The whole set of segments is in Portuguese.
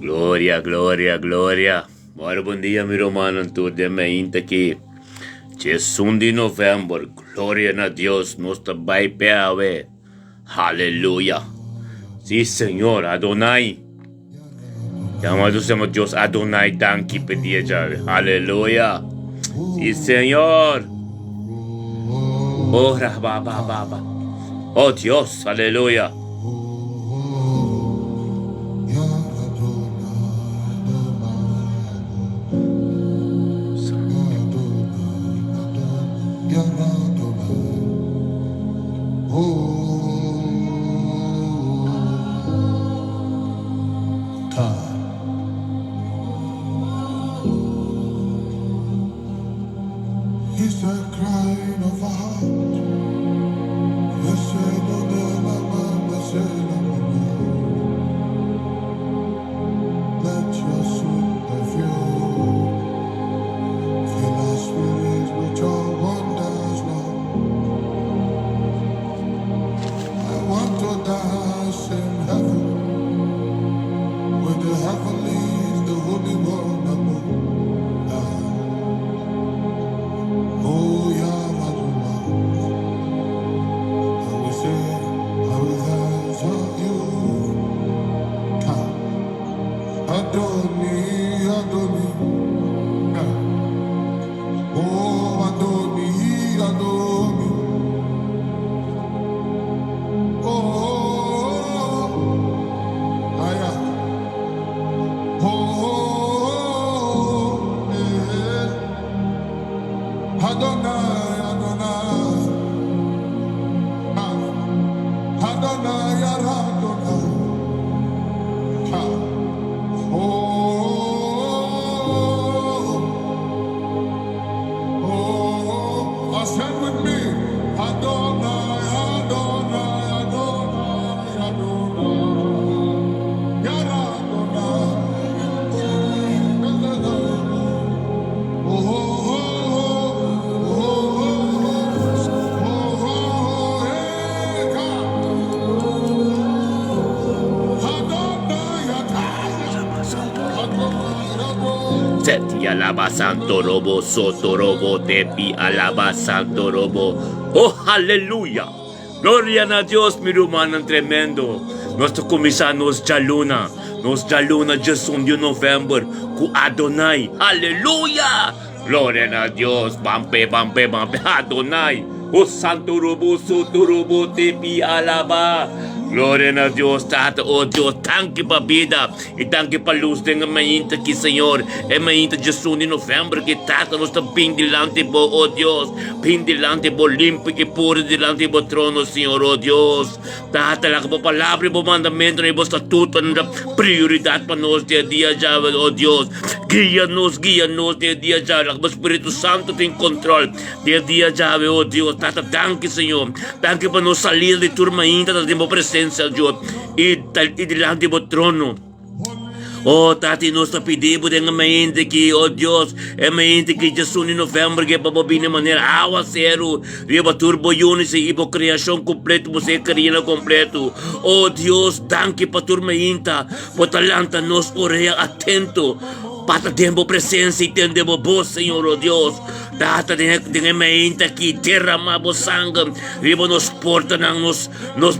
Gloria, gloria, gloria. Buon bom dia, meu irmão, tudo bem aqui. Jesus de novembro, glória a Deus, nós também peave. Aleluia. Sim, Senhor, Adonai. Chamado somos Deus Adonai, danke pedir já. Aleluia. Sim, Senhor. Ora, baba. Oh, Deus, aleluia. He's the crying of our heart. Yes, let your sweet perfume fill our spirits with your wonders, Lord. I want to dance in heaven with the heavenlies, the Holy One above. Oh, yeah, I will say, I will dance on you. Adoni, Adoni, oh, Adoni, Adoni, oh, aya, oh, Adonai, Adonai, Adonai, Adonai, sing with me, Adonai, Adonai, Adonai, Adonai, Seti alaba santo robo, soto robo, tepi alaba santo robo. Oh, aleluya. Gloria a Dios, mi hermano tremendo. Nuestro comisario nos jaluna. Nos jaluna Jesus de novembro. Ku Adonai. Aleluya. Gloria a Dios. Bampe. Adonai. Oh, santo robo, soto robo, tepi alaba. Glória a Deus, Tata, oh Deus, tanque para vida e tanque para luz, tenha mainta aqui, Senhor, é mainta de Jesus de novembro, que Tata, nós estamos bem delante, oh Deus, bem delante, limpo e puro delante do trono, Senhor, oh Deus, Tata, lá que a palavra, o mandamento, e o estatuto, a prioridade para nós, dia a dia, já, oh Deus, guia-nos, dia a dia, já, lá que o Espírito Santo tem controle, dia a dia, já, oh Deus, Tata, tanque, Senhor, tanque para nós sair de turma ainda, da tempo presente, Deus, e delante do trono. Oh, Tati, nós te pedimos de mente que, oh Deus, é mente que Jesus em novembro, que para bobina de maneira água zero, riba turbo unis e criação completo, você criando completo. Oh Deus, danke para turma inta, por talanta nos oreia atento, para tempo presença e tempo voz, Senhor, oh Deus. Data de mente aqui, derramamos sangue, riba nos porta, nos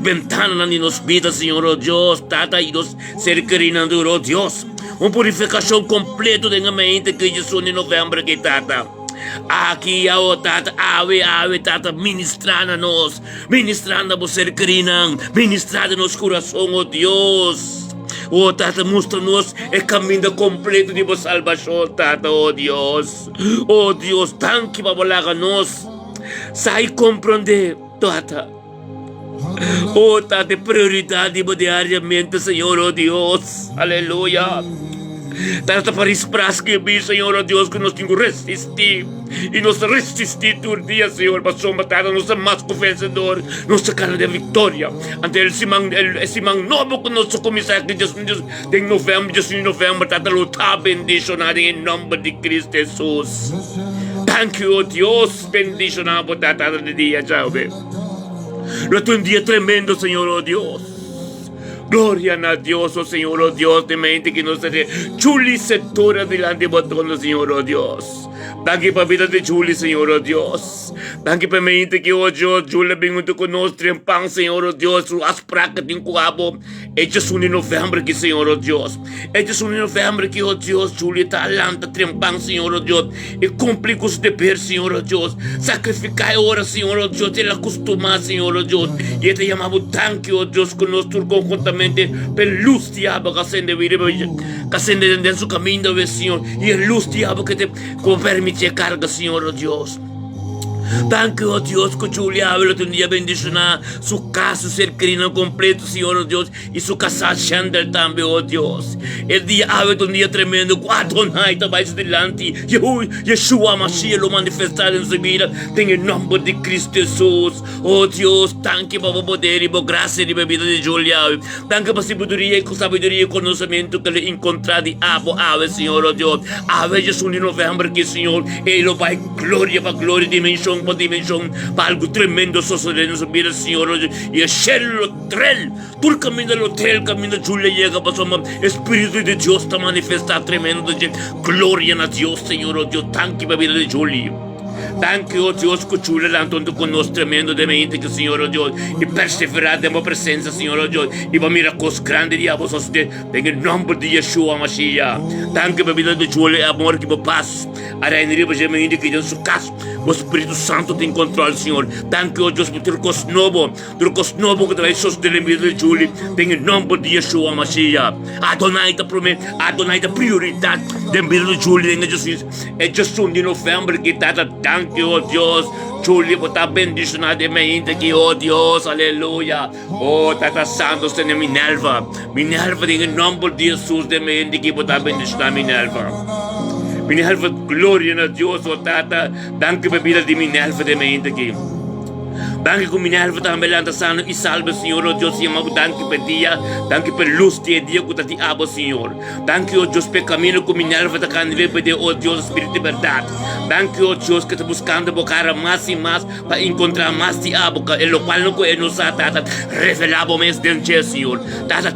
ventana, nos vida, Senhor, oh Deus, Tata, e nos cercando, oh Deus. Purificação completa de mente que Jesus em novembro, que Tata. Aqui, oh Tata, ave, Tata, ministrando nos, ministrando você, ministrando nos coração, oh Deus. Oh, Tata, mostra-nos o caminho completo de salvação, Tata, oh Deus. Oh Deus, tanque para volar a nós. Sai compreender, Tata. Oh, Tata, prioridade diariamente, Senhor, oh Deus. Aleluia. Tata, para expressar que vi, Senhor, oh Deus, que nós temos que resistir. E nós resistir todo dia, Senhor, mas somos, Tata, nós somos mais que vencedor. Nossa cara de vitória. Ante esse man novo que nós começamos de Jesus, de novembro, Tata, lutar bendicionado em nome de Cristo Jesus. Thank you, oh Deus, bendicionado, Tata, de dia, Jahwe. Lo tu un dia tremendo, Senhor, oh Deus. Gloria a Dios, oh Señor, oh Dios, de mente que nos hace chuli sectora delante de botón, Señor, oh Dios. Danke per vida de Julie, Senhor, oh Deus. Danke per mente que hoje, Julie, vem junto conosco, em pão, Senhor, oh Deus, as pragas de cabo. É Jesus em novembro que, Senhor, oh Deus. É Jesus em novembro que, oh Deus, Julie está alanta, trempão, Senhor, oh Deus. E cumpre com os deveres, Senhor, oh Deus. Sacrificar a hora, Senhor, oh Deus. Ele acostumar, Senhor, oh Deus. E te chamamos tanque, oh Deus, conosco conjuntamente per luz, diabo, que acende dentro do caminho, Senhor. E a luz, diabo, que te permite a carga, Senhor, oh Deus. Danke, oh Dios, que Julia habla un día bendicionar su casa, ser querido completo, Señor, oh Dios, y su casa Chandler también, oh Dios. El día habla un día tremendo, cuatro nights vais delante, Yeshua Mashiach lo manifestar en su vida, en el nombre de Cristo Jesús. Oh Dios, danke por poder y por gracia de bebida de Julia. Danke por sabiduría y conocimiento que le encontrar de ave, Señor, oh Dios. Ave Jesús de novembro que, Señor, Él lo va a gloria para gloria, dimensión por dimensión, para algo tremendo suceder en su vida, Señor. Y hacerlo trail, tú el camino del hotel, el camino de Julia llega, para su Espíritu de Dios está manifestado tremendo. Gloria a Dios, Señor, oh Dios, tanque para vida de Julia. Danke, oh Dios, que Julia lantonto conosco tremendo de mente que, Señor, oh Dios, y perseverar de mi presencia, Señor, oh Dios, y va a mirar cosas grandes de vos, en el nombre de Yeshua Mashiach. Danke para vida de Julia, amor que me paz. Ahora en riba de mente que en su casa, o Espíritu Santo tem controle, Senhor. Danke, oh Deus, por ter coisa novo que vai sostener a vida de Julie. Tem em nome de Yeshua Mashiach. Adonai está promete, Adonai está prioridade da vida de Julie, em Jesus. É Jesus de novembro que está. Danke, oh Deus. Julie, por estar bendicionado de mente aqui, oh Deus, aleluia. Oh, Tata Santos, tem Minerva. Minerva, tem em nome de Jesus de mente aqui, por estar bendicionado, Minerva. Minerva, gloria a Dios, oh Tata. Danke per vida di Minerva de mente aqui. Danke con Minerva também lanta sano e salve, Senhor, oh Deus, chamamos danke per dia. Danke per luz dia dia que ti abo, Senhor. Danke, oh Deus, per caminho com Minerva da candive per oh Deus, Espírito de verdade. Danke, oh Deus, que está buscando bocar mais e mais para encontrar mais de abo, e lo qual não é nos Tata revelado mais dentro, Senhor. Tata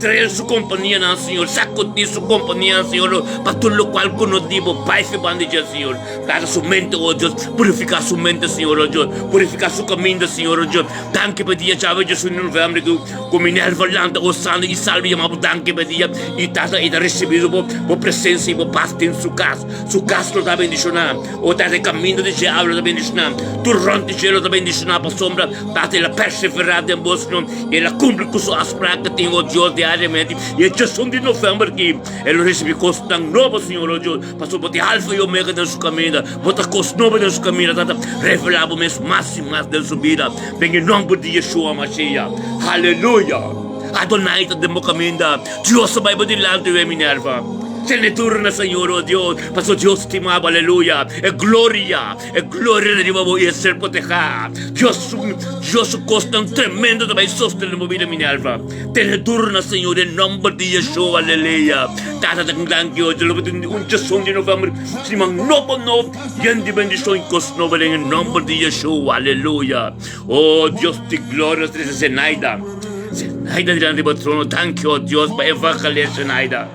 traer su compañía, Señor, sacudir su compañía, Señor, para todo lo cual conocido, Pai, fe bandilla, Señor, cada su mente, oh Dios, purificar su mente, Señor, oh Dios, purificar su camino, Señor, oh Dios, danke per dia, chave, Jesús, en novembro, con Minerva, lanta, oh santo, y salve, llamamos, danke per dia, y tata, y da recibido por presencia y por paz en su casa lo está bendicionando, o tata, el camino de diablo está bendicionando, tu ron de cielo está bendicionando, por sombra, tata, la perseverar en vos, y la cumple con su aspra que tengo, oh Dios, de e a gestão de novembro aqui, ele recebe coisas tão novas, Senhor, oh Deus, passou por ter alfa e omega na sua caminhada, botar coisas novas na sua caminhada, revelava mesmo mais e mais da sua vida, em nome de Yeshua Mashiach, aleluia, Adonai está dentro do caminho, Deus vai para delante de Minerva. Se ne torna, Señor, oh Dios, paso Dios te amaba, aleluya, es gloria de nuevo y es ser protegida. Dios costa un tremendo de sostener la vida Minerva. Te ne torna, Señor, en nombre de Yeshua, aleluya. Tata te danke, oh Dios, un chasón de novembro, si man no, y de bendición y cos no en el nombre de Yeshua, aleluya. Oh Dios, te gloria, te Zenaida. Zenaida delante del trono, danke, oh Dios, para evangelizar Zenaida.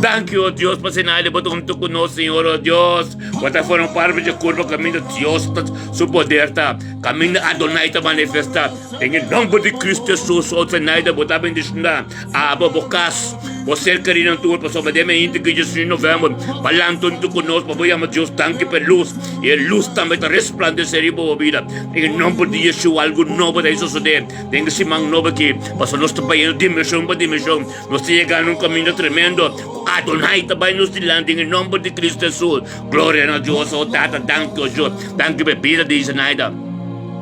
Danke, oh Dios, para Zenaida, por junto con nosotros, Señor, oh Dios. Cuando fueron parte de curva, camino Dios, su poder está, camino Adonai está manifestar. En el nombre de Cristo Jesús, oh Zenaida, por estar bendicionada, aba bocas, por ser querido en tu por someterme que Jesus en novembro, falando en tu conosco, para voy a Dios, danke per luz, y el luz también está resplandecer en tu vida. En el nombre de Yeshua, algo nuevo de suceder. Tenga ese man nuevo aquí, pasó nuestro país, dimensión por dimensión, nos está llegando un camino tremendo. Adonai também nos delante, em nome de Cristo Jesus. Glória a Deus, oh Tata, danke, oh Deus, danke per vida de Zenaida.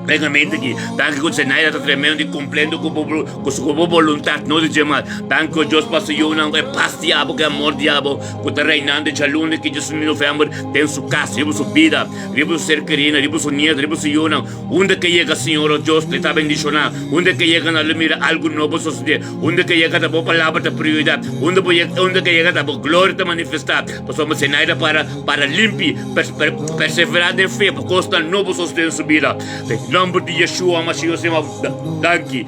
Veramente aqui, danke que Zenaida está tremendo e cumprindo com sua vontade, não de chamar. Danke, Deus, para o não é paz diabo, que é amor diabo, que está reinando de aluno que Jesus em novembro tem sua casa, tem sua vida, tem sua ser querida, tem sua nieto, tem sua yuna. Onde que chega, Senhor, oh Deus, le está bendicionando. Onde que chega, na mira algo novo suceder. Onde que chega, a boa palavra da prioridade. Onde que chega, a boa glória da manifestar. Passamos Zenaida para limpar, perseverar em fé, para constar novo suceder em sua vida. nome de Yeshua Mashiach, Senhor, danke,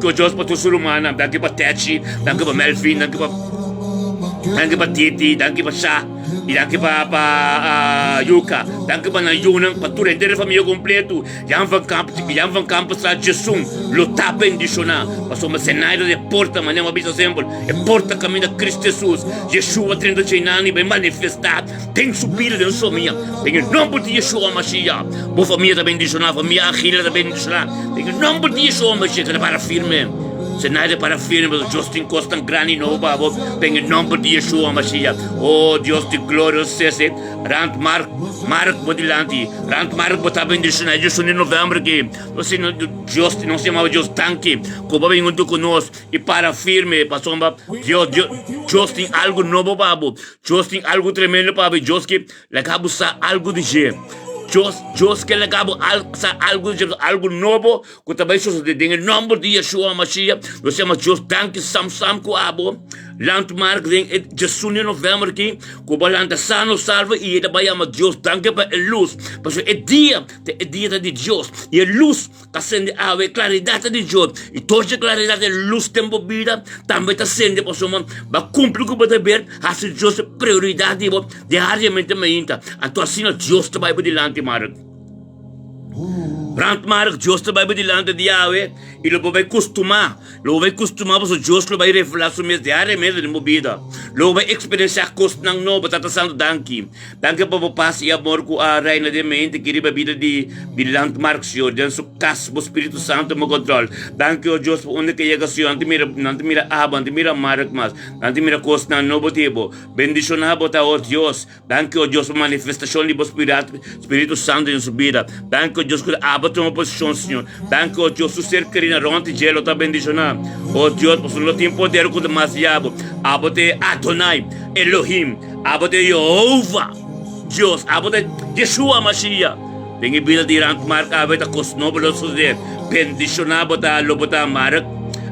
oh Deus, para tua humana, danke para Techi, danke para Melvin, danke para Titi, danke para Shah, e danke para Yuka, danke para Nayunang, para tu render a família completo, yang van campo sa Jesus, lutar bendicionar, para o cenário de porta, mas não avisa sempre, é porta caminho de Cristo Jesus, Yeshua 30 Chinani, vai manifestar, tem subida de sua minha, tem o nome de Yeshua Mashiach, boa família da bendicionar, família Achila da bendicionar, tem o nome de Yeshua Mashiach, para firme. Cenário para firme, Justin Costa grande novo, tem o nome de Yeshua Mashiach. Oh Deus de glória, cesse. Rand Mark Bodilante, Rand Mark botar bendição, Jesus em novembro que você não Justin não se chamava Deus tanque, como vem junto conosco e para firme, passou Deus Justin algo novo babo, Justin algo tremendo babo, Deus que acaba sa algo de jeito. Deus que legabo algo novo, que também sucede em nome de Yeshua Mashiach, nós chamamos Deus tanque sam com abo, landmark de Jesus em novembro aqui, que o balanta sano salva e ele vai chamar Deus tanque para a luz, porque é dia de Deus, e a luz que acende a claridade de Deus, e toda a claridade de luz tem vida, também está acende para o vai cumprir com o dever, assim Deus é prioridade, diariamente ainda, então assim Deus vai para diante. Mark, Deus vai diante de Yahweh e ele vai acostumar para o Deus vai revelar sua diariamente de movida. Ele vai experienciar coisas não novas, está sendo danke para o paz e amor com a reina de mente que riba vida de landmark Senhor, dentro do caso do Espírito Santo no controle. Danke o Deus por onde que chega Senhor, não te mira aba, não te mira Mark mas, não te mira coisas não novo tipo. Bendicionar botar o Deus. Danke o Deus por manifestação do Espírito Santo em sua vida. Danke o Deus por aba tua posição Senhor. Danke o Deus por ser querido ronte gelo tá bendicionar. O Deus por não tem poder com demasiado. Aba te Adonai, Elohim, aba te Jehová. Deus, aba te Yeshua Mashiach. Tem vida de Mark, aba te cosnobo lo suceder. Bendicionar botar lo botar Mark.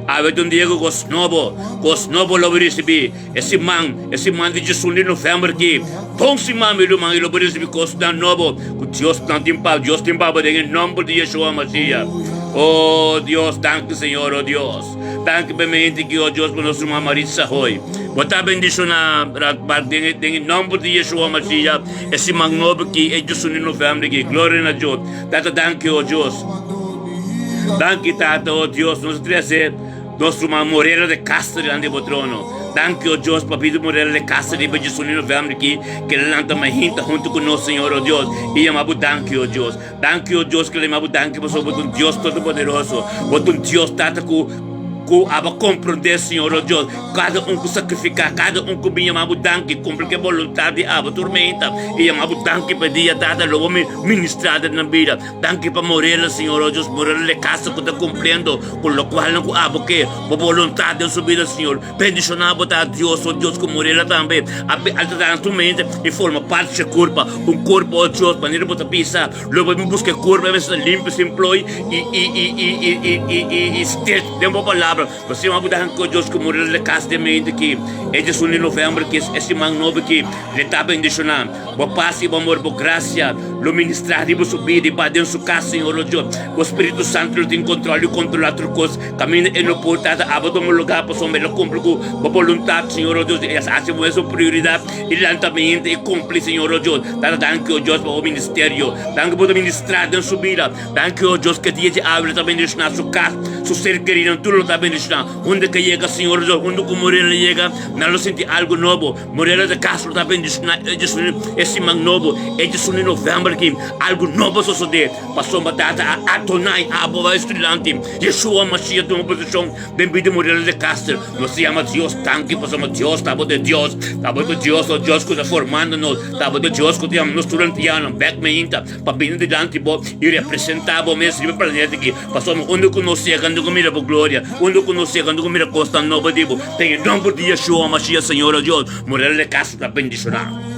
Aba te Diego cosnobo lo receber. Esse man de Jesus em novembro aqui. Bom se man lo receber cosna novo. Deus não tem pau, Deus tem pau em nome de Yeshua Mashiach. Oh Deus, danke Senhor, oh Deus. Danke bemente que oh Deus por nosso Maritza hoy. Botar bendição na em nome de Yeshua Mashiach. Esse man novo que é Jesus em novembro aqui. Glória a Deus. Tata danke oh Deus. Danke tata oh Deus. Nos treze nosso Moreira de Castro ande o trono. Danke oh Deus, papito Moreira de Castro de Jesus em novembro aqui. Que ele lanta uma hinta junto com nosso Senhor oh Deus. E chamabu danke oh Deus. Danke oh Deus que ele chamabu danke por sobre um Deus todo poderoso. Por um Deus tata aba compreender Senhor oh Deus, cada que sacrificar, cada que vinha danke, cumpre que vontade aba tormenta, e amabu danke pedia dada logo ministrada na vida, danke para morrer Senhor oh Deus, morrer de casa que está cumprindo, com o qual não aba que, a vontade de sua vida Senhor, bendicionar botar Deus oh Deus, que morrer também, alta mente, e forma parte da corpo oh Deus, para não botar pisar, logo me busca corpo, vai ser limpo, simplói, e tempo palavra. Você vai mudar com Deus que morreu na casa de mente que é de em novembro que esse man novo que ele está bendicionando. Boa paz e amor, boa graça, lo ministrar e boa subir e para dentro da casa, Senhor Deus. O Espírito Santo tem controle e controlar tudo coisa. Caminha e não pode estar abaixo do lugar para somente ele cumpre com a vontade, Senhor Deus. E assim é sua prioridade e lentamente e cumpre, Senhor Deus. Danke o Deus para o ministério. Danke por ministrar dentro da vida. Danke o Deus que dia de abre está bendicionando sua casa, seu ser querido, tudo está bendicionando. Onde que chega, Senhor Deus, onde que Moreira chega, não lo senti algo novo. Moreira de Castro está bendicionando, esse man novo, em novembro aqui, algo novo suceder. Passou batata a Adonai, a boa estudante, Yeshua Mashiach, uma posição, bem-vindo Moreira de Castro. Nós chamamos Deus, tanque, passamos Deus, estava de Deus, o Deus que está formando-nos, estava de Deus que estamos nos estudantianos, back me inta, para bem diante, e representava o mesmo planeta aqui. Passamos onde que nós chegamos, com mira por glória, onde que nós chegamos, com mira costa nova, tem em nome de Yeshua Mashiach, Senhor Deus, Moreira de Castro está bendicionado.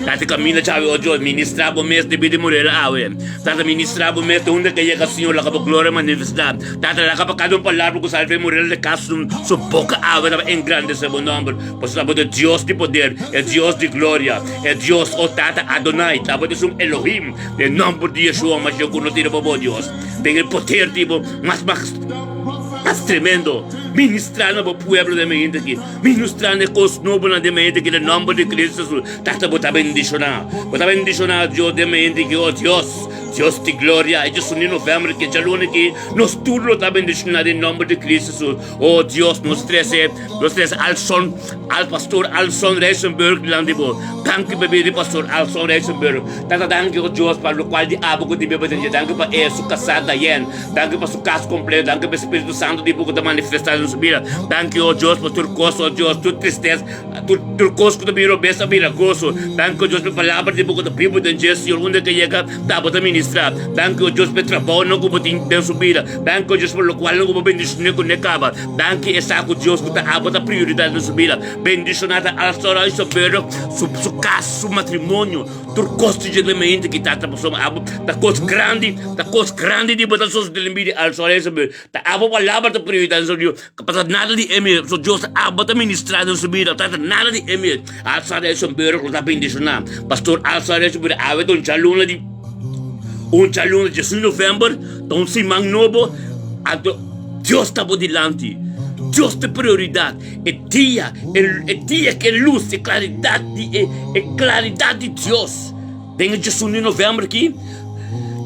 Tata camina chave o Dios, ministrabo mes de vida morrer awe. Tata ministrabo mes de onde que llega o Senhor, la capa glória manifestar. Tata la capa cada palavra que salve morrer de caso su boca awe em grande seu nome. Pois sabe de Deus de poder, é Deus de glória, é Deus o Tata Adonai, sabe de Elohim, de nome de Yeshua, mas eu não tiro para Deus. Tem o poder tipo mas tremendo, ministrando para o povo de minha gente aqui, ministrando coisas novas de minha gente aqui, no nome de Cristo Jesus, tata bota bendicionar Deus de minha gente aqui, oh Deus de glória, e Jesus em novembro que já luna aqui, nós tudo está bendicionado em nome de Cristo Jesus, oh Deus, nós três al pastor Alson Reisenberg landibo, danke bebê pastor Alson Reisenberg, tata danke oh Deus para o qual de abo que de bebê danke para sua casada yen, danke para sua casa completa, danke para o Espírito Santo de pouco da manifestação na sua vida, danke oh Deus para tudo coisa, oh Deus, tudo tristeza, tudo coisa que da minha besta vira gozo, danke oh Deus para palavra de pouco da Bíblia de Jesus, onde que chega, tá para ministrar, danke oh Deus para trabalho não como tem na sua vida, danke oh Deus para o qual não como bendição com necaba, danke essa com Deus que tá a prioridade na sua vida, bendicionada al sora su casa, su matrimônio, tudo coisa de elemento que tá passando, da coisa grande de botar suas delimites al sora tá a palavra da prioridade na sua vida, para nada de emir, so Deus a botar ministrar na sua vida, tá nada de emir, al sora que tá bendicionado, pastor al sora ave don chaluna de Jesus novembro, don simang novo, Deus está por delante. Deus de prioridade, é dia que luz, é claridade de Deus. Tem Jesus em novembro aqui,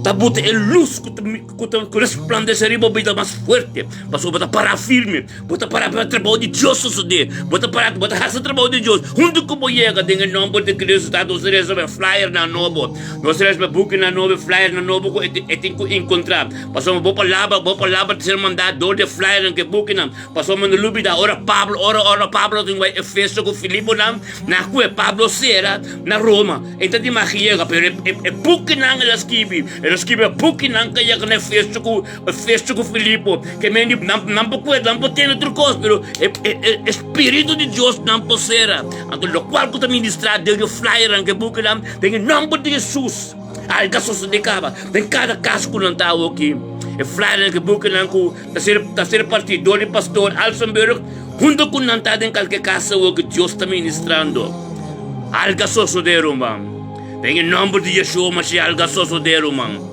tá botando luz que resplandeceria uma vida mais forte, passou para parar firme, bota para o trabalho de Deus suceder, bota fazer o trabalho de Deus, onde como chega, tem o nome de Cristo, tá, nós recebemos flyer na novo, nós recebemos book na novo, flyer na novo, e tem que encontrar, passamos boa palavra de ser mandado de flyer que book não, passamos no lubi da ora Pablo tem vai Efeso com Filipe não, na rua Pablo será na Roma, então de magia, pero é book não elas que book não que já Efeso com Filipe, que mendi não pode ter outra coisa, pero Espírito de Deus não possera, então o qual que está ministrado de flyer que book não, tem o nome de Jesus, algo só de tem cada caso que não está aqui, e flyer que book não que tá ser partidor de pastor Alsenberg, junto com não está em qualquer casa que Deus está ministrando, algo só de irmão, tem o nome de Yeshua, mas algo só de irmão.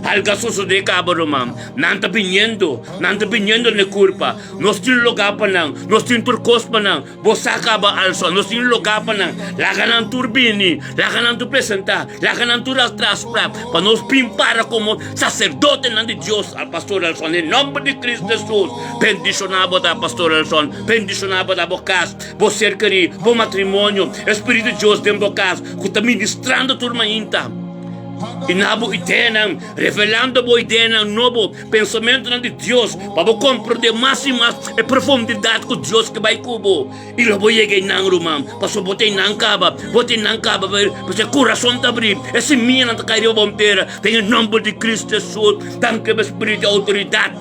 Algo sucede cabo romam, nanta pinhendo na curva, nós temos lugar para não, nós temos turcos para não, você acaba alço, nós temos lugar para não, lá ganham turbini, lá ganham tu apresentar, lá ganham tu atrás para nós pimpar como sacerdote de Deus, al pastor Alson, em nome de Cristo Jesus, bendicionado da pastor Alson, bendicionado da bocas, você querer, bom matrimônio, Espírito de Deus dentro da casa, que está ministrando turma inta. Inabo ideia, revelando a ideia novo pensamento de Deus para compreender mais e mais a profundidade que Deus que vai cubo e lo vou chegar nang rumam passo botei nang caba porque o coração tá abrir esse minha não tá caindo bombeira tem o nome de Cristo Jesus danke o Espírito de autoridade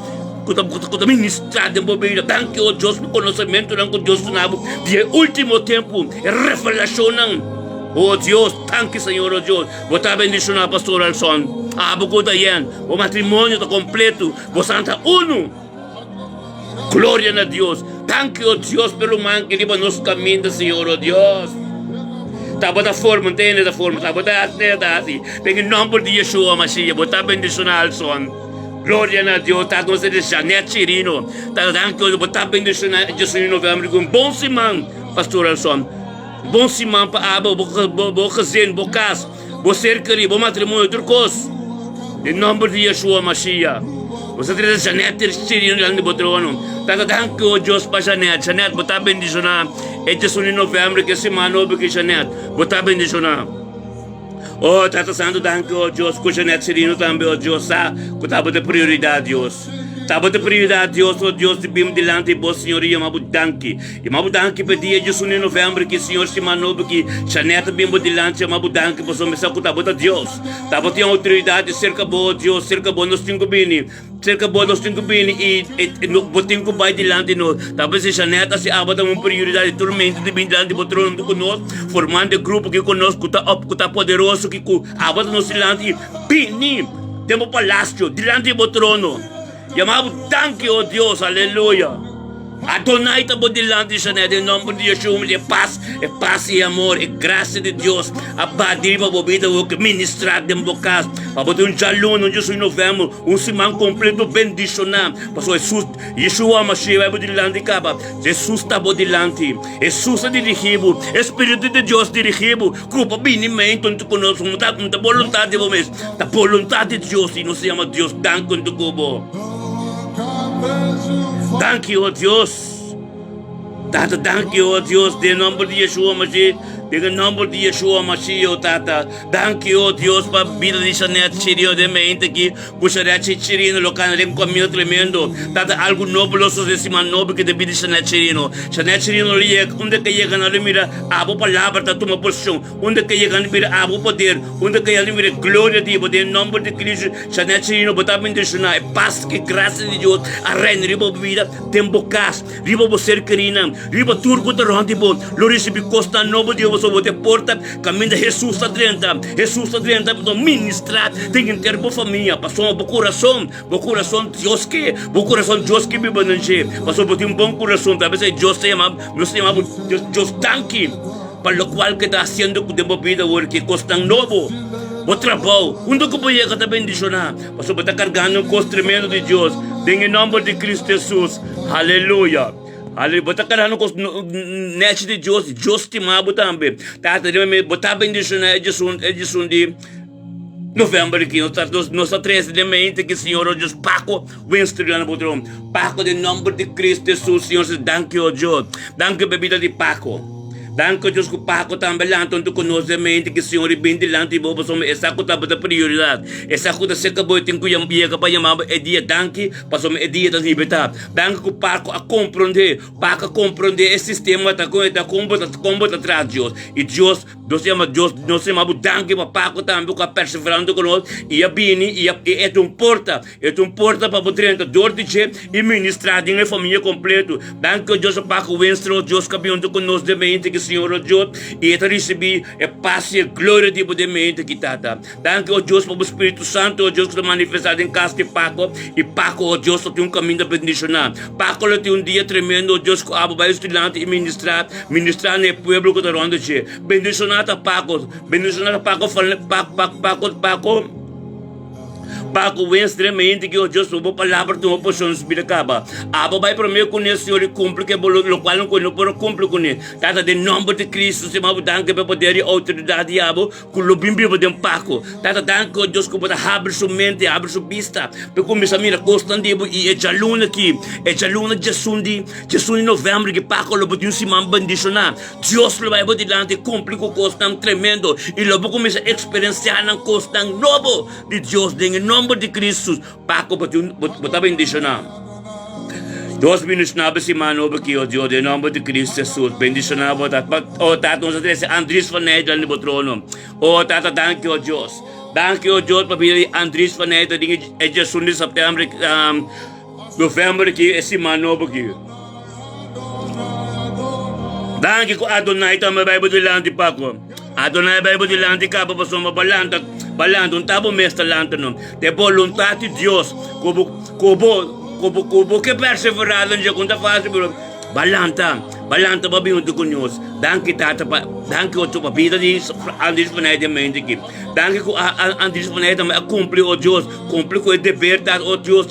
que ministrado em bobeira danke o Deus no conhecimento que Deus nabo de último tempo revelação. Oh Deus, tanque Senhor, oh Deus, botar bendição a pastor Alson, a bocuda yan, o matrimônio está completo, o santa uno, glória a Deus, tanque oh Deus pelo man que liba nos caminhos, Senhor, oh Deus, tá bota forma, tem essa forma, tá bota assim, tem o nome de Yeshua Mashiach, botar bendição a Alson, glória a Deus, tá com você de Janete Chirino, tá tanque, botar bendição a Jesus em novembro, com bom simão, pastor Alson, bom simão para aba, bom casen, bom casa, bom cercaria, bom matrimônio, turcos. Em nome de Yeshua Mashiach. Você traz Janete Chirino lá no Botrono. Tata danke o Deus para Janete, botar bendicionar. Este é em novembro que semana que Janete, botar bendicionar. Oh, Tata Santo, danke o Deus, com Janete Chirino também, o Deus, que tá botando prioridade, Deus. Tabo de prioridade, Deus, oh Deus, de bim delante de vós, Senhor, e amabudanki. E amabudanki para dia de junho e novembro, que Senhor se manobre, que chaneta bimbo delante, amabudanki, para começar com tabo de Deus. Tabo tem autoridade, cerca boa, Deus, cerca boa, nos cinco bini. Cerca boa, nos cinco bini, e botinho que vai delante, no. Tabo se chaneta, se abata uma prioridade, tormento de bim delante, de trono do conosco, formando grupo que conosco, que tá poderoso, que abata nos delante, e bini, temos palácio, delante do trono. Chamamos thank you, oh Deus, aleluia. Adonai estamos delante de Chanel, em nome de Yeshua, é paz e amor, é graça de Deus. Abadir para a vida, ministrar de bocas, para botar jalão, no dia de novembro, semana completo bendicionar. Pastor Jesus, Yeshua Mashiach, vai delante de Caba. Jesus está delante, Jesus é dirigido, Espírito de Deus dirigido, culpa benimento, tu conosco, muita vontade de vocês, da vontade de Deus, e não se chama Deus, dank tu cubo. Thank you, oh Deus. Tata, thank you, oh Deus, em nome de Yeshua Mashiach. Em nome de Yeshua Mashiach, oh Tata. Thank you, oh Deus, para a vida de Chanete Chirio, de mente aqui. Puxarete Chirino, local, um caminho tremendo. Tata, algo novo, los esse novo que deve de Chanete Chirino. Chanete Chirino, onde que chega na mira, abo palavra, tá uma posição. Onde que chega na mira, abo poder. Onde que chega na mira, glória de Deus. Em nome de Cristo, Chanete Chirino, botar bendicionar. É paz, que graça de Deus. A reina, riba vida, tempo cas, riba você querina, riba turco da ronde bom. Loris be costa novo de Deus, você porta, caminho de Jesus adrenta. Jesus adrenta para ministrar, tem que ter boa família, passou um bom coração Deus que me bananje, passou por um bom coração, talvez Deus te ama, Deus tanque, para o qual que está haciendo com a vida que costa novo. O trabalho, onde que pode chegar também bendicionar, passou por estar carregando um custo tremendo de Deus, em nome de Cristo Jesus, aleluia. Ali botar cara no net de Deus, Deus te mabo também. Tá, botar bendicionar edição de novembro aqui, nós 13 de mente que Senhor, Deus, Paco, Winston lá no botão. Paco de nome de Cristo Jesus, Senhor, danke, oh Deus. Danke, bebida de Paco. Danke, Deus, que o Paco também lá, tanto conosco a mente que Senhor, bem delante de vós, essa coisa da prioridade. Essa coisa se acabou, tem que chamar para chamar, é dia, danke, passou é dia da liberdade. Danke, que o Paco a compreender esse sistema, está como atrás de Deus. E Deus, nós chamamos danke para Paco também, que perseverando conosco, e a Bini, e é um porta para poder dor de che e ministrar em família completa. Danke, Deus, Paco, Winston, Deus, caminhando conosco de mente que Senhor, Deus, e ele receber a paz e a glória de mente que está. Danke, oh Deus, para o Espírito Santo, oh Deus, que está manifestado em casa de Paco, e Paco, oh Deus, tem um caminho de bendicionar. Paco tem um dia tremendo, oh Deus, que abre vai estudante e ministrar no povo que está ronda. Bendicionar a Paco, Paco, extremamente que o Deus soube a palavra de uma porção espiritual. Aba vai para mim com o Senhor e cumpre que o qual não cumpre com ele. Tata de nome de Cristo, se mal danke para poder e autoridade de Abo, com o bimbi de Paco. Tata danke o Deus que pode abrir sua mente, abrir sua vista, para começar a mirar constante e é jaluna aqui, é jaluna de Jesus em novembro que Paco lo pode se man bendicionar. Deus lo vai para diante, cumpre com constante tremendo e lo vai começar a experienciar um constante novo de Deus em nome de Cristo, Paco, botar bendicionar. Deus bendicionar esse mano aqui, ó Deus, em nome de Cristo Jesus, bendicionar, botar, ó Tata, nós temos Andrés Faneda no trono, ó Tata, danke, ó Deus, para vir Andrés Faneda, em Jesus de setembro, novembro aqui, esse mano aqui. Danke, Adonai, também vai para delante, Paco. Adonai vai para delante, capa, para somar balanta, não estava mestre lanta, não. De vontade de Deus, como que perseverar, não já conta fácil, balanta, para vir junto conosco. Danke, Tata, danke, o tua vida de Andrés Faneda, mente aqui. Danke, Andrés Faneda, cumpre, o Deus, cumpre com o dever, o Deus,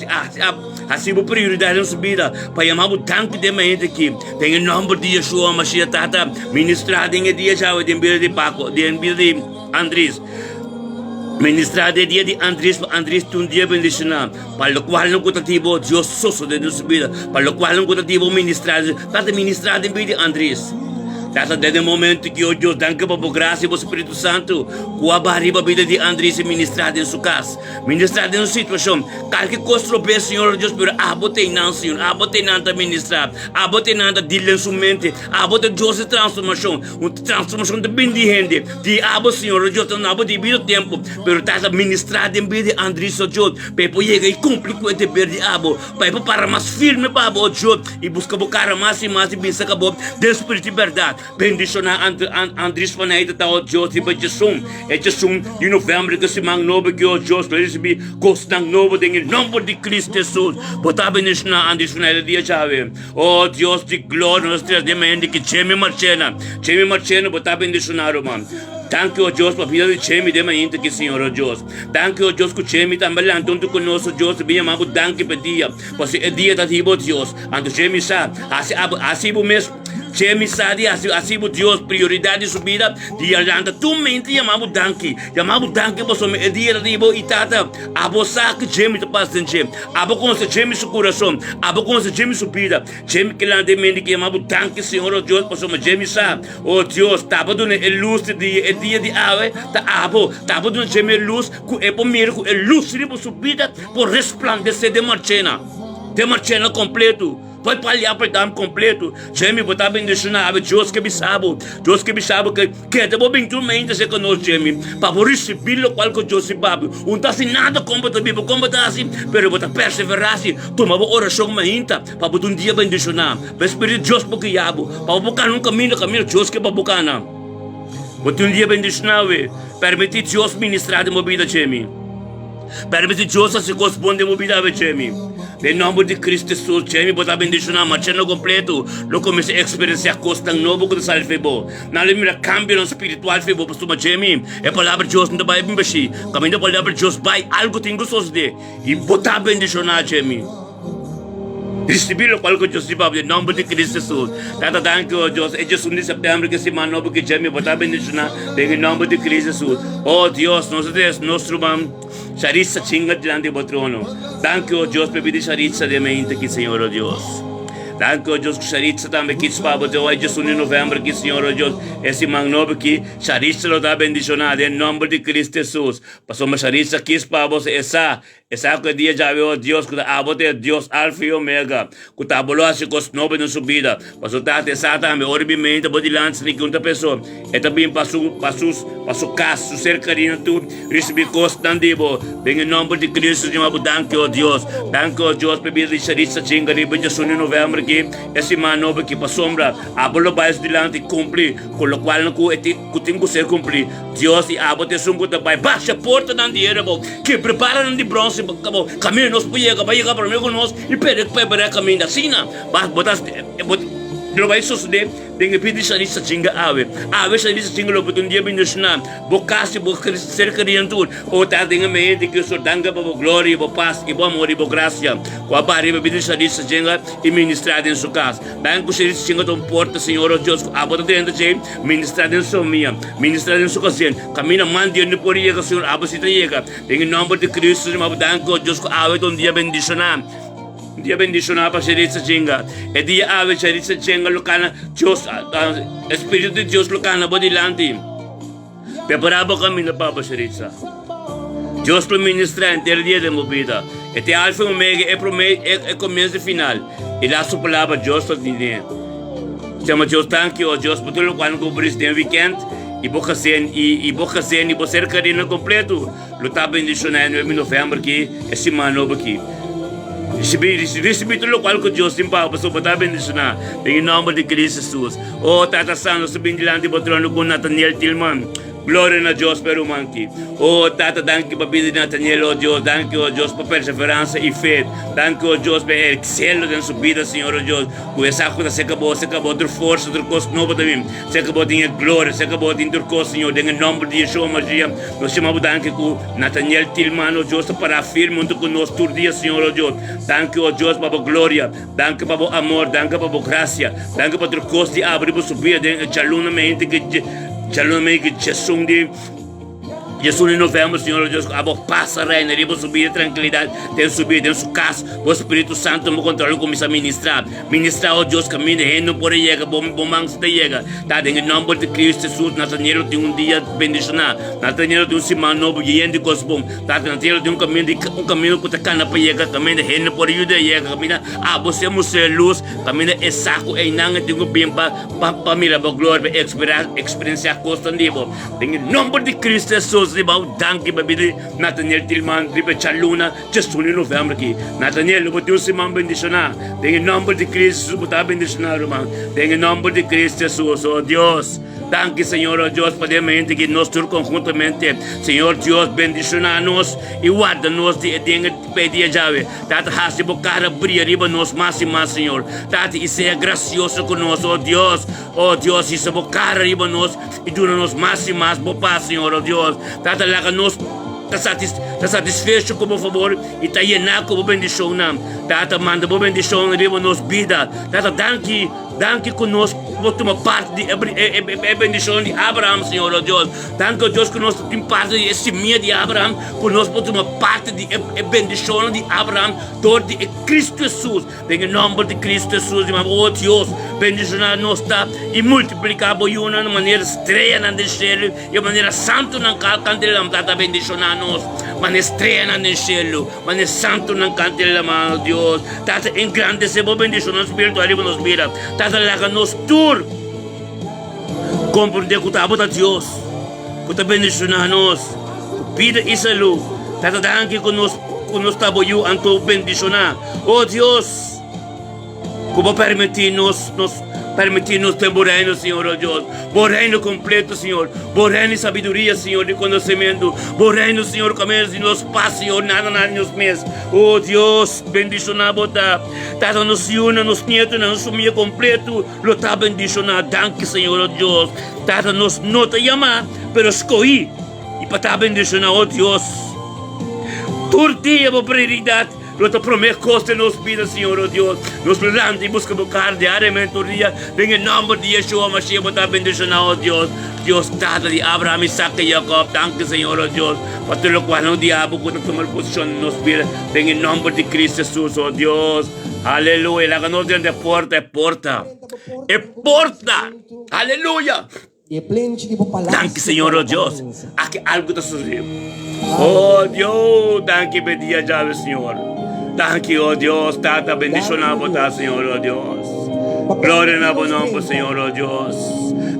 assim a prioridade na sua vida, para chamar o danke de mente aqui. Tem em nome de Yeshua, Mashiach, Tata, ministrado em dia já, de vida de Paco, de vida de Andrés. Ministrado dia de Andrés um dia bendicionar, para o qual não contativo Deus sosso de nossa vida, para o qual não contativo ministrado, tanto ministrado em vida de Andrés. Tata, desde o momento que, oh Deus, danke para a graça e o Espírito Santo, com a barriga vida de André se ministrada em sua casa, ministrada em sua situação, qualquer coisa tropeça, Senhor Deus, pero botei não, Senhor, botei nada ministrar, botei nada de em sua mente, botei Deus transformação, uma transformação de bem de gente, de Senhor Deus, não abo de vida tempo, pero tata ministrada em vida de André, so Deus, para chegar e cumprir com o dever de para mais firme para Deus, e buscar o cara mais e mais e bem acabou, de Espírito de verdade. Bendicionar Andres van Heide tal Deus e Jesus de novembro que se mang novo que o Deus recebi costang novo em nome de Cristo Jesus. Botar bendicionar Andres van Heide dia chave. Oh Deus de glória nós três de mente que cheme marchena botar bendicionar o man. Thank you, Deus, para a vida de Chemi de manhã que Senhor, Deus. Thank you, Deus, que Chemi também lá tanto conosco, Deus, bem amado, thank you para dia. Porque é dia da tibo, Deus. Ando Chemi sa, assim o mesmo. Chemi sa dia, assim o Deus, prioridade de subida, dia anda tu mente amado, thank you, porque é dia da tibo e tata, abosa que Chemi te passa em Chemi, com esse Chemi seu coração, com esse Chemi subida, Chemi que lá de mente que amado, thank you, Senhor, Deus, porque Chemi sa, oh Deus, tava dando luz de dia de ave, tava dando Chemi luz, que é por mim, que é luz de subida, por resplandecer de marchena completo. Pode palhar para dar completo. Chemi botar bendicionar, Deus que bisabo que te vou bem tudo ainda se conosco, Chemi, para receber o qual que Deus se babe. Não tá assim nada como tá vivo, como tá assim, pero botar perseverar assim, tomar oração ainda, para botar dia bendicionar, para Espírito Deus porque yabo, para buscar um caminho Deus que para buscar na. Botar dia bendicionar, permitir Deus ministrar de movida, Chemi. Permitir Deus se corresponde de movida, Chemi. Em nome de Cristo Jesus, Chemi, botar bendicionar, marchando completo, eu comecei a experienciar coisa novo que sai febo. Na lembra cambio espiritual febo, pastor Chemi, é palavra de Deus não vai bem baixi, caminho da palavra de Deus vai algo tem gostoso de e botar bendicionar, Chemi. Receber o qual que Deus diz, em nome de Cristo Jesus. Tata, thank you, Deus. É Jesus de setembro que se manobre que Chemi botar bendicionar, em nome de Cristo Jesus. Oh Deus, nosso irmão. Charitza chinga diante do trono. Thank you, Deus, para pedir charitza de mente aqui, Senhor, oh Deus. Thank you, Deus, que charitza também aqui, Papa, de hoje, Jesus, de novembro aqui, Senhor, oh Deus. Esse magnobre aqui, charitza lo dá bendicionado, em nome de Cristo Jesus. Passou uma charitza aqui, Papa, essa que dia já viu, Deus, que a é Deus, Alfa e Omega, que está bolado com os nobres na subida. Passou tanto, essa também, orbimente, pode lançar de outra pessoa. E também passou caso, ser carinho, tudo, receber constantivo. Bem, em nome de Cristo, de uma thank you, Deus, para pedir charitza chinga, de Jesus, de novembro aqui, esse manobra aqui, para sombra, a bola vai adiante, cumprir, com o qual não tem que ser cumprir. Deus, e a bote sungo também, baixa a porta da dinheiro, que prepara de bronze, caminho nós vai chegar para mim conosco e para caminho da sina, mas botas não vai suceder, tem que pedir charitza chinga ave charitza chinga lo botar dia bendicionar, bocase ser criatura, ou tá tem mente que o Senhor danga para glória, para paz e amor e graça, com a barriga pedir charitza chinga e ministrar em sua casa. Bem que charitza chinga tão porta, Senhor, oh Deus, a botar dentro de ministrar em sua minha, ministrar em sua casa, caminha mande onde por ir, Senhor, a você chega, em nome de Cristo, uma dança, Deus, ave tão dia bendicionar. Dia bendicionar para charitza chinga. E dia ave charitza chinga locana Deus, Espírito de Deus locana bodilante. Preparava o caminho para a charitza. Deus para ministrar inteiro dia de movida. E te alfa e omega é começo e final. E lá sua palavra Deus para ninguém. Chama Deus thank you, Deus por tudo quando cobrir este weekend. E boca sen e você carinho completo. Lutar bendicionar em novembro aqui, esse ano aqui. Recebi tudo o qual que Deus tem para você botar bendicionar. Em nome de Cristo Jesus. Oh, Tata Santo, subindo diante do trono com Nathaniel Tillman. Glória a Deus pelo manque. Oh, Tata, danke para pedir Nathaniel, oh Deus. Danke, oh Deus, para perseverança e fé. Danke, oh Deus, para excelo na subida, Senhor, oh Deus. Com essa coisa se acabou, outra força, outra coisa nova também. Se acabou, tinha glória, se acabou, tinha outra coisa, Senhor. Em nome de Yeshua, Magia, nós chamamos danke com Nathaniel Tillman, oh Deus, para afirmar junto conosco todo dia, Senhor, oh Deus. Danke, oh Deus, para a glória. Danke para o amor, danke para a graça. Danke para outra coisa de abrir para subir, de chaluna mente que Jesus de Jesus, em novembro, Senhor Deus, a voz passa, reina, riba subir tranquilidade, tem subir dentro do caso, o Espírito Santo me controla como começa a ministrar, ó Deus, caminho, reino por aí, bom manso de chega, tá, em nome de Cristo Jesus, Nathaniel tem um dia bendicionado, Nathaniel tem um semana novo, e em de bom, tá, Nathaniel tem um caminho que tá cana para chega, caminho, reino por aí, de chega, caminho, você é luz, caminho, é saco, é nanga, tem um bem para mirar, para glória, para experiência constante, em nome de Cristo Jesus, Libau, danke babidi Nathaniel Tilman, riba Chaluna, just in November ki. Nathaniel, lupa tiyo si Mang bendisyonar. Dengan nombre de Cristo, lupa bendisyonar, Mang. Dengan nombre de Cristo Jesus, oh Dios. Danke, Señor, oh Dios, podemos que nós todos conjuntamente, Señor Dios, bendicionar-nos e guarda-nos de pedir a Jave. Tata, haste bocara brilha riba nos mais e mais, Senhor. Tata, e seja gracioso conosco, oh Dios, e se bocara riba nos e dura-nos mais e mais, bo paz, Senhor, oh Dios. Tata, laga-nos está satisfecho como favor e está llenar como bendição. Tata, manda boa bendição riba nos vida. Tata, danke conosco, por uma parte de bendição de Abraão, Senhor, oh Deus. Danke, oh Deus, conosco tem parte de semia de Abraão, conosco por uma parte de bendição de Abraão, todo de Cristo Jesus. Em nome de Cristo Jesus, oh Deus, bendicionar-nos e multiplicar de uma maneira estreia na céu e de maneira santa na cantelam, tata, bendicionar-nos, maneira estreia na céu, maneira santa na cantelam, oh Deus. Tata, engrandecer a bendição no Espírito, arriba nos mira. Tata, laga-nos tur, compreender que está a Deus, que está bendicionar-nos, vida e saúde. Tata, danke que nos está boiu anto bendicionar. Oh Deus, como permitir-nos ter bom reino, Senhor, oh Deus. Bom reino completo, Senhor. Bom reino de sabedoria, Senhor, de conhecimento. Bom reino, Senhor, caminhos e nos paz, Senhor, nada nos meses. Oh Deus, bendicionar, botar. Tata, nos una, nos nietos, nos sumia completo. Lo está bendicionar. Danke, Senhor, oh Deus. Tata, nos nota chamar, pero escolhi. E para estar bendicionar, oh Deus. Turtia, prioridade. Lo te prometo costa nos vida, Senhor, oh Deus. Nos levanta e busca buscar diariamente o dia. Em nome de Yeshua, Mashiach, botar bendicionar, oh Deus. Deus, Tata de Abraão, Isaac e Jacob. Danke, Senhor, oh Deus. Para tudo o qual o diabo pode tomar posição nos vida. Em nome de Cristo Jesus, oh Deus. Aleluia. La ganó de porta é porta. É porta. Aleluia. Danke, Senhor, oh Deus. Aqui algo está sucedendo. Oh Deus, danke pedir a chave, Senhor. Danke, oh Deus, Tata, bendicionado, Senhor, oh Deus. Glória na bom nome, Senhor, oh Deus.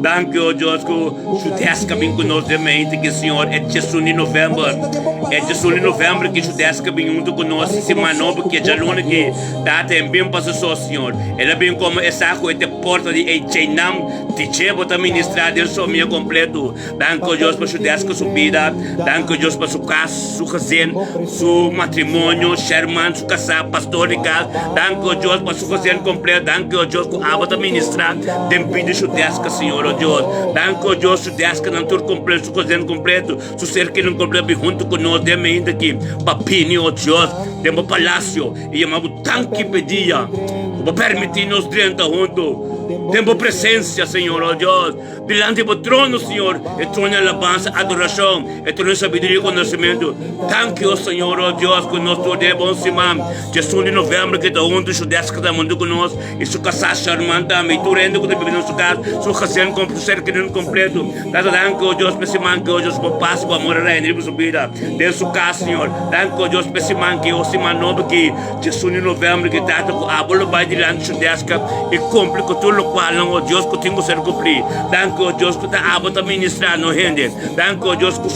Danke, oh Deus, que o Judesca vem conosco de mente, que Senhor, é Jesus em novembro. É Jesus em novembro que o Judesca vem junto conosco, se manobra que é jaluna que Tata é bem para só, Senhor. Ela vem como essa coisa, porta de Echenam, de Chebo, para ministrar dentro do meu completo. Danke, oh Deus, para o Judesca sua vida. Danke, oh Deus, para sua casa, sua casinha, seu matrimônio, Sherman, sua casa pastoral. Danke, oh Deus, para sua casinha completa. Danke, oh Deus, que a água para ministrar dentro do Judesca, Senhor, oh Deus. Danke, oh Deus, Judesca, não tudo completo, sua casinha completo, seu ser que não completo, junto conosco, de mente aqui, papinho, oh Deus, dentro do palácio, e chamamos tanto que pedia, para permitir-nos dentro junto. Tempo presença, Senhor, oh Deus, delante do trono, Senhor, e trono de alabança, adoração, e trono de sabedoria e conhecimento. Thank you, Senhor, oh Deus, que nós podemos simar. Jesus de novembro, que está junto, o Deus que está junto conosco, e sua casa charmante, e tu rende que está vivendo sua casa, sua casa com o ser que não completo. Thank you, oh Deus, para simar, que oh Deus, por paz, por amor, reino, e sua vida, dentro sua casa, Senhor. Thank you, oh Deus, para simar, que o simar novo, que Jesus de novembro, que está com a bola vai delante do Deus, e cumpre com tudo o qual, oh Deus, que tem que ser cumprido. Thank you, oh Deus, que está a botar ministrar no rende. Thank you, oh Deus, que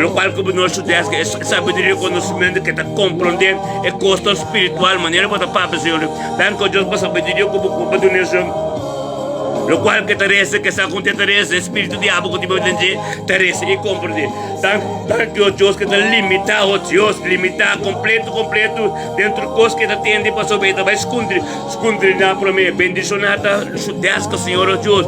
o qual que nós Deus, que sabedoria e conhecimento que está compreendendo é custo espiritual, maneira para papai, Senhor. Thank you, oh Deus, para sabedoria como culpa do nação. Lo qual que Teresa, que está com Teresa, espírito diabo que te entender, Teresa, e compreender. Thank you, oh Deus, que está limitado, oh Deus, limitado, completo, dentro do coisa que está tendo para saber, vai esconder na para mim, bendicionada, Deus, Senhor, oh Deus.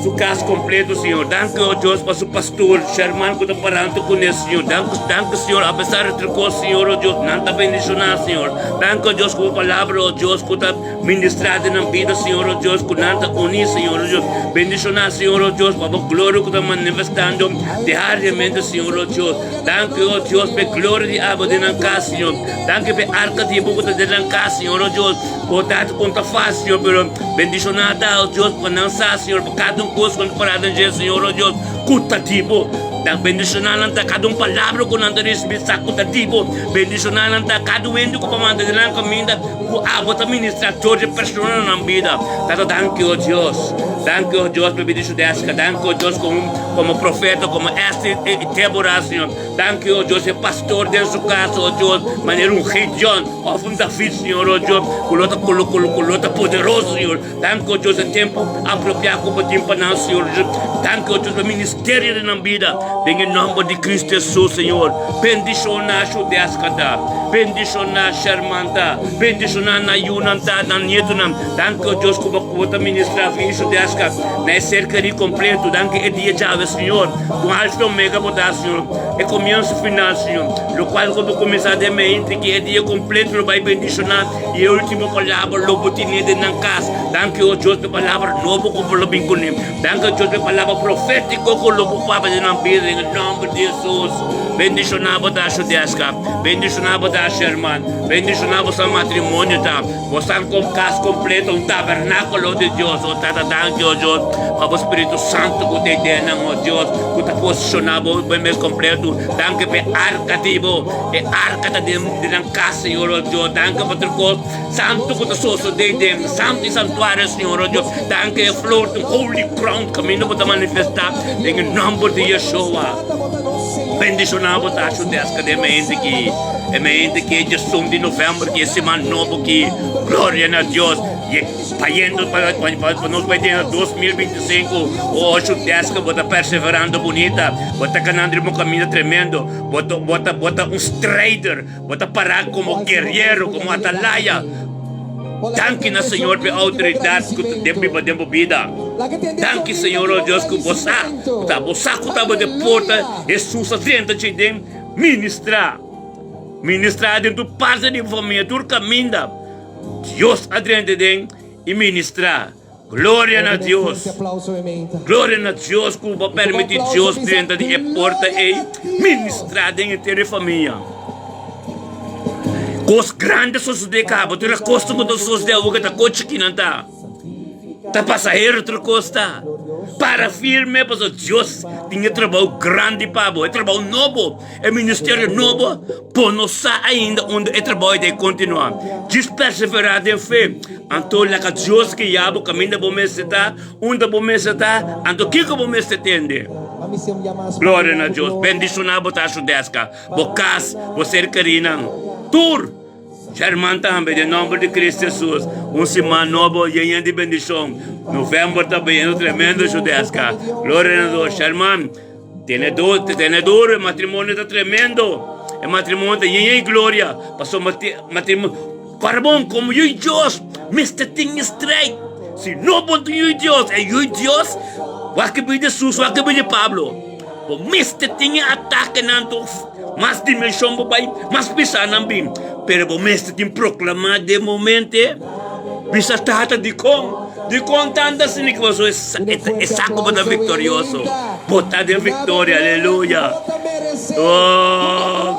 su caso completo, Senhor. Danke, oh Deus, para su pastor, Sherman, que está parando com ele, Senhor. Danke, Senhor, a pesar de tudo, Senhor, oh Deus, não está bendicionado, Senhor. Danke, oh Deus, com a palavra, oh Deus, que está ministrada na vida, Senhor, oh Deus, que não está unido, Senhor, oh Deus. Bendicionado, Senhor, oh Deus, para a glória que está manifestando diariamente, Senhor, oh Deus. Danke, oh Deus, para a glória de Abba de Nanka, Senhor. Danke, para a arca de Boca de Nanka, Senhor, oh Deus. Por tanto, conta fácil, Senhor, pero bendicionado, oh Deus, para não sa, Senhor, para cada coisa quando parada em Senhor, oh Deus, cutativo. Dan bendicional nanta cada palavra ko nanta receber sa cutativo. Bendicional nanta cada endo ko pamanda de lang caminda ko abot a ministrador de personal na vida. Tato danke, oh Deus. Danke, oh Deus, por bendição dessa. Danke, oh Deus, como profeta, como este e Débora, Senhor. Danke, oh Deus, é pastor de sua casa, oh Deus. Maneira região, of David, Senhor, oh Deus. Colota poderoso, Senhor. Danke, oh Deus, é tempo apropriado para tempo não, Senhor. Danke, oh Deus, para ministério na vida. Em nome de Cristo Jesus, Senhor. Bendiciona a Shudescada. Bendiciona a Shermanta. Bendiciona na Yunanta, na Nietunam. Danke, oh Deus, como a ministrar a Shudesca. Na cercaria completo. Danke, é dia chave, Senhor. Com alfa e omega, botar, Senhor. É começo final, Senhor. No qual, quando começar a mente, que é dia completo, vai bendicionar. E a última palavra, lobo tinha de Nancas. Danke, oh Deus, pela palavra novo, como o lobo incunim. Danke, oh Deus, pela palavra profética, como o lobo papa de Nampira. Em nome de Jesus, bendicionado da Shudesca, bendicionado da Sherman, bendicionado seu matrimônio, tá? Você com casa completa, tabernáculo de Deus, o Tata Danke, oh Deus, para o Espírito Santo que te dê, oh Deus, que está posicionado bem mais completo. Danke para arca tipo, e arca de casa, Senhor, oh Deus. Danke para o santo que está sosso de santo e santuário, Senhor, oh Deus. Danke, flor do holy crown, caminho para manifestar, em nome de Yeshua. Bendicionado a Shudesca de mente que é de 1 de novembro, que é semana nova, que glória a Deus. E paindo para nós vai ter 2025, o Shudesca bota perseverando bonita, bota canando um caminho tremendo, bota um strider, bota parar como guerreiro, como atalaya. Danke na Senhor pela autoridade que tu deu para a vida. Danke, Senhor, oh Deus, que você que estava de porta, Jesus dentro de dentro, ministrar dentro do parte de família, do caminho, Deus adentro de dentro e ministrar. Glória a Deus. Glória a Deus, que vai permitir Deus dentro de porta e ministrar dentro da família. Coisas grandes sucedem cá, mas tu costa quando sucedeu o que está cochiquinando, tá passageiro outra costa. Para firme, porque Deus tinha trabalho grande para você, é trabalho novo, é ministério novo, por não saber ainda onde é trabalho de continuar. Diz perseverar em fé, então lá que Deus que já o caminho da bom está, onde bom está, então que bom está entende. Glória a Deus, bendicionado a Shudesca, bocas, você querida, tur. Sherman também, em nome de Cristo Jesus, semana nova, cheia de bendição. Novembro também, é tremendo, Shudesca. Glória a Deus, Sherman. Tenedor, matrimônio está tremendo. É matrimônio, cheia de glória. Passou matrimônio. Carbon, como eu e Deus, Mr. Thing straight. Se não ponto eu e Deus, é eu e Deus. O que vai de Jesus, o que vai de Pablo. O Mr. Thing ataca nanto. Mas dimensão vai, mas pisar não bem. Pero o mestre tem proclamado de momento, bisa tata de com tanta assim que você é saco da vitorioso, botar de vitória, aleluia. Oh,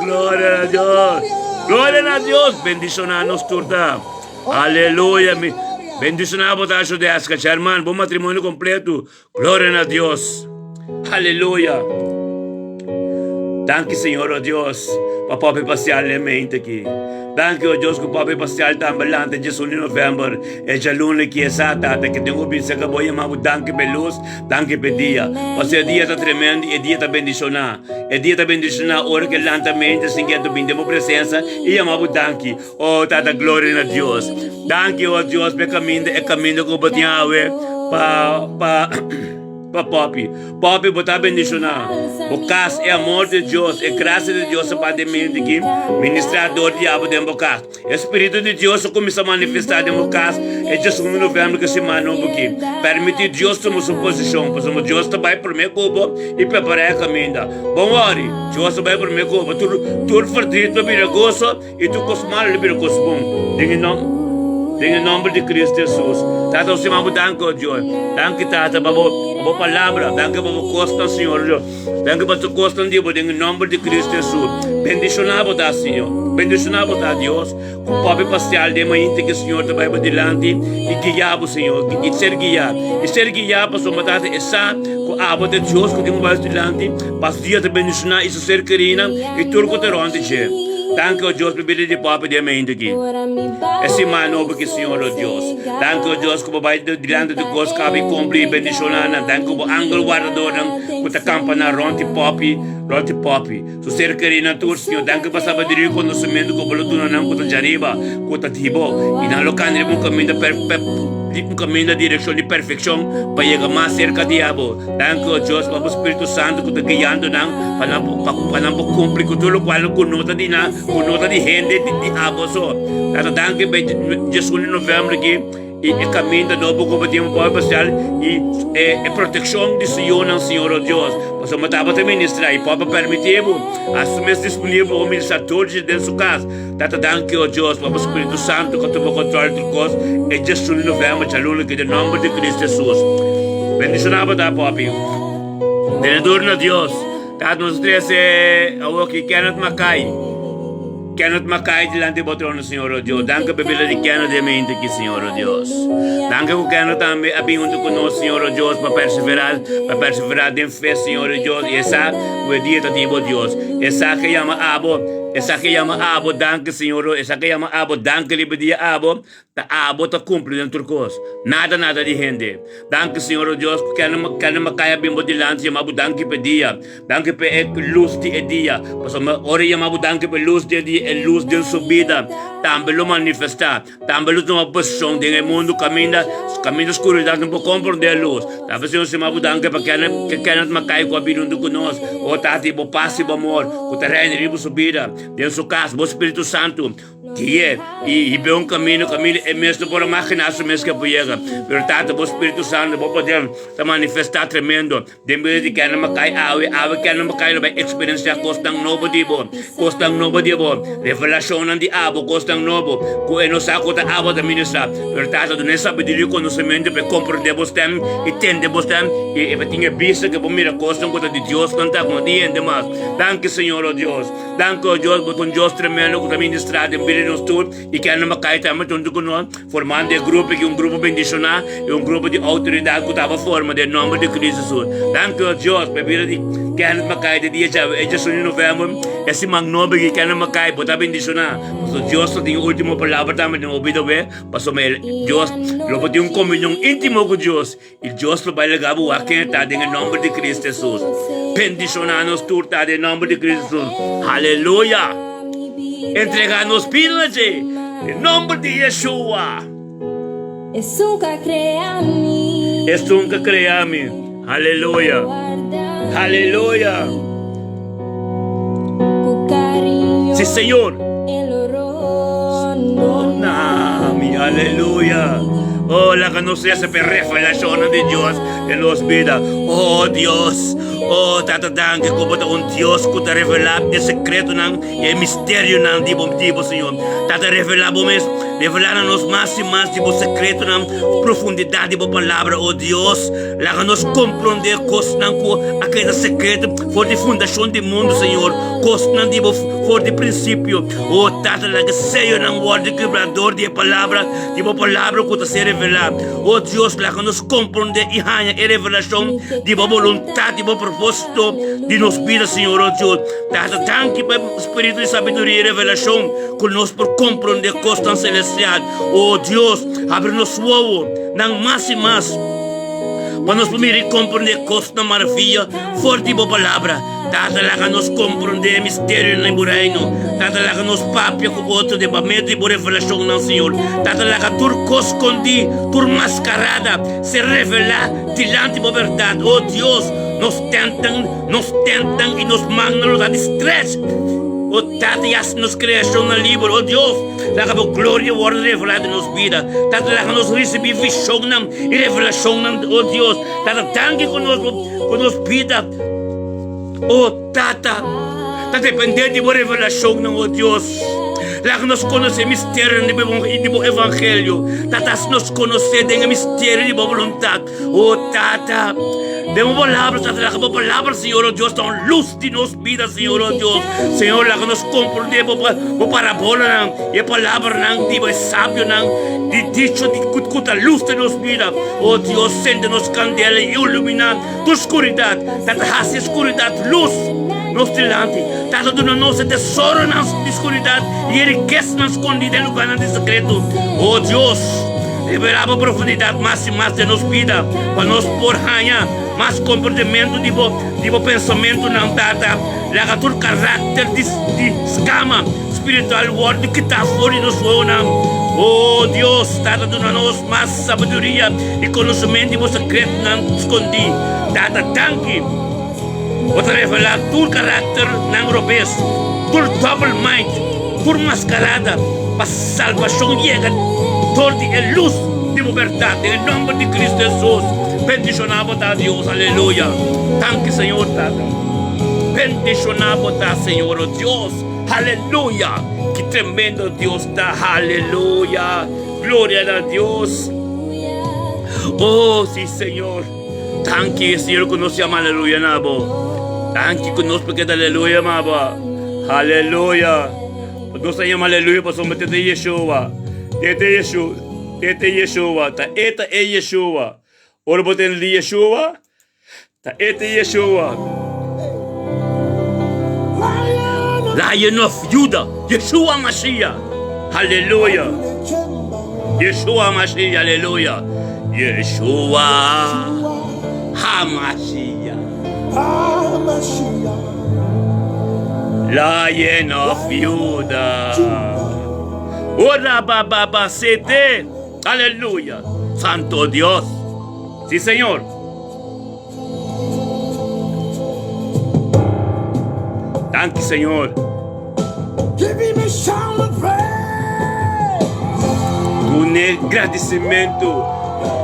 glória a Deus, bendicionar-nos turta, aleluia. Bendicionar botar Shudesca, irmão, bom matrimônio completo, glória a Deus, aleluia. Danke, Senhor, oh Deus, para o Papai Pascal na mente aqui. Danke, oh Deus, que o Papai Pascal está ambalante de 1 de novembro. É já luna que é sata, que tem um bicho que acabou de chamar. Danke pela luz, danke pelo dia. Porque o dia está tremendo e o dia está bendicionar. O dia está bendicionar, a hora que lanta mente, singuendo bem de uma presença. E chamamos danke. Oh, tata, glória a Deus. Danke, oh Deus, pelo caminho, é caminho que eu vou ter para para Poppy. Poppy, botar bendicionar. O caso é amor de Deus, é graça de Deus para mim aqui. Ministrador de diabo dentro do caso. Espírito de Deus começa a manifestar dentro do caso. É Jesus no novembro que se manda aqui. Permite Deus tomar sua posição. Porque Deus vai por mim cubo e preparar a caminho. Bom hora, Deus vai por mim cubo. Tu fortito para vir a gozo e tu cosmar para vir a gozo. Bom, em nome de Cristo Jesus. Tata, o Senhor, danke, Deus. Danke, Tata, para a palavra. Danke para o costa, Senhor. Danke para o costa, Deus. Em nome de Cristo Jesus. Bendicionado, Senhor. Bendicionado, Deus. Com o pobre pastel de manhã que o Senhor te vai para diante e guiar, Senhor. E ser guiado. E ser guiado, para o Tata, essa com a água de Deus que tem mais diante. Para o dia de bendicionar e ser querida e tudo que te ronde, Danke, Deus, por vida de papo de mãe aqui. Esse mano porque Senhor, Deus. Danke, Deus, que vai diante do Deus que vai cumprir bendicionar. Danke, o ângulo guardador que a campana ronte popi. So ser querida tu, Senhor. Danke para sabedoria e conhecimento que o boluto não que jariba, que tibo. E na local um caminho da direção de perfeição para chegar mais cerca de Diabo. Danke, Deus, para o Espírito Santo que está guiando para não cumprir com tudo o qual conota de gente de Diabo. Danke, Jesus no novembro aqui. E caminho da novo como tem povo especial e proteção de Senhor, Senhor Deus. Mas eu estava a ministrar e pode permitir assumir disponível o ministrar todos dentro da sua casa. Tata, danke, Deus, para o Espírito Santo que toma controle de coisas. E Jesus no novembro, aluno que em nome de Cristo Jesus. Bendicionado da Popi. Denador de Deus. Tata, nos três o que Kenneth Mackay. Kenneth Mackay delante do trono, Senhor Deus. Danke para a vida de Kenneth de mente aqui, Senhor Deus. Danke que Kenneth também é junto conosco, Senhor Deus, para perseverar em fé, Senhor Deus. E essa é o dia de Deus. Essa que chama Abo, danke, Senhor. Essa que chama Abo, danke, libedia Abo. Abo está cumprindo dentro do coisa. Nada de gente. Danke, Senhor Deus, que Kenneth Mackay é bem delante, chama Abo, danke para dia. Danke para a luz de dia. Ora chama Abo, danke para a luz de dia. E luz de subida, também lo manifestar, também lo tomar posição do mundo, caminho da escuridão, não pode compreender a luz. Talvez eu se me danke para que Kenneth Mackay com a vida conosco, ou tá tipo passe o amor, o terreno de subida, dentro do seu caso, o Espírito Santo, que é, e vê caminho é mesmo por imaginar se mesmo que poiega, portanto, o Espírito Santo vai poder se manifestar tremendo, dentro de Kenneth Mackay, Kenneth Mackay vai experienciar coisa novo tipo, revelação de Abo, coisa novo, que não sabe que Abo da ministra, portanto, não sabedoria e conhecimento para compreender você e entender você e tinha vista que mira coisa de Deus cantar com dia e demais. Danke, Senhor Deus. Danke, Deus, por um Deus tremendo que está ministrado em vida nos tudo e que não cai também junto conosco, formando um grupo que grupo bendicionar e grupo de autoridade que estava formando em nome de Cristo Jesus. Danke, Deus, para a vida de Kenneth Mackay de dia é Jesus em novembro, esse magnobe que Kenneth Mackay pode bendicionar. So Deus tem a última palavra também no ouvido bem, pastor Deus, lo pode comunhão íntimo com Deus e Deus vai levar a quem está em nome de Cristo Jesus. Bendicionar-nos tudo em nome de Cristo Jesus. Aleluia. Entregar-nos pílulas em nome de Yeshua. Nunca creame. Aleluia. Aleluia. Sim, Senhor. Aleluia. Oh, la que nos hace revelación de Dios en los vidas. Oh, Dios. Oh, tata danke como un Dios que te revela el secreto y el misterio tipo, Señor. Tata revelar-nos mais e mais tipo secreto profundidade tipo palavra. Oh, Dios. La que nos compreender coisas aquele secreto for de fundação do mundo, Senhor. Coisas tipo for de princípio. Oh, tata la que seja não word quebrador de palavra tipo palavra que te revelar. Oh, Deus, la que nos compreender e ganha a revelação de vontade, de propósito de nos vidas, Senhor, oh Deus. Tata, tanque para o Espírito de sabedoria e revelação que nós por compreender coisas celestiais. Oh, Deus, abre-nos o olho, não mais e mais. para nos poder compreender costa maravilha, forte boa palavra. Tata lá que nos compreender mistério no reino. Tata lá que nos papia com outro de medo e boa revelação no Senhor. Tata lá que tur escondi, tur mascarada, se revelar diante da verdade. Oh Deus, nos tentam e nos mandam a distress. Oh Tata, e assim nos criação no livro. Oh Deus, lá que a glória wordt revelada em nossa vida. Tata lá que nos recebi visão e revelação. Oh Deus, Tata, tanque com nos vida. Oh Tata, está dependendo de uma revelação, não, oh Deus. Lá que nós conhecemos mistério do Evangelho. Tata, se nós conhecemos o mistério da vontade. Oh Tata, dê uma palavra, Tata, lá que uma palavra, Senhor, oh Deus, dá uma luz de nossa vida, Senhor, oh Deus. Senhor, lá que nós compreendemos a parábola, e a palavra, de sábio, de dicho, de cuta luz de nossa vida. Oh Deus, sende-nos candela e ilumina a escuridade. Tata, hace escuridade, luz. Nos delante, Tata, do nosso tesouro na escuridade e riqueza na escondida em lugar de secreto. Oh Deus, revelava a profundidade mais e mais de nossa vida, para nós por ganhar mais comportamento de pensamento, não, Tata. Lá que todo caráter de escama espiritual, word que está fora de nosso não. Oh Deus, Tata, do nós mais sabedoria e conhecimento de vosso secreto não escondi. Tata, tanque. Para revelar tu caráter não robês, tu double mind, tu mascarada, para salvação chega, toda a luz de verdade, em nome de Cristo Jesus. Bendicionado a Deus, aleluia. Tanque, Senhor, Tata. Bendicionado a Senhor, oh Deus, aleluia. Que tremendo Deus está, aleluia. Glória a Deus. Oh, sim, Senhor. Tanque, Senhor, que nos chama, aleluia, nabo. Tanque conosco porque aleluia, maba. Aleluia. Nós temos aleluia para somente de Yeshua. Tete Yeshua. Ta eta é Yeshua. Ora botem de Yeshua. Ta eta Yeshua. Lion of Judah. Yeshua Mashiach. Aleluia. Yeshua Mashiach. Aleluia. Yeshua HaMashiach. Lion of Judah. Ora baba sete. Aleluya. Santo Dios. Sí, Señor. Thank you, Señor. Give him a shout of praise. Un agradecimento.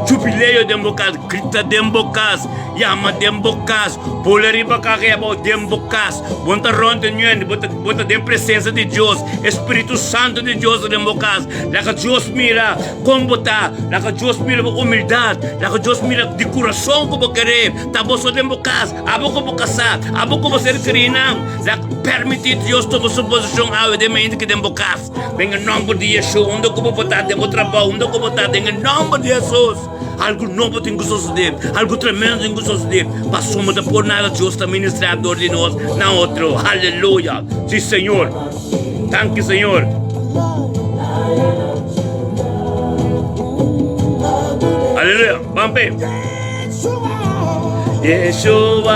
Jubileio de bocas, grita de bocas, llama de bocas, polariba carreba de bocas, bota ronda nuen, bota de presença de Deus, Espírito Santo de Deus de bocas, lá que Deus mira como botar, lá que Deus mira humildade, lá que Deus mira de coração como querer, tá bom só de bocas, abo como casar, abo como ser cristão, lá permitir Deus tomar sua posição ao de mente que de bocas, em nome de Jesus, onde como botar de trabalho, onde como botar em nome de Jesus. Algo novo tem que suceder, algo tremendo tem que suceder. Passamos a por nada, Deus está ministrador de nós, na outro. Aleluia. Sim, Senhor. Thank you, Senhor. Aleluia. Vamos ver. Yeshua.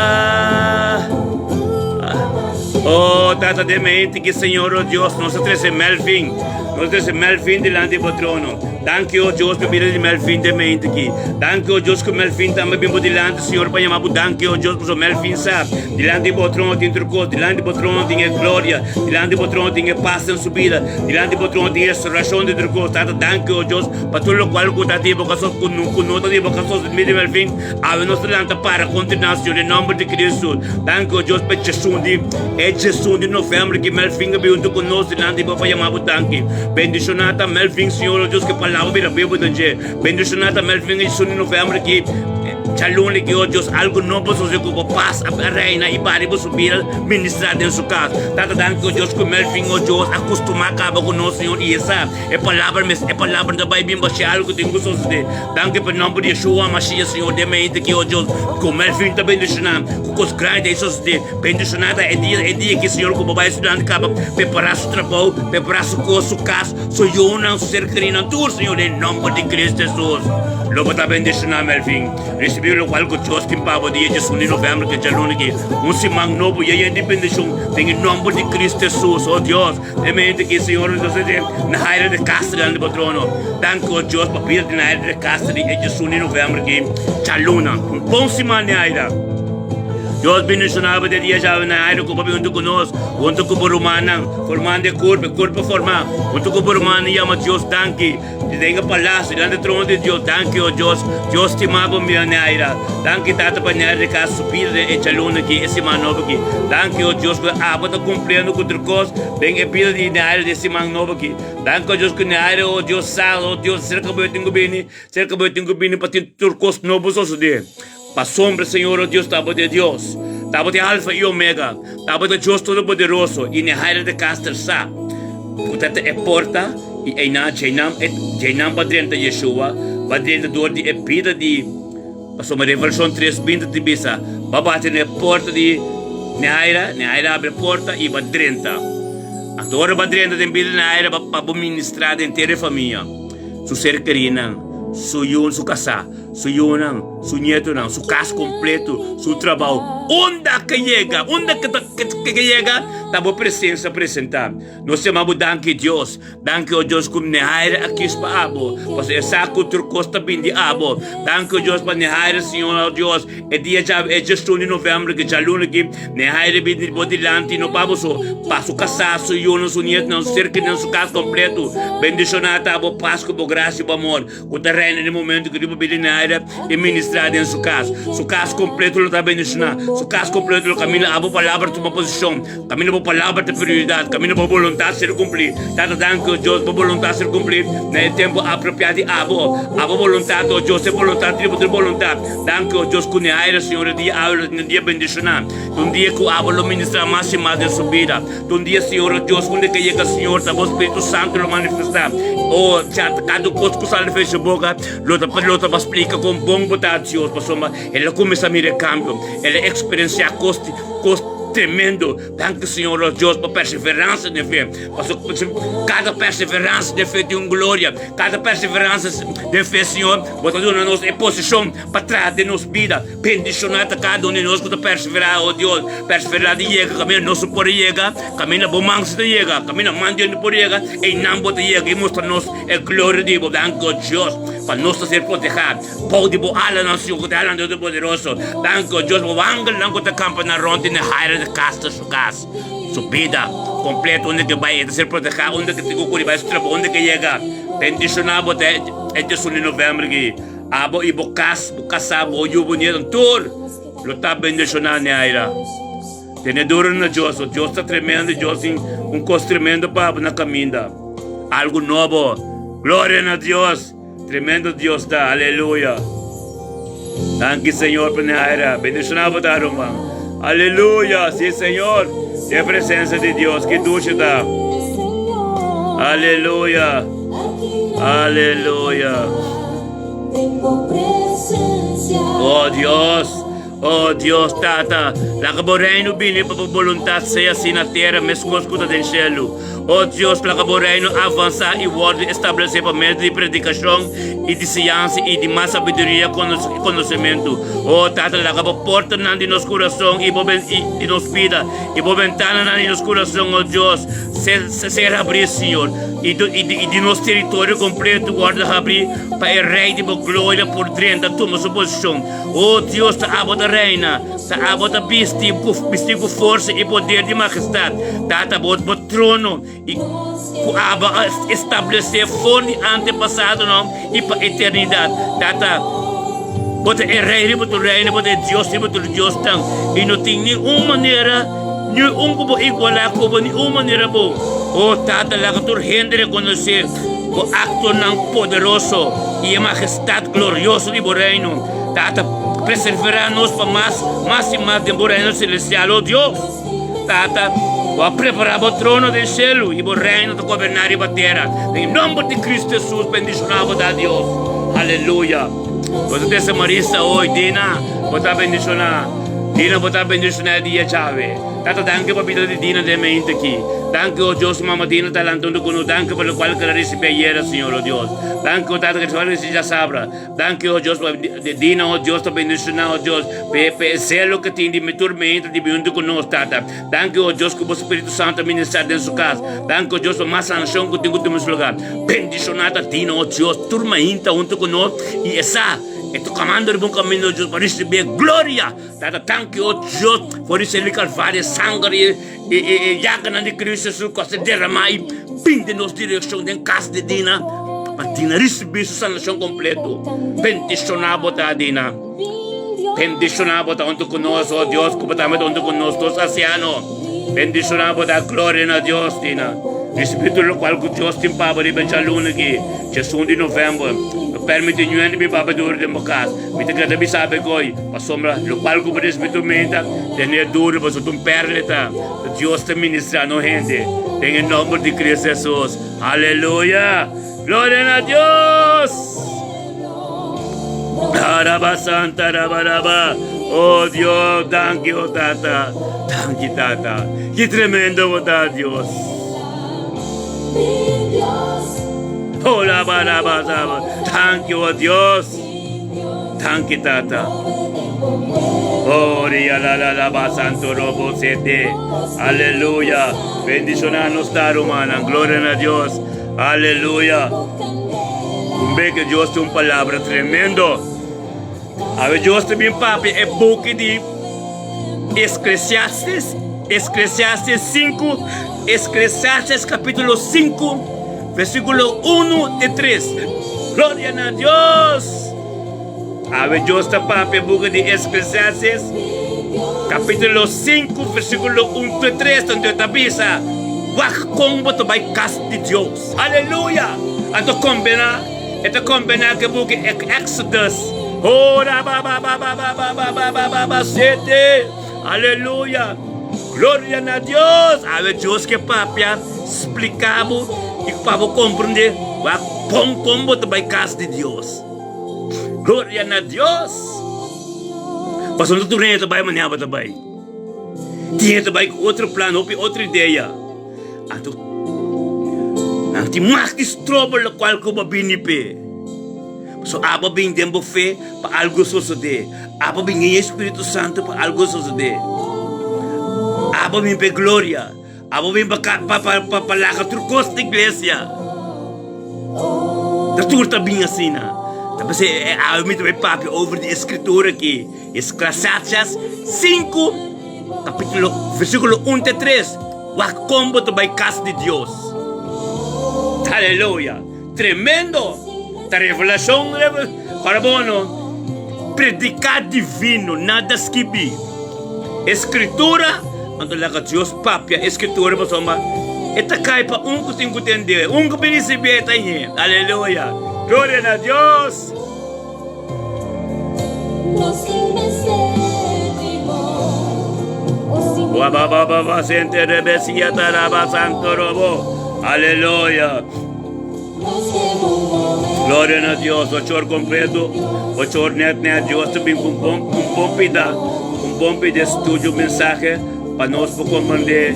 Oh, Tata de mente que Senhor, oh Deus, nós trazemos Melvin. Nós trazemos Melvin delante do trono. Thank you, Deus, por vir de Melvin de mente aqui. Thank you, Deus, que Melvin também bem delante, Senhor, para chamar. Thank you, Deus, por Melvin sabe. Delante do trono tem turcos, delante do trono tem glória, delante do trono tem paz em subida, delante do trono tem restauração de turcos. Tata, thank you, Deus, para tudo o qual está de vocação, com nota de vocação de Melvin. Ave nos delante para a continuação, em nome de Cristo. Thank you, Deus, para Jesus de novembro, que Melvin veio junto conosco, delante do Pai amado, thank you. Bendicionada Melvin, Senhor, Deus, que palavra vira bebo de dia. Bendicionada Melvin, isso de novembro, que Chalun que oh Deus, algo novo sucede com paz, a reina e para subir, ministrar em sua casa. Tata dan que Deus, que Melvin, oh Deus, acostumar acaba com nós, Senhor, e essa é palavra da Bíblia, mas é algo que tem que suceder. Dan que pelo nome de Yeshua, Mashiach, Senhor, de mente que oh Deus, com Melvin também bendicionado, com os grandes suceder. Bendicionada é dia que Senhor, como vai estudando, acaba preparar seu trabalho, preparar sua coisa, sua casa, sua não ser querido, tudo, Senhor, em nome de Cristo Jesus. Lobo está bendicionado, Melvin. Recebe Bíblia qual que Deus tem para dia de novembro que já luna que simang novo e a independência tem em nome de Cristo Jesus, oh Deus, temente que Senhor Deus na área de castro grande patrono, danke oh Deus para pedir na área de castro e de novembro que já luna, bom semana ainda. Deus bendicionava de dia já na área que papi junto conosco, junto com o romano, formando corpo formar, junto com o romano e ama Deus danke, de denga palácio, diante do trono de Deus, danke oh Deus, Deus te amava minha naira, danke tata para naira de casa subir e chaluna que esse manovo aqui, danke oh Deus que a bota cumprindo com outra coisa, bem é pila de naira desse manovo aqui, danke oh Deus que naira oh Deus sal, oh Deus cerca boa tingo bini para ter turcos novos os de para sombra, Senhor, oh Deus, tabo de Deus, tabo de Alfa e Omega, tabo de Deus Todo-Poderoso, e na raia de Caster sa, portanto é porta, e é na Jainam padrenta Yeshua, padrenta dor de epida de, passou uma reversão 3:20 de bisa, babate na porta de, na raia abre a porta e padrenta, a dor padrenta de vida na raia para ministrar inteira a família, su ser querida, su yun, su casa, su yunang, su nieto nang, su casa completo, su trabalho, onde que chega, tamo presença apresentar. Nós chamamos danke Deus, danke o Deus como nehaira aqui para abo, você é saco turcosta bem de abo, danke o Deus para nehaira Senhor Deus, é dia já é justo em novembro que já luna que nehaira bem de bodilante no babo so, passo casa, su yunang, su nieto nang, su cerca nang, su casa completo, bendicionado abo, Páscoa, por graça e amor, o terreno no momento que riba bem nehaira e ministrar em sua casa completo lo está bendicionado, sua casa completo lo camina abo palavra de uma posição, camina por palavra de prioridade, camina por vontade ser cumprir, tanto danke o Deus por vontade ser cumprir, no tempo apropriado abo vontade o Deus é vontade, tribo de vontade, danke o Deus que nehaira Senhor dia aula no dia bendicionado, dia que o abo lo ministra mais e mais de sua vida, dia Senhor Deus quando que chega Senhor, tá o Espírito Santo lo manifestar, oh já cada coisa que sale fez a boca, lota para explicar com bom botar Deus, pessoal, ele começa a mirar cambio, ele experiencia costo tremendo, danke Senhor Deus por perseverança de fé, cada perseverança de fé tem glória, cada perseverança de fé Senhor, bota na nossa posição para trás de nossa vida, bendicionar cada um de nós que perseverar, oh Deus, perseverar de chega, caminho nosso por chega, caminho bom manso de chega, caminho mandando por chega, e não bota chega e mostra-nos a glória de Deus, danke Deus, para nós ser protegidos, pode por ala nação, que ala Deus poderoso, danke Deus, o angel não que campa na ronda na raia de casta sua casa, sua vida completa, onde que vai ser protegido, onde que tem que vai se trabalhar, onde que chega, bendicionado até este de novembro que abo e bocas abo o bonito tour, lo está bendicionado na aira, tem duro na Deus, o Deus está tremendo, Deus tem coisa tremendo para na caminha, algo novo, glória a Deus, tremendo Deus está, aleluia, danke Senhor por na aira, bendicionado para Roma. Aleluia, sim Senhor, é a presença de Deus que ducha dá. Aleluia, aleluia. Oh Deus, Tata, la caboreino bini para voluntad seja assim na terra, mesmo escuta do céu. Oh Deus, la caboreino avançar e word estabelecer para meio de predicação e de ciência e de mais sabedoria e conhecimento. Oh Tata, la porta na de nosso coração e de nossa vida, e por ventana na de nosso coração, oh Deus, ser abrir, Senhor, e de nosso território completo, guarda abrir para o Rei de glória por dentro da tua suposição. Oh Deus, está a da reina, está a da vestir com força e poder de majestade, Tata, o trono e estabelecer fonte antepassado não e para a eternidade, Tata. Bota é rei, bota reina, bota Deus tão e não tem nenhuma maneira, nenhum como igualar como nenhuma maneira boa. Oh Tata, lá que tu reconhecer o acto não poderoso e a majestade gloriosa de reino, Tata, preservar-nos para mais e mais de reino celestial, oh Deus, Tata. Vou preparar o trono do céu e o reino de governar a terra. Em nome de Cristo Jesus, bendicionado a Deus. Aleluia. Você tem essa Marisa hoje, Dina, você está bendicionado. Dina po tayo bendisyon na diya Yahweh. Tata, danke pa pita di Dina de mente aqui. Danke, oh Dios, mama Dina talantando con danke por lo cual que la recibe ayer, Señor, oh Dios. Danke, oh Tata, que tú eres ya sabra. Danke, oh Dios, Dina, oh Dios, te bendisyon oh Dios. Sei lo que tiene mi tormenta, di junto con nos, Tata. Danke, oh Dios, que o Espírito Santo ministrar en su casa. Danke, oh Dios, por más sanción que tengo en mi lugar. Bendicionada Dina, oh Dios, tormenta junto con nos. Y esa. Estou caminhando de bom caminho, Deus, para receber glória. Tata, thank you, oh Deus, por receber Calvário, sangue e llaga de Cristo Jesus, que se derramar e pinde nos direção de casa de Dina, para Dina receber sua salvação completo. Bendicionado, Dina. Bendicionado, junto conosco, oh Deus, completamente junto conosco, os ancianos. Bendicionado, glória a Deus, Dina. Espírito lo qual que Deus tem para libertar luna aqui, dia 1 de novembro. Permite nyo di Papa duro de mokas. Mita kada bi sabi ko, pasombra, lo qual que por Espírito menta, tenha duro, mas tu perleta. Deus te ministra no gente. Em nome de Cristo Jesus. Aleluia. Glória a Deus. Araba Santa, Rabaraba. Oh Deus, thank you, Tata. Thank you, Tata. Que tremendo, oh Deus. Oh, la baraba, thank you, oh Dios. Thank you, Tata. Oh, la santo robo sete. Aleluya. Bendición a nos dar, humana. Gloria a Dios. Aleluya. Ve que Dios tiene una palabra tremendo. A ver, Dios también, papi, es buque de Eclesiastes 5. Eclesiastes capítulo 5. Versículo 1 y 3. Gloria a Dios. A ver, Dios está para el buque de Eclesiastes. Capítulo 5, versículo 1 y 3. Donde está pisa. Como tu vai casa de Dios. Aleluya. Esto combina que buque Exodus. Ora, aleluya. Gloria a Dios. A ver, Dios que papia explicamos. E para compreender, como também casa de Deus. Glória a Deus. Passando tudo bem, também amanhã também. Tinha também outro plano, outra ideia. Então, não tem mais que trouble o qual como binipe. So, aba bem tempo fé para algo suceder. Aba bem Espírito Santo para algo suceder. Aba bem para glória. Abo bem para lá que trucos da igreja. Da turta bem assim, né? Mas eu me também papo over de escritura aqui. Eclesiastes 5, capítulo, versículo 1 e 3. Wa combo também casa de Deus. Aleluia. Tremendo. Da revelação, carbono. Predicar divino, nada esquibi. Escritura. Ando lá que Deus papia escritura para soma. Eta cai para que tem que entender, que perceber tem. Aleluia. Glória a Deus. Wa ba sente rebesia taraba santo robo. Aleluia. Glória a Deus. O chor completo. O chor net Deus também com bom de estúdio mensagem. Para nós comandar,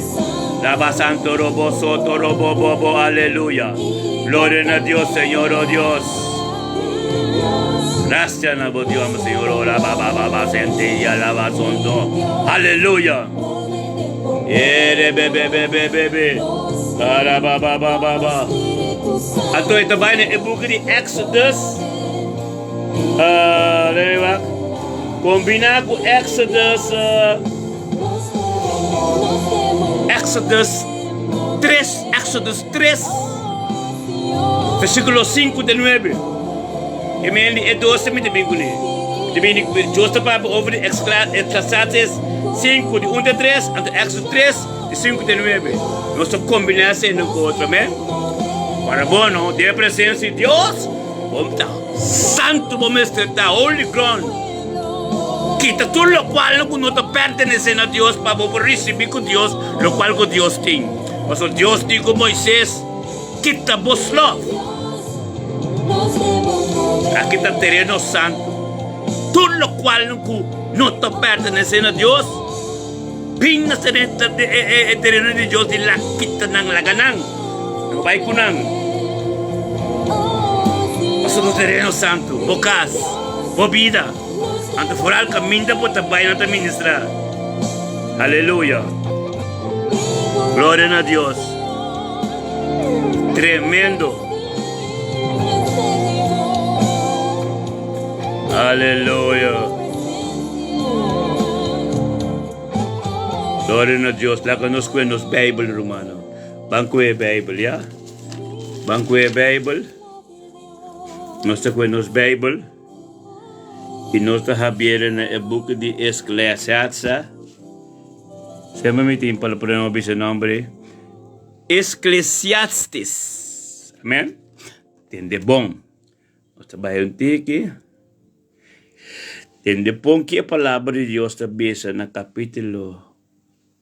Lava Santo Robo, Soto Robo, Bobo, Aleluya. Gloria a Dios, Señor, oh Dios. Gracias a Dios, Señor, oh Baba, Sente y Alaba Santo. Aleluya. Bebe. Para Baba. Então, esta vai no book de Exodus. Combinar com Exodus. Exodus 3, versículo 5 de 9. E me é 12 de binguli. De binguli, justo para over Eclesiastes 5 de 1 de 3, ante Exodus 3 de 5 de 9. Nós combinamos um com o outro, amém? Para bom, de presença de Deus, vamos estar santo, vamos estar holy ground. Quita tudo lo qual não te pertence a Deus para receber com Deus, lo qual que Deus tem. Mas o Deus diz com Moisés, quita vos lo. Aqui está terreno santo. Tudo lo qual no te pertenecen a Dios. Pinas en el terreno de Dios y la quitan ng laganan. Ang bahay ko nang. Pasok sa terreno santo, bukas, bobida. Ang foral kaminda po tabay na ministra. Hallelujah. Gloria a Dios. Tremendo. Hallelujah. Gloria a Dios. La conozco en los Bible, hermano. Banco de Bible, ¿ya? Banco de Bible. No está con los Bible. Y no está Javier en el book de Eclesiastes. Se me metí para poner ese nombre. Eclesiastes. Amén. Tende bom. Está bajo un tique. Tende bom que a palavra de Dios está bisa na capítulo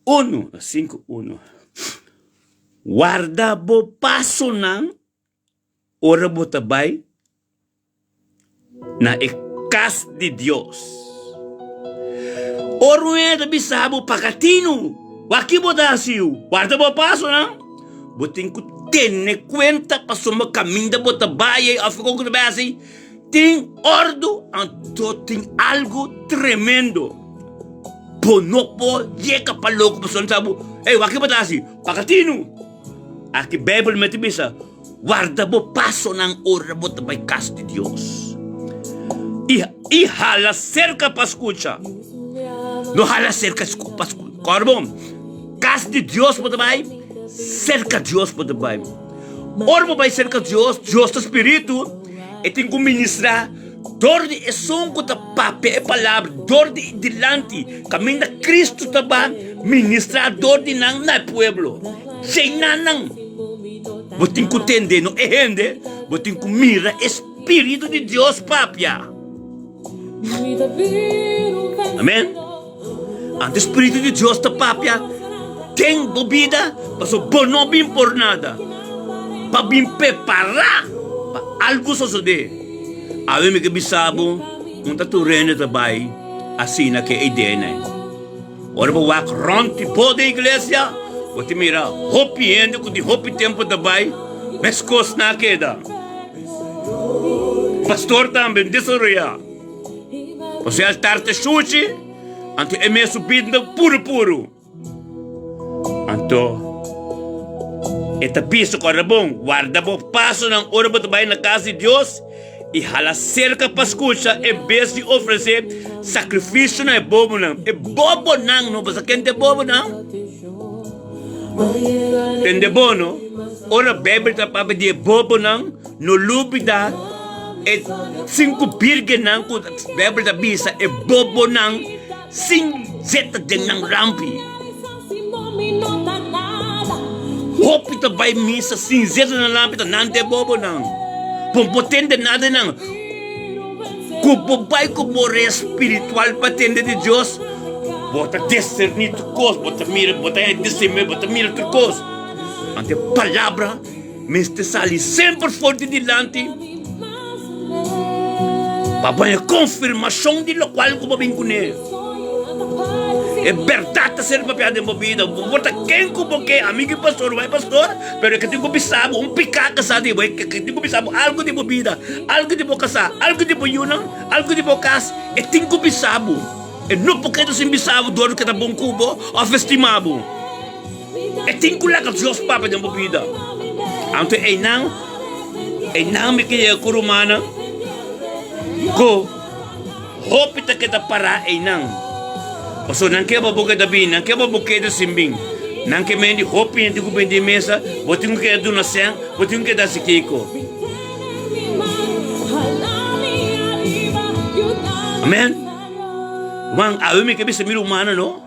1, 5:1. Guarda bo paso ng ora bo tabay na ikas de Dios. Orueda bisabo pakatino. Waki mo dasiu. Guarda mo paso na. Buting ko tene kwenta pa suma kaminda mo tabaye afiko ko basi. Ting ordo anto ting algo tremendo. Ponopo yeka paloko pa son sabu. Waki mo dasi. Pakatino. Aki Bible metibisa. Guarda mo paso ng ora mo tabay kas de Dios. Ihala cerca pa escucha. No hala cerca pa escucha. Corbón. Cas de Dios po tabay. Cerca Dios po tabay. Or mo bay cerca Dios. Dios ta Espiritu. E tem que ministrar. Dor de esong ko ta pape e palavra. Dor de dilante. Caminho da Cristo tabay. Ministrador de nang na pueblo. Sem nanang. Botin ko tende no ehende. Botin ko mira Espírito de Deus papia. Amém? Ang Espírito de Deus ta papia. Tem bobida. Paso bonobim por nada. Pa bim prepara. Pa algo sucede. Awe mi kabisabo. Kung taturene tabay. Asina ke idene. Ora pa wak ronti po de iglesia. Botin mira. Hopi ende ko di hopi tempo tabay. Meskos na queda. Pastor também desoriya. Você altar te sushi, ante eme subindo puro. Anto, eta piso corabong, guarda po paso ng ora ba tabay na casa de Deus, e hala cerca pa escucha, e vez de oferecer sacrifício na bobo nang, no basta kente bobo nang. Tende bono, ora bebe ta pa de bobo nang, no lubida, e 5 birgen nang kung bebe ta bisa, e bobo nang, sing zeta din ng rampi. Hopi ta bay misa, sing zeta ng rampi ta nante bobo nang. Pumpotende nada nang, kupobay ko more espiritual patende de Diyos, bota discernir tu cos, bota discernir, bota mira tu cos. Ante palavra, me este sali sempre forte dilante. Papai a confirmação de lo qual como bem conhe. É verdade ser papel de movida. Bota quem como que amigo pastor, vai pastor, pero que tenho bisabo, picaca sabe, que tenho bisabo algo de movida, algo de bocasa, algo de boyuna, algo de bocas, e tenho bisabo. E não porque tu sem bisabo dor que tá bom cubo, ou festimabo. E tenho lá que Deus papa de movida. Ante e não me queria curumana. Ko hopita kita para e não. So nang kaya babuke dabi, nang kaya babuke da simbing, nang kaya mendi hopi nanti ko bendi mesa, boting kaya doon na siyang, boting kaya da si Kiko. Amen. Wang awi mi kabi sa miro umana no.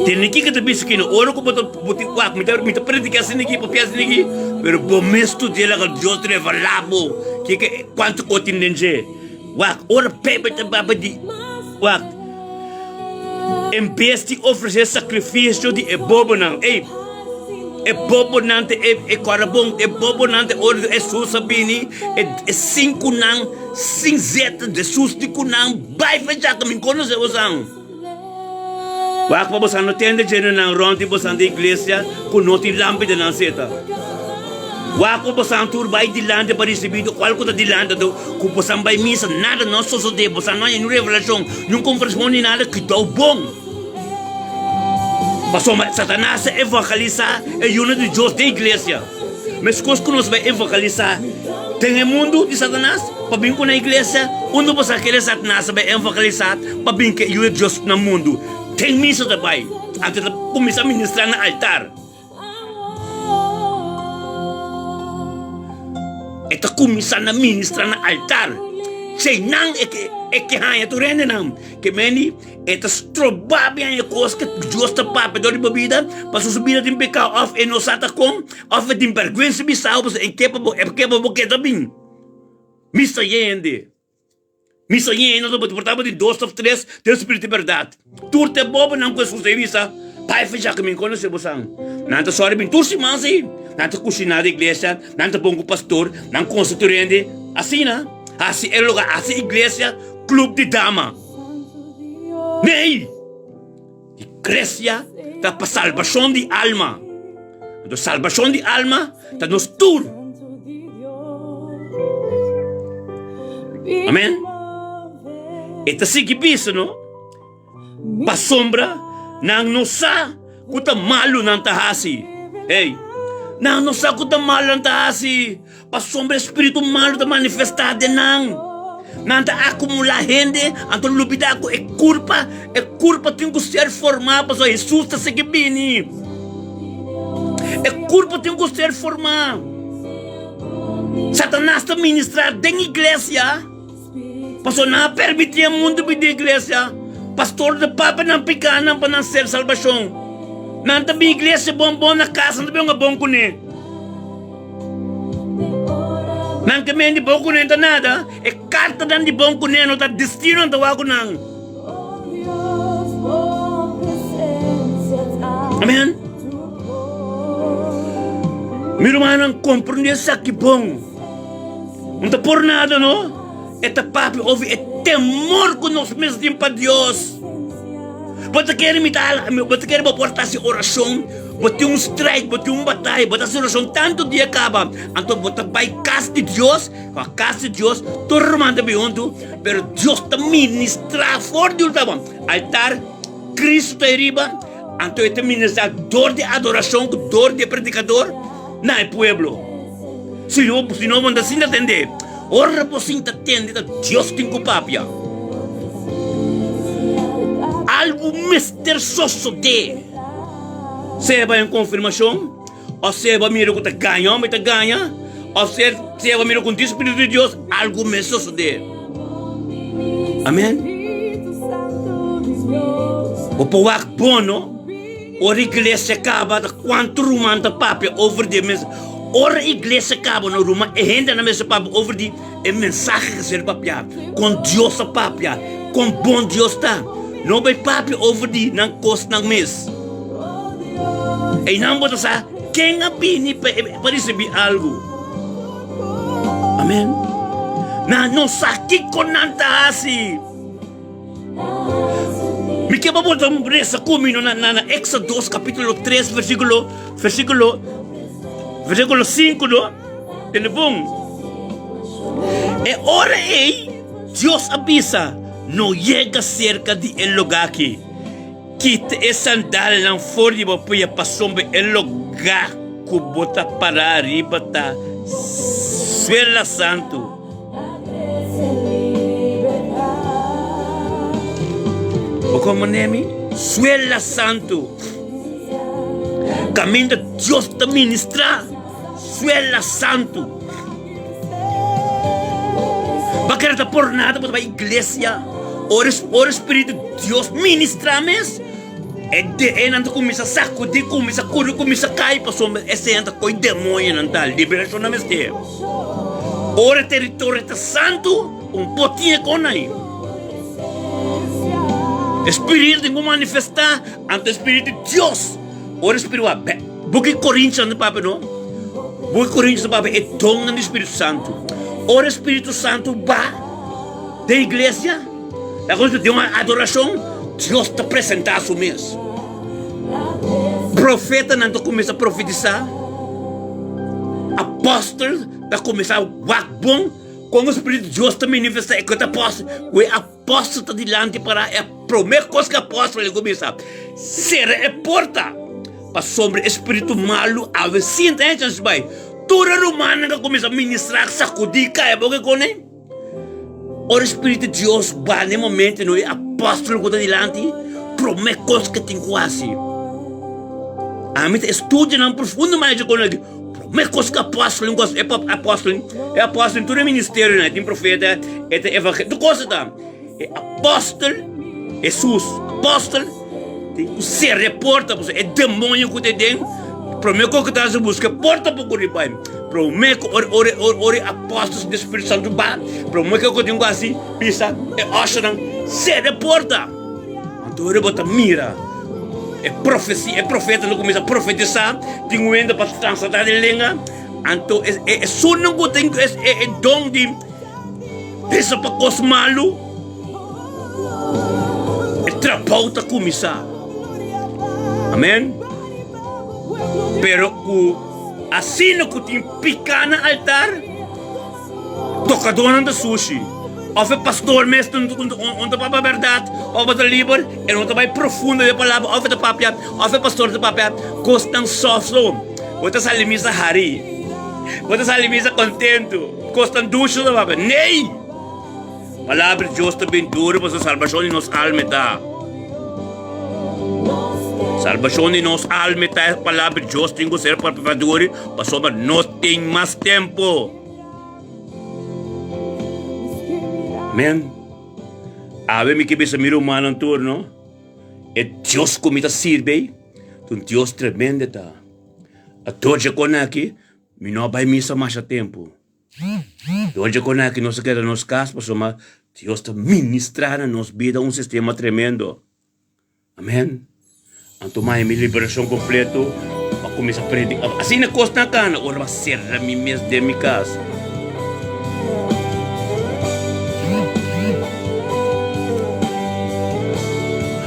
Tiniki kita bisa kino oro ko boto buting wak mita predica sinigi papia sinigi, pero bomesto dia la Dios te valabo, que quanto continente. Wak ora pepe te baba di wak. Em vez de oferecer sacrifício de ebobo não, é bobo nante é corabong é bobo nante ora é susabini é cinco nang cinzeta de sustico nang vai fechar caminho quando se usam wak pa bosan no tende jeno nang ronti bosan da igreja com noti lâmpada na seta wak pa bosan tur vai de lande para receber qual coisa de lande do com bosan vai missa nada não só de bosan não é revelação não conversão nem nada que tão bom. Mas Satanás evangeliza é uma de Deus da igreja. Mas coisas que nós vamos evangelizar tem o mundo de Satanás para vir com a igreja. Onde você quer Satanás vai evangelizar para vir que é Deus no mundo. Tem missa também. Antes de começar a ministrar no altar. Eta começar a ministrar no altar. Sem não é que hanya tu rende não. Que meni eta strobabi hanya coisa que Deus te papa dori bebida para subir de pecado of e não sata com of de vergonha bisau para em que que também. Missa yende não pode portar de 2 ou 3 do espírito de verdade. Tu te bobo não com sua vista. Pai fecha que me conhece você. Não te sorri bem tu se mansi. Não te cozinhar da igreja, não te pongo pastor, não constituinte assim, né? Assim é lugar, assim igreja, clube de dama. Nem! Igreja está para salvação de alma. A salvação de alma está nos tur. Amém? Eta sige piso, no? Pa sombra, nang nosa, kuta malu nang tahasi. Hey! Nang nosa kuta malu nang tahasi. Pa sombra espírito malo da manifestade nang. Nanta acumular gente, anto lupida ako é culpa tem que ser formado para Jesus tá se bini. É culpa tem que ser formado. Satanás tá ministrar dentro da igreja. Pastor não permitia mundo de igreja. Pastor de papa não picar não para não ser salvação. Não tá bem igreja bom na casa não bem um bom cune. Não que men de bom cune não nada. É carta dan de bom cune não tá destino não tá nang. Amém. Meu irmão compreende isso aqui bom. Não tá por nada não. Eta papi ouve é temor que nós mesmos para Deus. Você quer imitar, você quer portar-se oração, você strike, você batalha, você oração tanto dia acaba. Então você vai casa de Deus, a casa de Deus, tormenta bem onde, pero Deus te ministra fora de ultimo. Altar, Cristo te riba, então ele te ministra dor de adoração, dor de predicador, na pueblo. Se não você assim atender. Ora você entende que Deus tem que papia. Algo misterioso de. Se vai em confirmação, ou se vai mirar que te ganha, ou se vai mirar com o Espírito de Deus, algo misterioso de. Amém? O povo é bom, não? Ora a igreja acaba de quanto rumanta papia over de mesa. Ora a igreja acaba no Roma e gente na mesa papo over de mensagem que ser papia com Deus a papia com bom Deus tá não vai papia over de não costa não mês e não bota sa quem a bini para receber algo. Amém. Não sabe com nanta assim. Me que vamos botar essa comigo na Éxodo 2 capítulo 3 versículo 5, não? Ele bom. E ora aí, Deus avisa, não chega cerca de el lugar aqui. Quita essa sandália não fora de boia para sombra el lugar que bota para arriba tá suela santo. O como nome? Suela santo. Caminho de Deus te ministrar. Suela santo. Vai querer por nada para a igreja. Ora Espírito de Deus ministrar mesmo. É não começa a sacudir, começa a correr, começa a cair para sombra. Esse entra com o demônio não tá. Liberação não mesmo. Ora território está santo. Potinho com aí. Espírito tem que manifestar ante o Espírito de Deus. Ora espiritual, Buki Corinthians na Papa, no? Buki Corinthians na Papa, é dom do Espírito Santo. Ora, Espírito Santo ba da igreja, da coisa de uma adoração, Deus te apresentar a si mesmo. Profeta não começa a profetizar. Apóstolo está começar a bom. Quando o Espírito de Deus está manifestando, é que o apóstolo está diante para a primeira coisa que o apóstolo ele começa. Será a porta para sobre o espírito malo, a vizinha tem chance vai. Toda romana que começa a ministrar, sacudir, cai, porque com ele. O Espírito de Deus vai no momento, no apóstolo que está diante, primeira coisa que tem quase. A mim estuda não profundo mais de quando primeira coisa que apóstolo é apóstolo em todo o ministério, né? Tem profeta, é evangelho, coisa tá? É apóstolo, Jesus, apóstolo, tem o ser é porta, é demônio que tem dentro. Primeira coisa que está busca porta para o pai. Primeira coisa apóstolos do Espírito Santo ba, primeira coisa que eu assim, pisa, é oxaran, ser é porta. Então ele bota mira. É profecia, é profeta, não começa a profetizar, tem um endo para translatar de língua. Então, é só não tem, é dom de deixa para coisa malo, é trabalho para começar. Amém? Pero, assim que tem picar no altar, tocador de sushi. Of é pastor mesmo, onde vai a verdade, ou é livre, e onde vai profundo da palavra, ou é papel, ou é pastor de papel, costam soft, você sai limisa hari, você sai limisa contento, costam ducho de papel, nem! Palavra de Deus está bem dura, para a salvação de nossa alma está. Salvação de nossa alma está, a palavra de Deus tem que ser para dura, para somos não tem mais tempo. Amém? Ave me que bisa miro humano em turno. É Deus como está sirve. Um Deus tremendo tá. A todos que estão aqui, me não vai missa mais a tempo. Todos que estão aqui, não se queda nos casos, mas Deus está ministrando nos vida um sistema tremendo. Amém? Então, mais minha liberação completa, para começar a predicar. Assim na costa na cana, agora vai ser a mim mesmo de minha casa.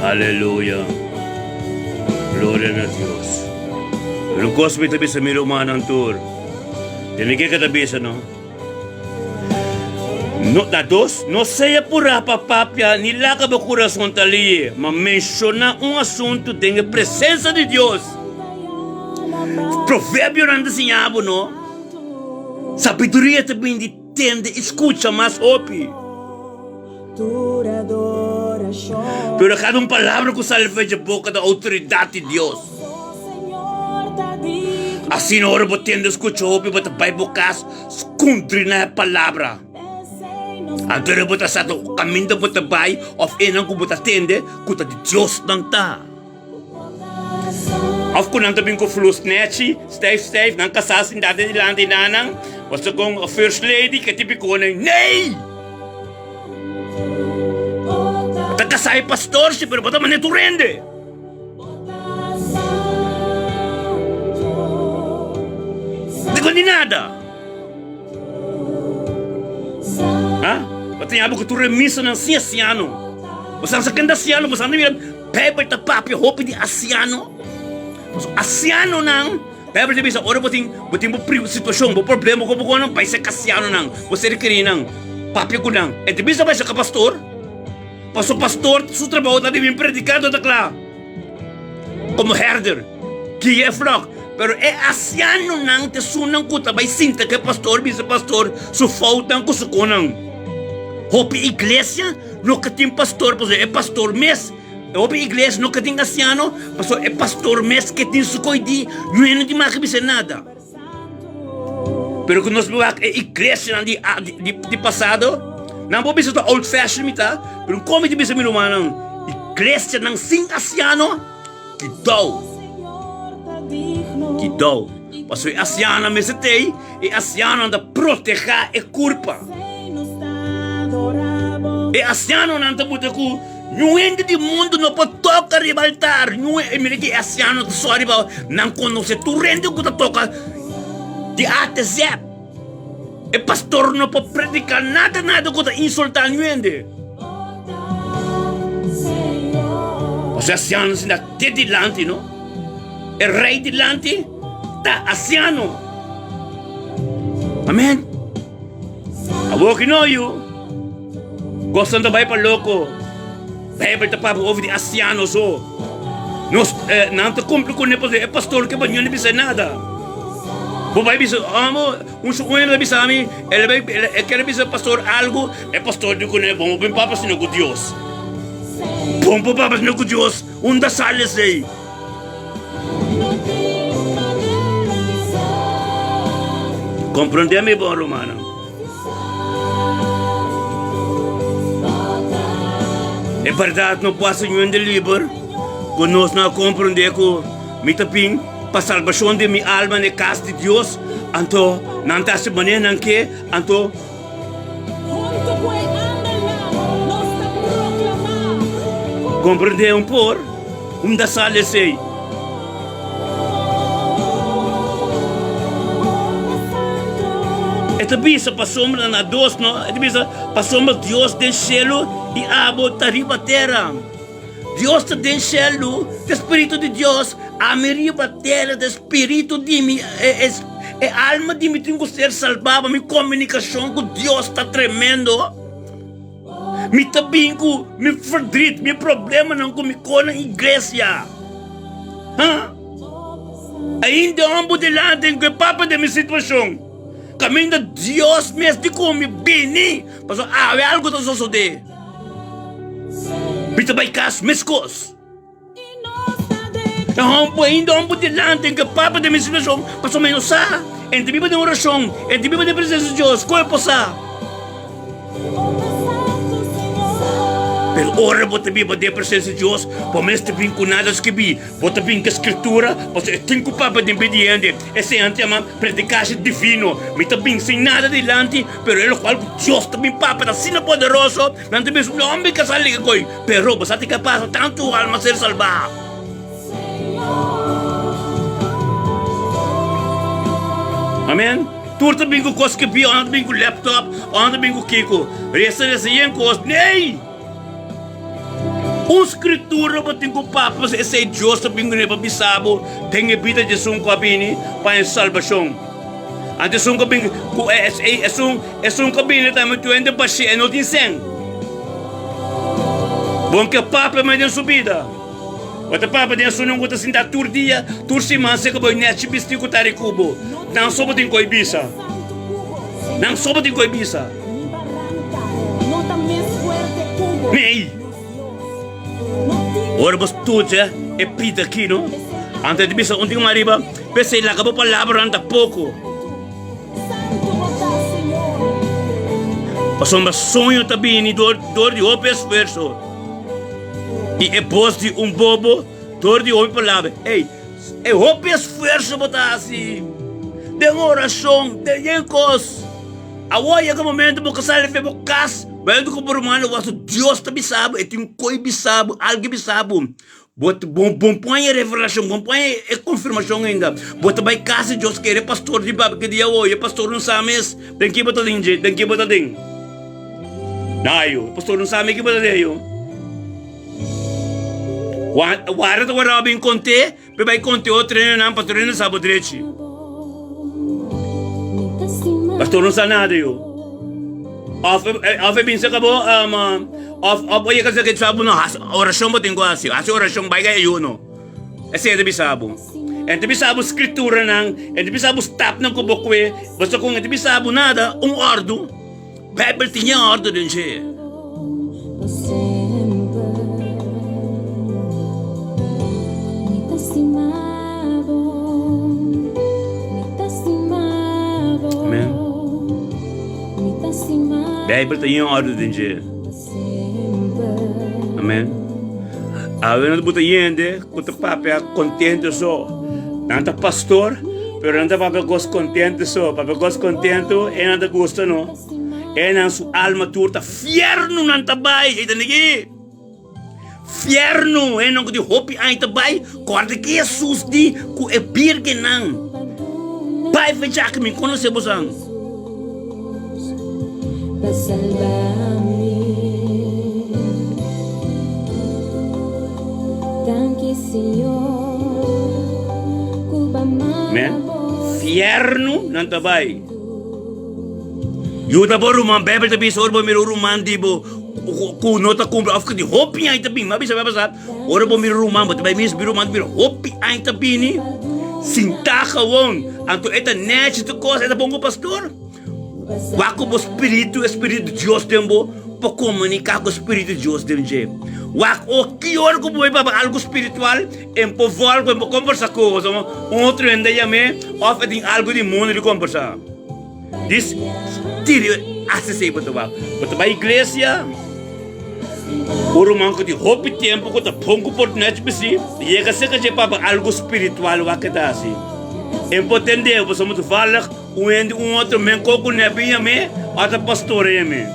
Aleluia. Glória a Deus. Não gosto de saber se meu humano antor. Tem que saber se não. Não sei por a papapia, nem lá que o coração está ali, mas menciona assunto tem a presença de Deus. Provérbio não desenhava, não? Sabedoria também de tende, escuta mais opi. Pero cada palavra que sai de boca da autoridade de Deus. Assim na hora botando escuta opi, bota pai bocas, esconde na palavra. Agora bota sato o caminho da bota pai, of enang que bota tende, kuta de Deus não tá. Of ko nang tabing ko flus nechi, stave, nang kasasin dati nila ang tinanang, basta kong first lady, katipiko na nay! Kasay pastor siya, pero bata man ito rende. Hindi ko ni nada. Ha? Bata niya ko ito remisa ng si Asiano. Basang sa kanda Asiano, basang na paper ta papi, hopi di Asiano. So, Asiano nang, paper di sa ora buting mo sitwasyon, problema ko po nang, bay sa Asiano nang, basang kiri nang, papi ko nang. E di bisa ba sa kapastor? Paso pastor, su trabajo está bien predicando da claro. Como herder, guia flock. Pero é asiano nang te sunang kuta bay sinta que pastor, bisa pastor, su faltan ko su konang. Hopi iglesia, no que tem pastor, pues é pastor mes. Hopi iglesia, no que tem asiano, pues é pastor mes que tem su coidi, no é de mais bisa nada. Pero que nós vemos é iglesia de passado. Não vou pensar do old fashion mita, pero como de bisa minumanang igreja ng sing asiano que dou. Paso e asiano mesetei e asiano anda proteger e culpa. E asiano nanta buta ku Nuende di mundo no po toca ribaltar. Nuende, mire que asiano, sorry ba, não conoce. Tu rende ko toca de A até Z. E pastor no po predicar nada ko insultar nuende. Os asianos ainda te dilante, no? E rei dilante, tá asiano. Amen. Abo kinoyo. Gostam da vai para louco. Vai para papo over de asiano so. Nós não te cumpre com nepo é pastor que banho não bisa nada. Bo vai bisa amo um não bisa mim, ele vai quer bisa pastor algo, é pastor de com bom bem papas no com Deus. Bom papas no com Deus, da sales aí. Compreende-me, bom romano? É verdade, não posso ir de livre, que nós não compreendemos que me tapim para a salvação de minha alma na casa de Deus, então não está se maneira que, então compreender por da sala sei. Esta bisa passamos na dois, não? Esta bisa passamos Deus do céu e abo tariba terra. Deus está do céu, o Espírito de Deus, a meriba terra, o Espírito de mim, a alma de mim tem que ser salvada, minha comunicação com Deus está tremendo. Me também com me verdito, meu problema não comigo na igreja. Ainda amo delante em que papa de minha situação. Caminho de Deus mesmo de como bem, mas é algo que eu sou de. Bita vai caso, mescos. Ainda amo delante em que papa de minha situação, mas menos sa, entre viva de oração, entre viva de presença de Deus, qual é possível? Pero ora bota viva de presença de Deus, por menos te vim com nada que vi, bota vim com a escritura, você tem que papa de obediente, esse ante ama predicação divino, me também sem nada delante, pero ele qual Deus também papa assim poderoso, não tem mesmo nome que sale que coi, pero você tem capaz tanto alma ser salvada. Amen. Tu também com coisa que vi, anda também com laptop, anda também com kiko, resta em coisa, nem. Escritura para ter com papas, esse é Deus também que não bisabo, tem a vida de sum cabine para a salvação. Antes sum cabine, é cabine também tu ainda passei é não tem sem. Bom que papa mas tem subida. Outra papa tem sum não gosta assim da tur dia, tur semana se acabou net bisti com tari cubo. Não só para ter coibisa. Não só para ter coibisa. Nei. Ora vos tudo é pita aqui, não? Antes de bisa unting mariba, pensei lá acabou palavra anda pouco. Passou um sonho também dor de outro esforço. E é pós de bobo, dor de outra palavra. Ei, é outro esforço botar assim. De oração, de encos. Agora é o momento que você vai fazer cas. Bayan ko por mano waso Dios ta bisabo etim koi bisabo algo bisabo bot bom põe revelação bom põe confirmação ainda bot vai casa Deus quer pastor de bab que dia hoje pastor não sames tem que botar dinje tem que botar ding naio pastor não sabe que botar deio wara to wara bem conte pe vai conte outro não pastor não sabe direito pastor não sabe nada eu Of bin sa kabo of oye kasi sabo no orasyon mo tingo asi orasyon bay kaya yun no ese ente bisabo escritura nang ente bisabo stop ng kubokwe basta kung ente bisabo nada ordo Bible tinha ordo din siya Amen. Bible tinha ordem din siya. Amen. Awen na buta yende, kuta papel contente so. Nanta pastor, pero nanta papel gos contente so. Papel gos contento, e nanta gusto no. E nan su alma turta fierno nanta bay, ita nigi. Fierno, não que hopi ai também, corda que Jesus di ku e birge nang. Pai fecha que me conhece bosang. Salva-me, tanque Senhor, Men, fierno nan tabay. Yuta bo rumang bebel tabi sorbo miro rumang di bo ku nota kumbra of di hopi ay tabi mabisa babasa. Ora bo miro rumang bo tabay mis biro man biro hopi ay tabi ni. Sinta kawon anto eta net to cos eta bongo pastor. Wako bo espírito de Deus tembo po comunicar com o espírito de Deus demje. Wak o kior ko boy baba algo espiritual em po vol ko conversar com outro ende yame of eting algo de mundo de conversar. This tiro acessei para a igreja. Oro manco de hopi tempo ko ta pongo por net bisi. Chega se que papa algo espiritual wakata assim. É importante eu posso muito falar um outro men coco nebia me ata pastor me.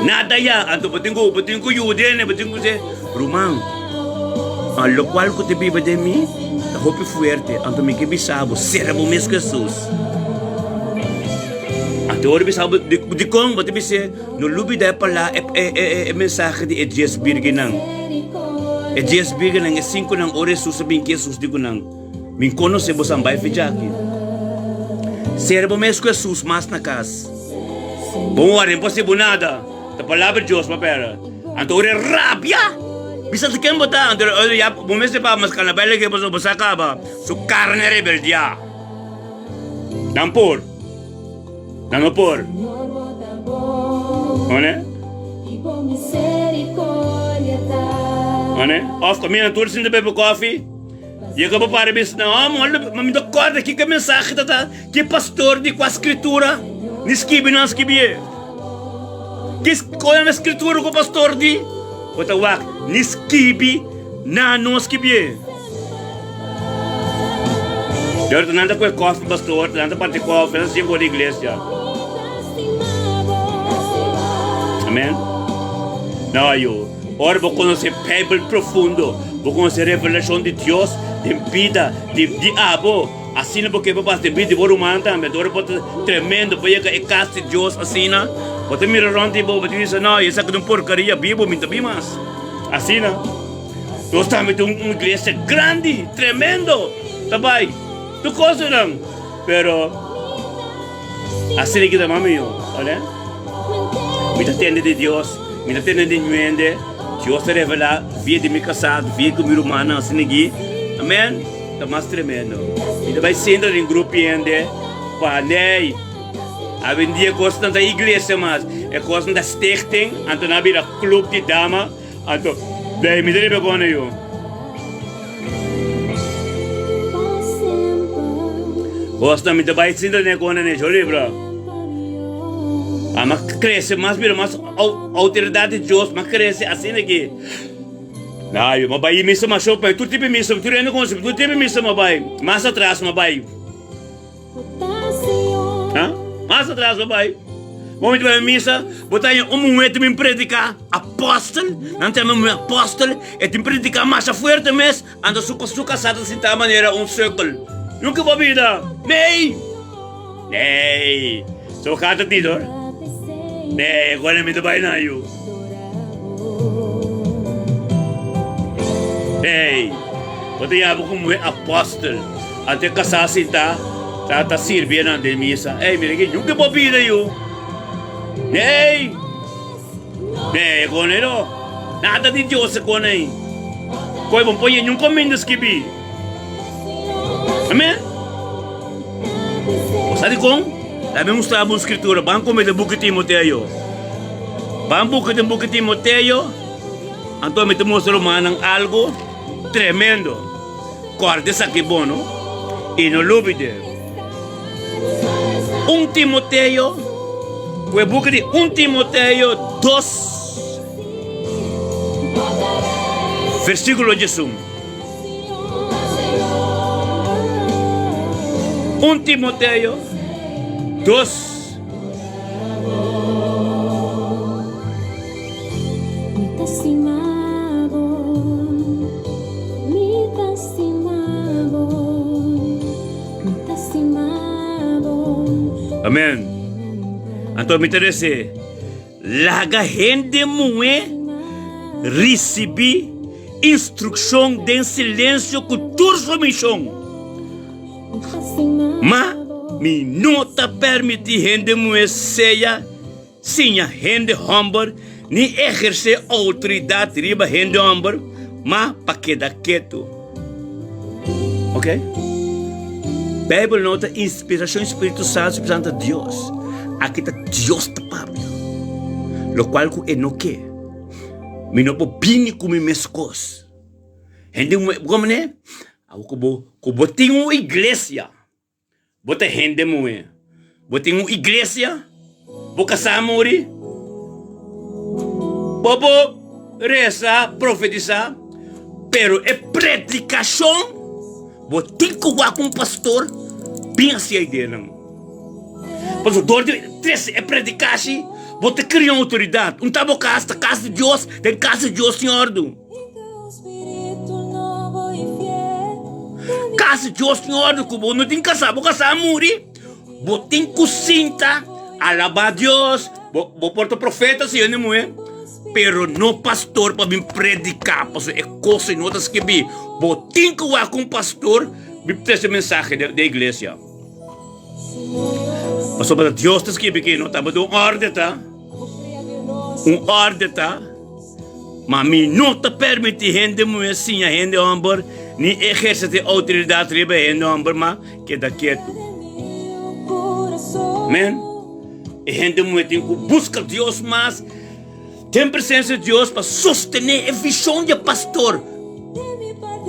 Nada ya anto patingo yude ne patingo se rumang. Lo qual ko te biba de mi, ta hopi fuerte anto me que bisabo servo mes Jesus. Ora bisabo de kong bati bise no lubi da pala mensaje de Jes Birgenang. Jes Birgenang é 5 nang ore susabing Jesus di kunang. Min conoce vos ambay fijaki. Servo mes Jesus mas na kas. Bom hora impossível nada. A palavra de Deus papera. Anto ore rabia. Bisa de quem botar anto ya momento de pa mas canabela que vos acaba. Su carne rebeldia. Dampor. Não por. Olha. Olha. Of caminho tour sem beber coffee. E acabou para bis não, olha, mas me dá corda aqui que a mensagem tá que pastor de com a escritura. Nisquibe não esquibe. Que qual é a escritura com o pastor de? Bota wak nisquibe não esquibe. Deur nanda com coffee pastor, nanda parte coffee, não sei qual igreja. Amém? Não, eu. Ora, vou conhecer Bíblia profundo, vou conhecer a revelação de Deus, de vida, de diabo. Assim, porque papai tem vida de borumã também, agora pode tremendo, porque é casa de Deus assim, né? Pode mirar onde vou dizer não, isso é que não porcaria, Bíblia, me também mais. Assim, né? Nós também temos uma igreja grande, tremendo, tá bem? Tu coisa não, pero assim que também meu, olha? Me atende de Deus, me atende de nuende, Deus te revela via de me casado, via com meu irmão, assim aqui, amém? Tá mais tremendo. E vai sendo em grupo ainda, panei. A vendia costa da igreja, mas é costa da stichting, então na vida clube de dama, então daí me deve com eu. Costa me vai sendo né com né, jole bro. Mas cresce mais, vira mais autoridade de Deus, mas cresce assim aqui. Não, mas vai missa mais show, tu tipo missa, tu ainda consegue, tu tipo missa, mas vai mais atrás, mas vai. Hã? Mais atrás, mas vai. Vamos vai missa, botar momento me predicar, apóstolo, não tem um apóstolo, é te predicar mais forte mesmo, anda sua casada assim da maneira círculo. Nunca vou vida, nem, sou cada tidor. Nee, agora me vai na eu. Ei, quando eu vou como apóstolo, até casar assim tá servindo de missa. Ei, me liguei, nunca vou vir eu. Nee, agora não, nada de Deus agora aí. Coi bom põe nunca menos que bi. Amém? Sabe como? Dami mostrar a escritura, vamos comer do buco de Timoteo. Vamos do buco de Timoteo, então me mostra algo tremendo. Corte isso aqui bom, não? E não olvide. Timoteo, o buco de Timoteo 2, versículo 1. Timoteo 2. Amém. Então me interessa. Laga gente moe receber instrução de silêncio com tua missão. Mas me não te permite gente moe seja sinha gente humble ni exercer autoridade riba gente humble, mas para quedar quieto. Ok? Bíblia nota inspiração Espírito Santo de Deus. Aqui está Deus da Pablo. Lo cual que no que. Me não pode com minhas coisas. Gente, como né? Eu tenho uma igreja. Bota gente moe. Bota uma igreja. Boca samuri. Bobo reza, profetizar. Pero é predicação. Botin ko com pastor, bem assim a ideia não. Pastor, é predicar-se, bote criar autoridade. Um tabo casa de Deus, tem casa de Deus, Senhor. Casa de Deus, Senhor, como não tem casa, vou casar, morrer. Botin ko cinta, alabar Deus, vou portar profeta, Senhor, não é? Pero no pastor para me predicar, pastor, é coisa em outras que vi. Botin que eu com pastor, me traz mensagem da igreja. Pastor, para Deus te escreve que não está, mas ordem tá? Ordem tá? Mas me não te permite gente moer assim, a gente homem, nem exercer autoridade riba gente homem, mas queda quieto. Amém? E gente moer tem que buscar Deus mais. Tem presença de Deus para sostener a visão de pastor.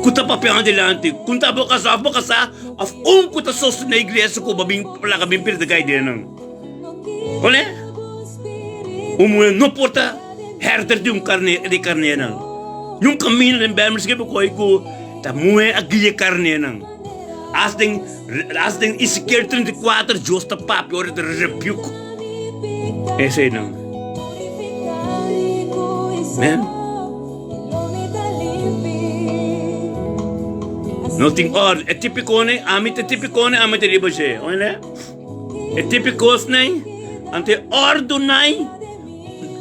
Kuta papel adelante, kunta boca sa, kuta sostener a igreja com a bem perda da ideia não. Olha, não pode herder de carne não. Num caminho de bem que porque tá muito a guia carne não. As den Ezequiel 34 Deus tá papel hora de rebuke. Esse não. Amen? Não tem ordem. É típico, né? Amit é típico, né? Amit é ribache. Olha, é típico, né? Ante ordem, né?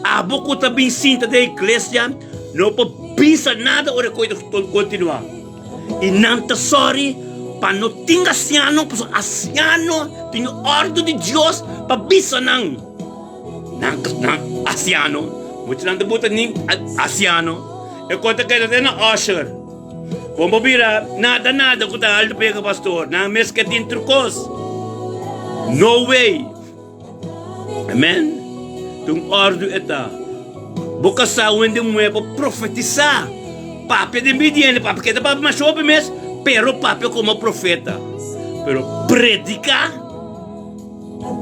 A boca tá bem cinta da igreja. Não pode pensar nada ou coisa continuar. E não tá sorry para não ter anciano, porque anciano tem ordem de Deus para pensar não. Não, anciano. Muitos não debutam nem anciano. Eu conto que ele na usher. Como bira, nada, que está alto pega pastor. Não mesmo que tem trucos. No way. Amen? Tung ordem eta. Boca sa onde moe para profetizar. Papi de mediano, papi que papi mais sobre mes, pero papi como profeta. Pero predicar,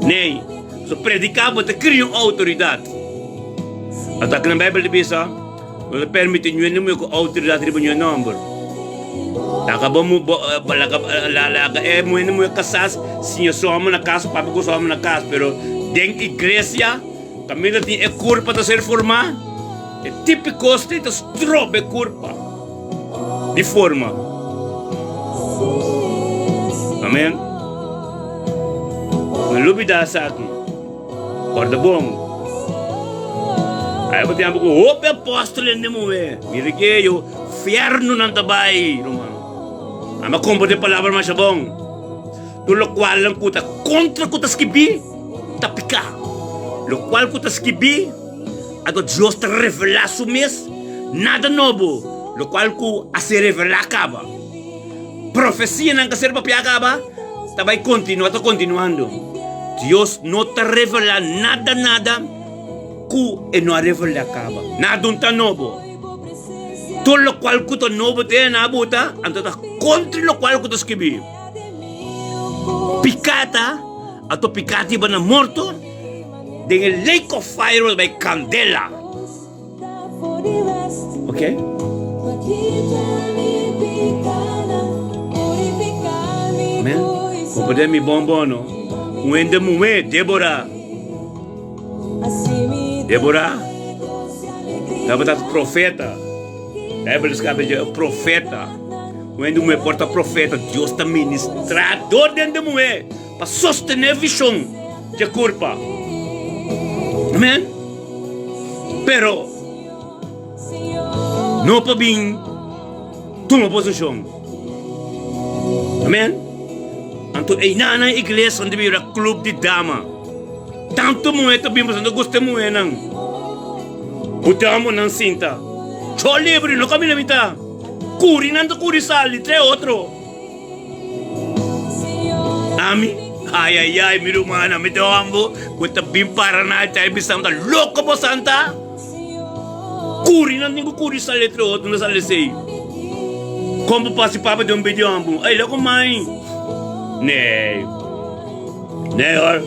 nem. So predicar você cria uma autoridade. Até que na Bíblia diz, não permite nenhum com autoridade de nenhum nome. Acabou muito casas, sim, eu sou homem na casa, papai eu sou homem na casa, pero dentro da igreja, também tem a culpa de ser formado. É típico de trobe a culpa de forma. Amém? Não lubida sa aqui. Corda bom. Aí eu tenho um ope apóstolo em moe. Mire que eu fierno não tabay, romano. Ama combo de palavra mais bom. Do lo qual lang kuta contra kuta skibi tapika. Lo qual kuta skibi ato Dios te revela su mes nada novo. Lo qual ku a se revela acaba. Profecia não que ser papia acaba. Tabay continuando. Dios no te revela nada. Ku e não revela acaba. Nada um tá novo. Todo lo qual ku tá novo tem na buta, anto tá contra lo qual ku tá escrevi. Picata, ato picati ba na morto, dengan lake of fire by candela. Okay? Amen. Kung pwede mi bombono, uwende muwe, Débora, dapat profeta. Bíblia escreve de profeta. Quando me porta profeta, Deus está ministrador dentro de mulher para sostener visão. de culpa. Amén? Pero, no pa bing toma posição. Amém? Anto ay na igreja onde vira club de dama. Tanto moeda bim pasando gusto mo nang. Butamo ng cinta. Cho libre no kami na mita. Curi nando curi sali tre otro. Ami, ay, mirumana, me deu ambo, kuta bim para na tayo bisang da louco po santa. Curi nando curi sali tre otro na sali sei. Como passa papa de vídeo ambo? Ai, logo mãe. Nee. Nee hoor.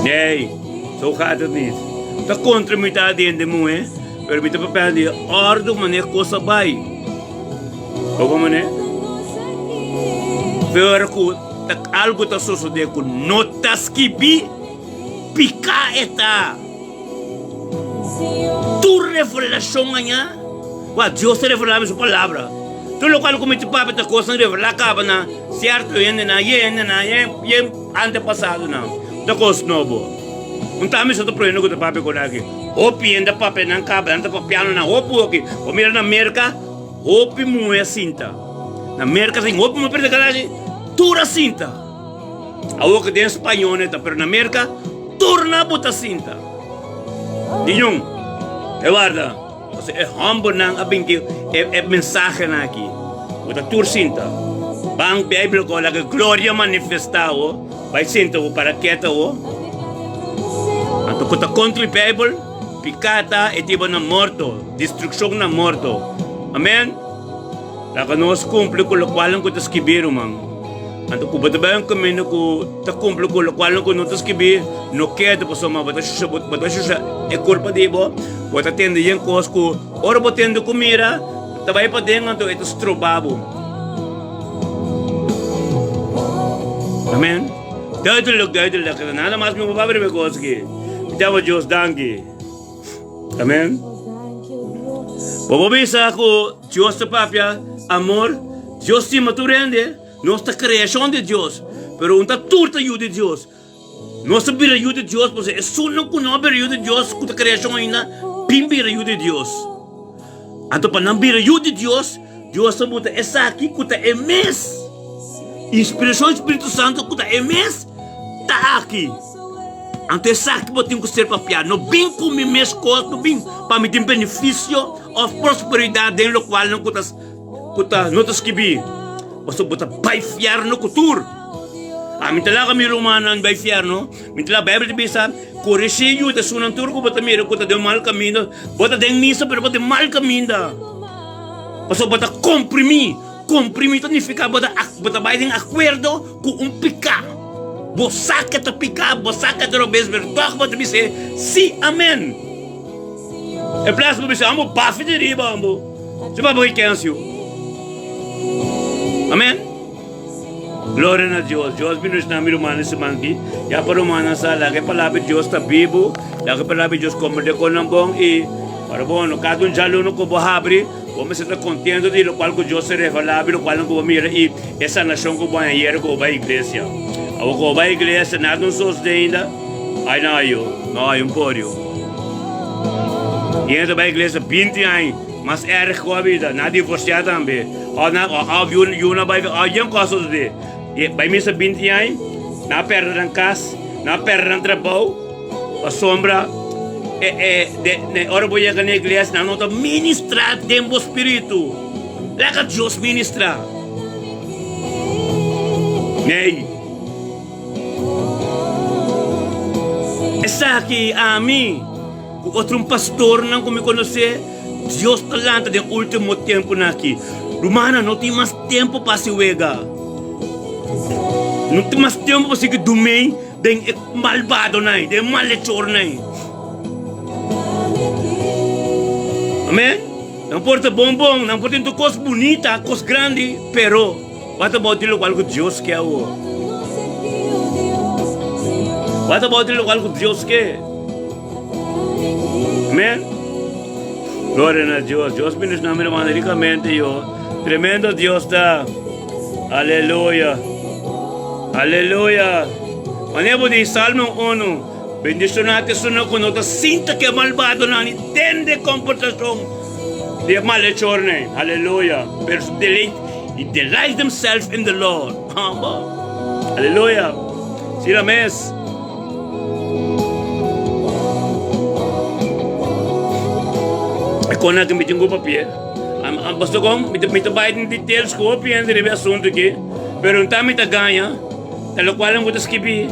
Nee, zo gaat het niet. Dat contra me tá dentro mo, pero me tá papel de ordo mané coisa vai. Como mané? Pero ku tak algo tá sucede ku notas que bi pica eta. Tu revelação ganha. What Deus te revelava sua palavra. Tu local como te papa ta coisa revelar acaba na certo yende na antepassado na. Da coisa novo. Tami sa to proyeno ko ta pape ko lagi. Opi enda pape nang kaba anda pa piano na opo okay. O mira na Amerika, opi mo é cinta. Na Amerika sem opi mo perde galagi, tura cinta. Awo que tem espanhol neta, pero na Amerika turna buta cinta. Dinyong, guarda. Kasi humble nang abing mensaje na aqui. Buta tur cinta. Bang Bible ko lagi gloria manifestado, vai cinta o para quieta o. Anto kuta contra o Bible, picata e tipo na morto, destruição na morto. Amen? Laka nos cumple ko lokwalan ko tas kibiro mang. Anto ko batabayan kami no ko ta cumple ko lokwalan ko no tas kibi, no queda po soma bata siya e culpa dibo. Bota tende yan kos ko, ora botendo comida, tabay pa din anto ito strobabo. Amen? Duidelijk, nada mais me bababere me koski. Dava Deus danke. Amen. Bobobisa ako, Deus te papia, amor, Deus te maturende, nossa criação de Deus, pero unta turta de Deus. Nossa bira de Deus, porque é só não bira de Deus, kuta criação ainda, bimbira de Deus. Anto pa não bira de Deus, Deus te muta essa aqui, kuta emes. Inspiração Espírito Santo, kuta emes, tá aqui. Antes sabe que eu ser papiar, não bem com minhas coisas, não bem para me ter benefício ou prosperidade no qual não cutas notas que bi. Você bota vai fiar no cultura. A mim talaga mi romana vai fiar no, mim talaga Bíblia bisa, corrigir da sunan turco bota mira cuta de mal caminho, bota de missa pero bota mal caminho. Você bota comprimir significa bota vai em acordo com picar. Bosaca te pica, bosaca te robes vertoch, bota dizer sim, amém. É plástico dizer amo bafo de riba amo. Se vai boi cancio. Amém. Glória a Deus. Deus nos na miro mano se mangi. Ya para humana sa lagi palavra Deus está vivo, lagi palavra Deus como de conambong e para bom no cada jalo no ko bohabri, vamos estar contento de lo qual que Deus se revelava, lo qual não ko mira e essa nação ko vai ir ko vai igreja. Ako ko ba iglesia na nung sostenda? Ay na não hay pório. E essa ba iglesia 20 anos, mas erg ko a vida, na divorciada também. Yun na ba, yung kaso de. Ba misa 20 anos, na perda ng kas, na perda ng trabaho, a sombra, ora boya ka na iglesia, na nota ministra tempo espiritu. Laka Diyos ministra. Nei. Essa aqui a mim, outro pastor não me conhece, Deus talanta de último tempo aqui. Romana não tem mais tempo para se uega. Não tem mais tempo para se dormir, de malvado não, de malhechor não. Amém? Não importa bombom, não importa coisa bonita, coisa grande, pero what about o qual Deus quer o? What about o qual Deus quer? Amém? Glória a Deus. Deus me nos nome ricamente eu. Tremendo Dios está. Aleluya. Aleluya. Manebo di Salmo 1. Bendicionate sono con otra cinta que malvado no intende comportación de malhechorne. Aleluya. Pero he delights themselves in the Lord. Aleluya. Si la mes. Ako na kami tinggo papel. Basta kong may tabayad ng details ko, piyan din yung asunto ki. Pero ang tami tagaya, talo kwal ang kutas kibi.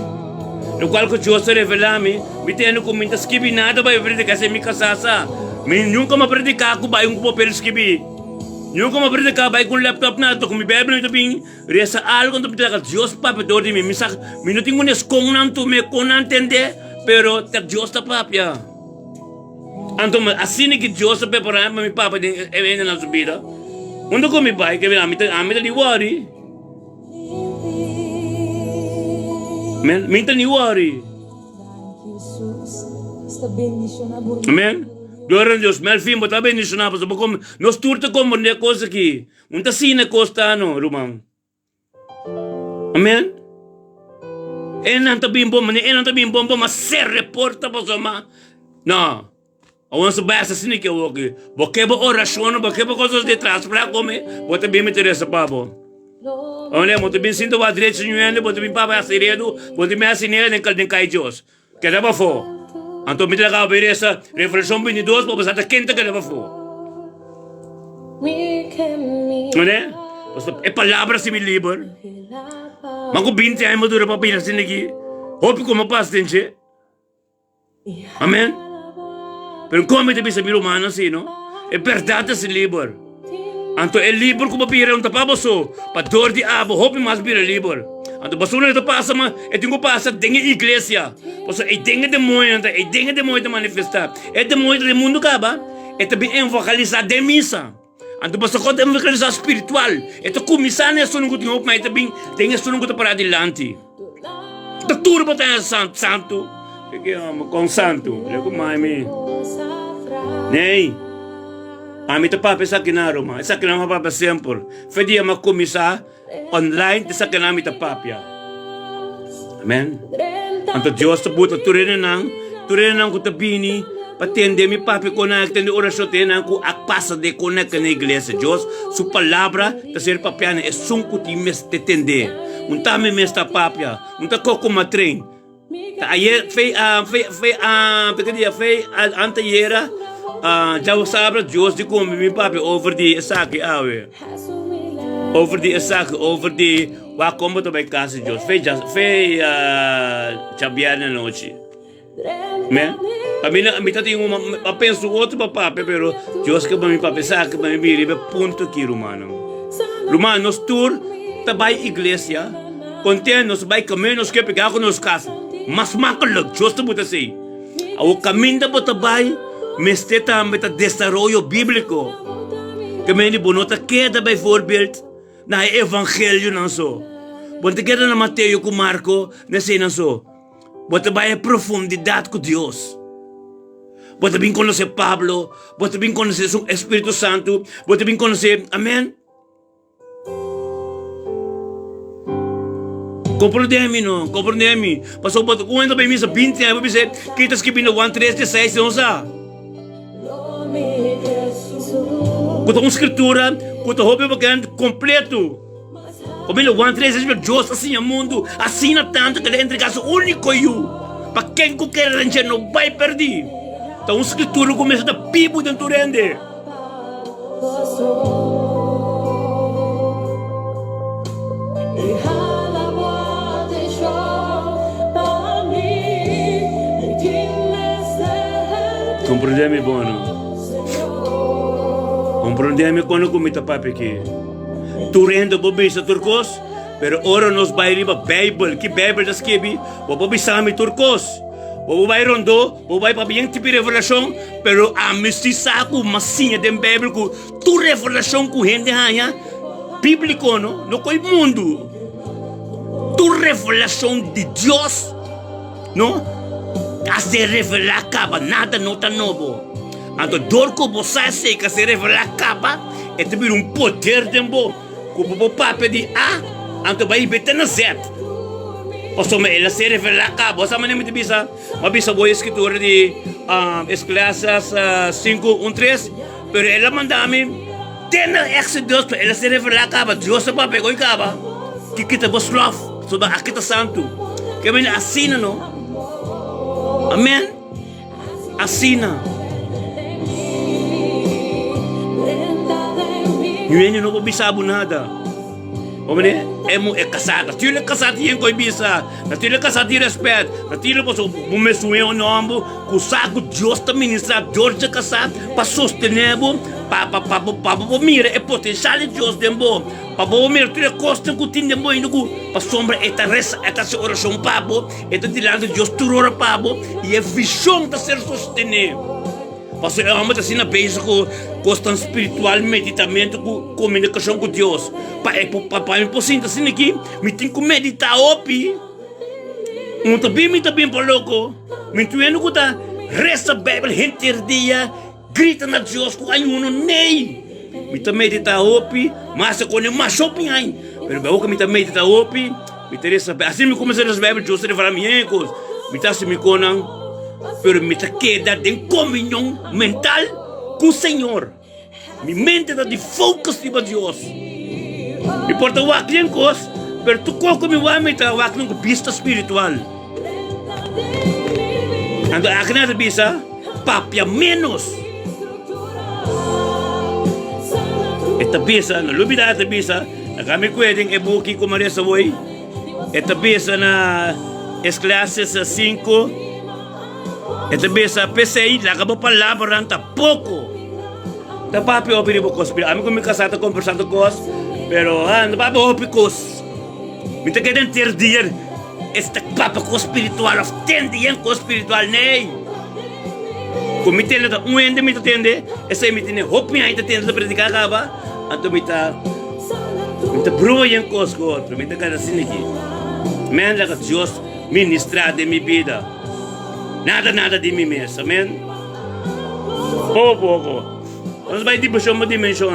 Lo kwal ko Diyos sa revelami, biteno ko mintas kibi nada ba yung kasi mi kasasa. Yung ka mapredi ka ako ba yung papel kibi. Yung ka mapredi ka ba yung laptop na ito, kung may bebe na ito bing, resa algo kung ito ka Diyos pa, pero di mi misak, minuting ko nes kong nanto, me kong nantende, pero tak Diyos ta papya. Anto assim que Deus sabe para mim papa de evento na subida. Quando come vai que amita ni worry. Men, minta ni worry. Amen. Glória a Deus. Melfim, bota bendicionar para como nós turta como de coisa aqui. Unta sina costa no, rumang. Amen. Enanta bimbo, mas se reporta para sama. No. Awan sa basa sini que o que, porque ba oração, porque ba coisas de trás para comer, bota bem me interessa pabo. Olha, muito bem sinto a direita senhora, bota bem papa aceredo, bota bem asinera nem calden cai Deus. Que dava fo. Anto me traga ver essa reflexão 22 para passar quente que dava fo. Olha, é palavra se me liber. Manco 20 anos madura para pintar sini aqui. Hope como passa tenche. Amen. Pero como te bisa miro humano assim, no? É verdade esse livro. Anto é livro como pira um tapaboso, para dor de abo, hope mais pira livro. Anto basura ito passa ma, é tingo passa dengue igreja. Poso é dengue demônio, é dengue demônio de manifestar. É demônio do mundo caba, é também evangeliza de missa. Anto basta quando evangeliza espiritual, é to começar nessa não tinha mas também tem essa não para adiante. Da turba tem santo. Que com santo, é como mai Nei, ami ta papa sa kinaro ma, sa kinama papa sempre. Fedia makumisa online sa kinami ta papya. Amen. Anto Dios ta buta turene nang ku tabini, patende mi papi ko na tende orasyon tena ku akpasa de connect na iglesia. Dios su palabra ta ser papiana é sunkuti mes te tende. Untame mes ta papya, unta koko matrain. Ta ayer fei antayera já sabra Deus de como mi papi over the saque awe. Over the saque, over the wa como to by casa Deus. Fei chabiana noite. Men? Kamina mi tati penso outro papi pero Deus que mi papi saque para mi ribe ponto aqui romano. Romanos tour tabay iglesia. Contenos by caminos que pegar com nos casa. Mas makalog, Diyos na buta siya. Awo kaminda po tabay, mesteta meta desarrollo bíblico. Kami ni bunota keda by voorbeeld na evangelio ng so. Bunta keda na Mateo ku Marco na siya ng so. Bunta ba profundidad ko Diyos. Bunta bin conocer Pablo, bunta bin conocer o Espírito Santo, bunta bin conocer, amen? Compreendemi, no? Compreendemi. Pasó por cuando me misa 20 años, me dice, quitas que vino 1:3:16, não sa? Quando uma escritura, quando houve bacana completo. Como ele 1:3:16, Deus assim o mundo, assim tanto que ele entregasse o único eu. Para quem qualquer rancher não vai perder. Então uma escritura começa a pipo dentro do rende. Compreendemi, bono. Compreendemi quando comita papi aqui. Tu rendo bobisa turcos, pero ora nos vai riba Bible, que Bible das kibi, bobisa mi turcos. Bobo vai rondo, bobo vai papi yang tipi revelação, pero a mestiça ku masinha dem Bible ku tu revelação ku hende hanya bíblico no coi mundo. Tu revelação de Deus, no? A se revelar acaba, nada não está novo. Anto dor que você sei que se revelar acaba, ito yung poder din mo. Kung pupapapya di anto ba ibita na Z. Paso may ela se refer la cabo. Sama namin mabisa boy escritura di Esclasas 5:1-3. Pero ela mandami tena Exodus pa ela se refer la cabo. Diyos sa papay ko ikaba. Kikita bos love. So ba akita santo. Kaya may asina no. Amen. Asina. Yun não bisabo nada. Homem, é casado. Se ele é casado, tem que bisa. Se ele é casado, tem respeito. Se ele posso começar o nome, com o saco Deus está ministrando, Deus é casado, para sostener, para mira é potencial de Deus dembo. Para mira tu é costa que tem dembo indo para sombra esta reza, esta oração pabo, esta tirando Deus turora pabo e é visão de ser sostener. Parce que vamos assim na base com questão espiritual, meditamento, com comunicação com Deus. Para mim, assim aqui, me tem que meditar opi. Me também por louco. Me tuendo que tá resta Bíblia inteiro dia, grita na Deus com ayuno nei. Me também meditar opi, mas com o mais shopping aí. Pero bem que me também meditar opi, me interessa assim me começar as Bíblias, Deus se falar miecos, me tá se me conam. Pero me queda de comunhão mental com o Senhor. Minha mente está de focus de Deus. Me importa o que tem coisa, pero tu coco me vai meter o que não vista espiritual. Ando a que nada bisa, papia menos. Esta bisa, não lubida esta bisa, a kami pwedeng ebuki ko Maria sa way. Esta bisa na Esclasas 5. Esta bisa PCI, la acabou palavra tampoco. Da papi opini po kos, a mí con mi casata conversando kos, pero da papi opi kos. Me te quedan ter dia, esta papi ko espiritual, of ten dia ko espiritual nei. Kung mi tende ta uende mi tende, essa mi tende hopi ai tende la predicar acaba, anto mi ta bro yan kos ko, mi ta kada siniki. Men la que Dios ministra de mi vida. Nada de mim mesmo, amém? Pouco. Nós vai tipo uma dimensão.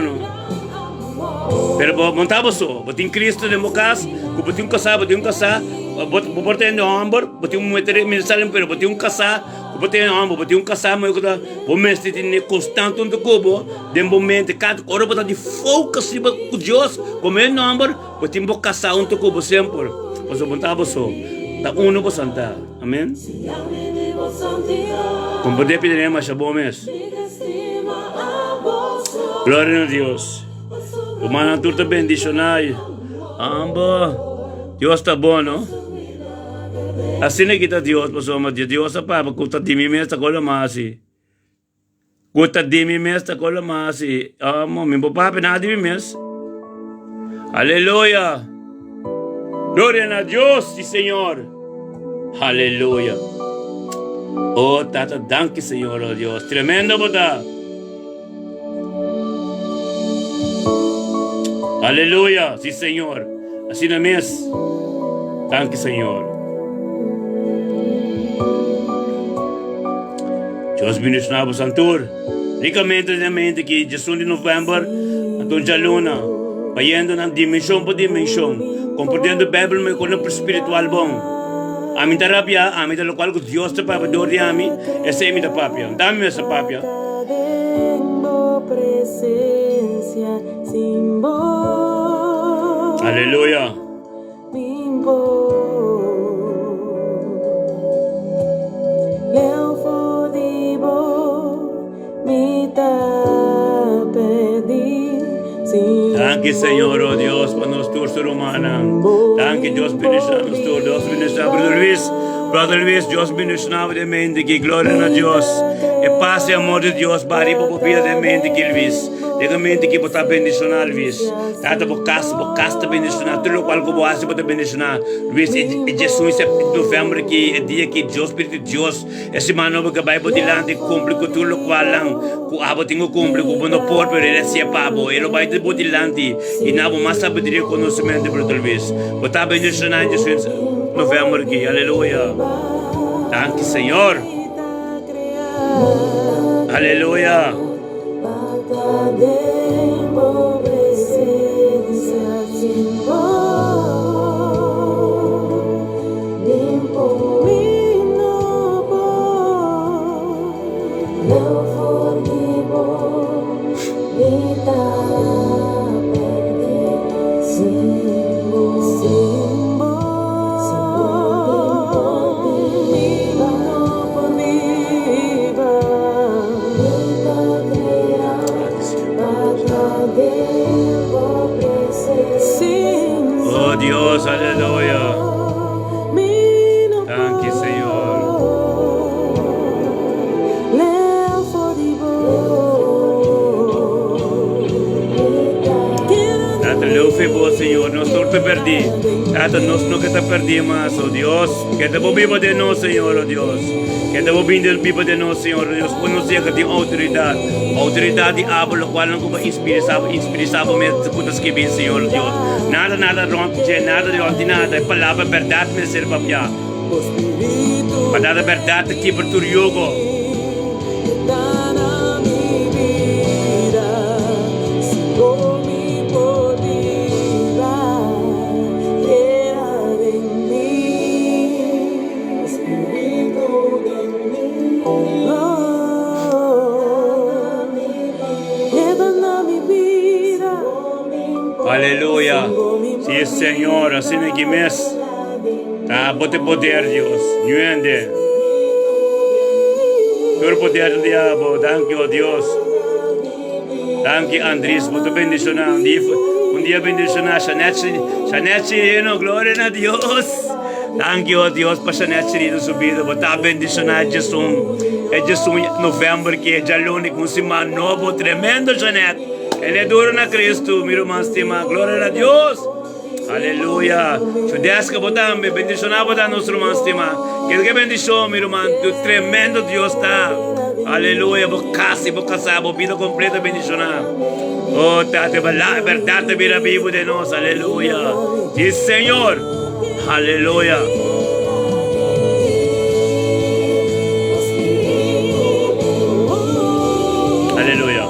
Pero montava só, botin Cristo de mocas, botin casar, botin ombro, botin meter ministério, pero botin casar, botin casar, mas eu vou mestre tem constante no cubo, de momento cada hora botar de foco acima com Deus, como é ombro, botin casar no cubo sempre. Mas montava só, da uno por santa, amém? Como poder pedir mais a bom mês. Glória a Deus. O manatur está bendicionado. Deus está bom, não? Assim é que está Deus, pessoal. Mas Deus está para custa de mim mesmo, está com a massa. Custa de mim mesmo, está com a massa. Meu papai nada de mim mesmo. Aleluia. Glória a Deus, sim, Senhor. Aleluia. Oh, Tata, danke, Senhor, oh Deus. Tremendo, boda. Aleluia, sim, Senhor. Assim na mesa. Danke, Senhor. Deus bendicionado o Santor. Ricamente na mente que 18 de novembro, Antônio Jaluna, vayendo na dimensão por dimensão, compreendendo a Bíblia, mas com o espiritual bom. Amin terapia, amin da local que Deus te papa dori ami, essa é minha papia. Dá-me essa papia. Aleluia. Danke, Senhor, oh Deus, por nós todos ser humanos. Danke, Deus, bendicionamos todos. Deus bendicionamos, Brother Luis, Deus bendicionamos de mente que glória a Deus. E paz e amor de Deus, bari para a vida de mente que Luis. De mente que está bendicionar, Luis. Tata por casta bendicionar, tudo o qual que você pode bendicionar. Luis, e Jesus, é novembro que é dia que Deus, Espírito de Deus, esse mano que vai para dilante, cumpre com tudo o qual não, com a botinho cumpre, com o bom por, pero ele se apabo, ele vai para dilante, e não vou mais saber o conhecimento, Brother Luis. Está bendicionar Jesus, novembro aqui, aleluia. Danke, Senhor. Aleluia. Tempo presença Timbo Tempo Minobo Não forgivo Vita Perdi Simbo Simbo Simbo Viva Vita Crea Oh Dios, aleluya. Thank you, Señor. Tata, lufe po, Señor, nosotros te perdí. Tata, nosotros que te perdimos, oh Dios. Que te viva de nos, Señor, oh Dios. Que te viva de nos, Señor, oh Dios. Pues nos llega de autoridad. Autoridad de abo, lo cual no como inspirizado me putas que vi, Señor, oh Dios. Nada rompe, nada de nada. Palavra verdade me serve para Palavra verdade que por tu yugo. Aleluya. Sí, Señor, así me quimes. Bote poder, Dios. Nuende. Todo poder del diablo. Thank you, Dios. Thank you, Andrés. Bote bendicionar. Un día bendicionar. Chanete, gloria a Dios. Thank you, Dios, para Chanete subido. Botar bendicionar Jesus. É Jesus novembro que é já único um semana novo, tremendo, Chanete. Ele é duro na Cristo, meu irmão, estima. Glória a Deus. Aleluia. Chudesca botame, bendicionar botar nosso irmão, estima. Que bendição, meu irmão. O tremendo Deus está. Aleluia. Vou casar, vou vida completa, bendicionar. Oh, tá, verdade, vira vivo de nós. Aleluia. Sim, Senhor. Aleluia. Aleluia.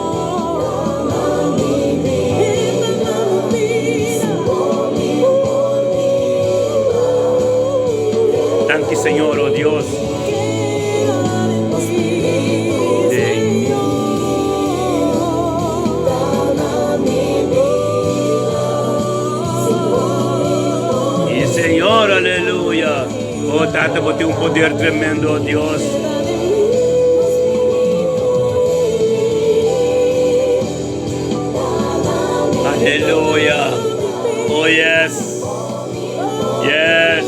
Thank you, Señor, oh Dios. Y Señor, aleluya. Oh, tanto porque un poder tremendo, oh Dios. Aleluya. Oh, yes. Yes.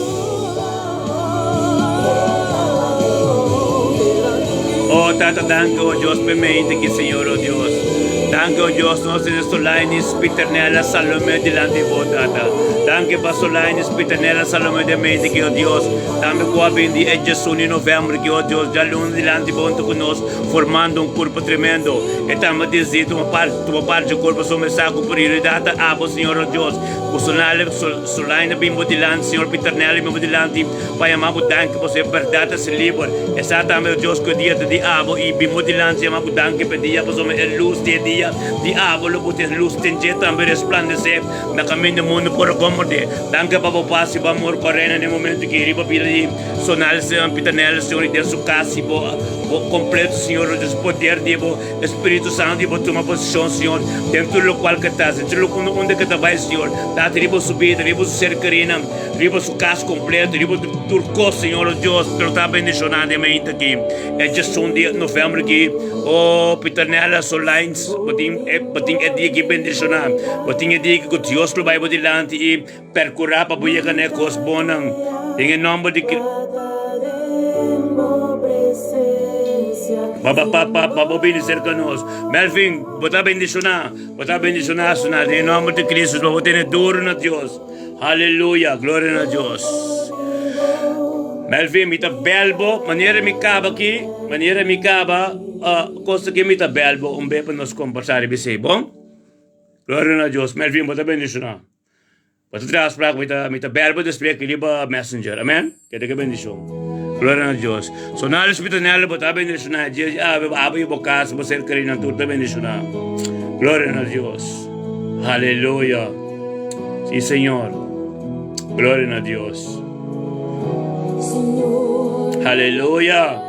Oh, tata, danke, oh Dios, permite que, Señor, oh Dios. Danke, oh Dios, nós estamos online, Spiternella, Salome, delante de vos, tata. Danke, Pasoline, Spiternella, Salome, de mente, que, oh Dios. Também com a vinda é Jesus em novembro, que, oh Deus, já luna delante de vos conosco, formando um corpo tremendo. E também dizer, uma parte do corpo, só me saco por prioridade, abo, Senhor, oh Deus. O Solane, bimbo delante, Senhor, Piternella, bimbo delante, Pai amado, danke, você é verdade, se livre. Exatamente, Deus, que o dia de diabo, e bimbo delante, amado, danke, pedia, você é luz de dia, diabo, lo bote luz, tende também resplandecer, na caminho do mundo por acomodar. Danke, Papa, passe, para amor, correndo, no momento que riba, pila de sonar, Senhor, Piternella, Senhor, e Deus, o caso, completo, Senhor, o poder de Espírito Santo, e toma posição, Senhor, dentro do local que estás, dentro do onde que está vai, Senhor, dá riba subida, riba cercarina, riba o caso completo, riba turco, Senhor, Deus, pelo tá bendicionado em mente aqui, é Jesus de novembro aqui, oh, Piternella, Solines, botim é dia que bendicionar, botim é dia que Deus lo vai botilante e percurar para buia que cos bonang, em nome de Baba bendicer conosco. Melvin, botar bendicionar, sonar, em nome de Cristo, vamos ter duro na Deus. Aleluia, glória a Deus. Melvin, mita belbo, maneira me caba aqui, coisa que mita belbo, bem para nós conversar e bem, bom? Glória a Deus. Melvin, botar bendicionar. Botar trás para mita belbo, despre que liba messenger, amen? Que te bendição. Gloria a Dios. So na Espiritu nela bota bendicionar. Dias abre a boca, você querer na tudo bendicionar. Gloria a Dios. Aleluya. Sí, Señor. Gloria a Dios. Señor, Aleluya.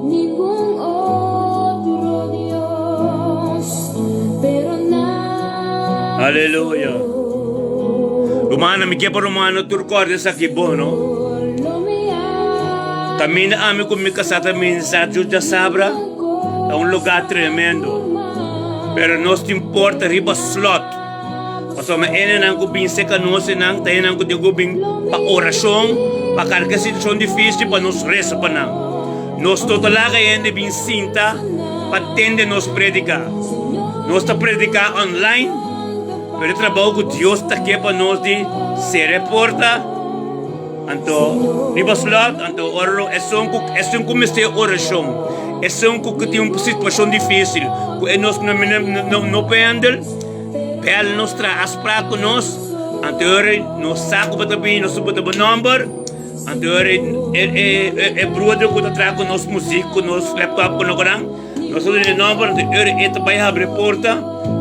ningún otro Dios, pero nada. Aleluya. Romana, mi que por Romano turco de sa kibono. También ami con mi casa también sa Juja Sabra. A un lugar tremendo. Pero no te importa riba slot. Paso me ene nang kubing se kanose nang tayo nang kundi kubing pa orasyon, pa karga situasyon difícil pa nos resa pa nang. Nos totalaga ende bin cinta, patende nos predica. Nos ta predica online, pero trabajo con Dios ta que pa nos di se reporta. Anto riba slot, anto oro, es un kumiste orasyon. Es un que tiene una situación difícil. Que nos no pendel. Pel nostra aspra con nos. Anterior nos saco para também nos subo para number. Anterior brother que tra con nos música con nos laptop con nós. Nós o number anterior vai abrir porta.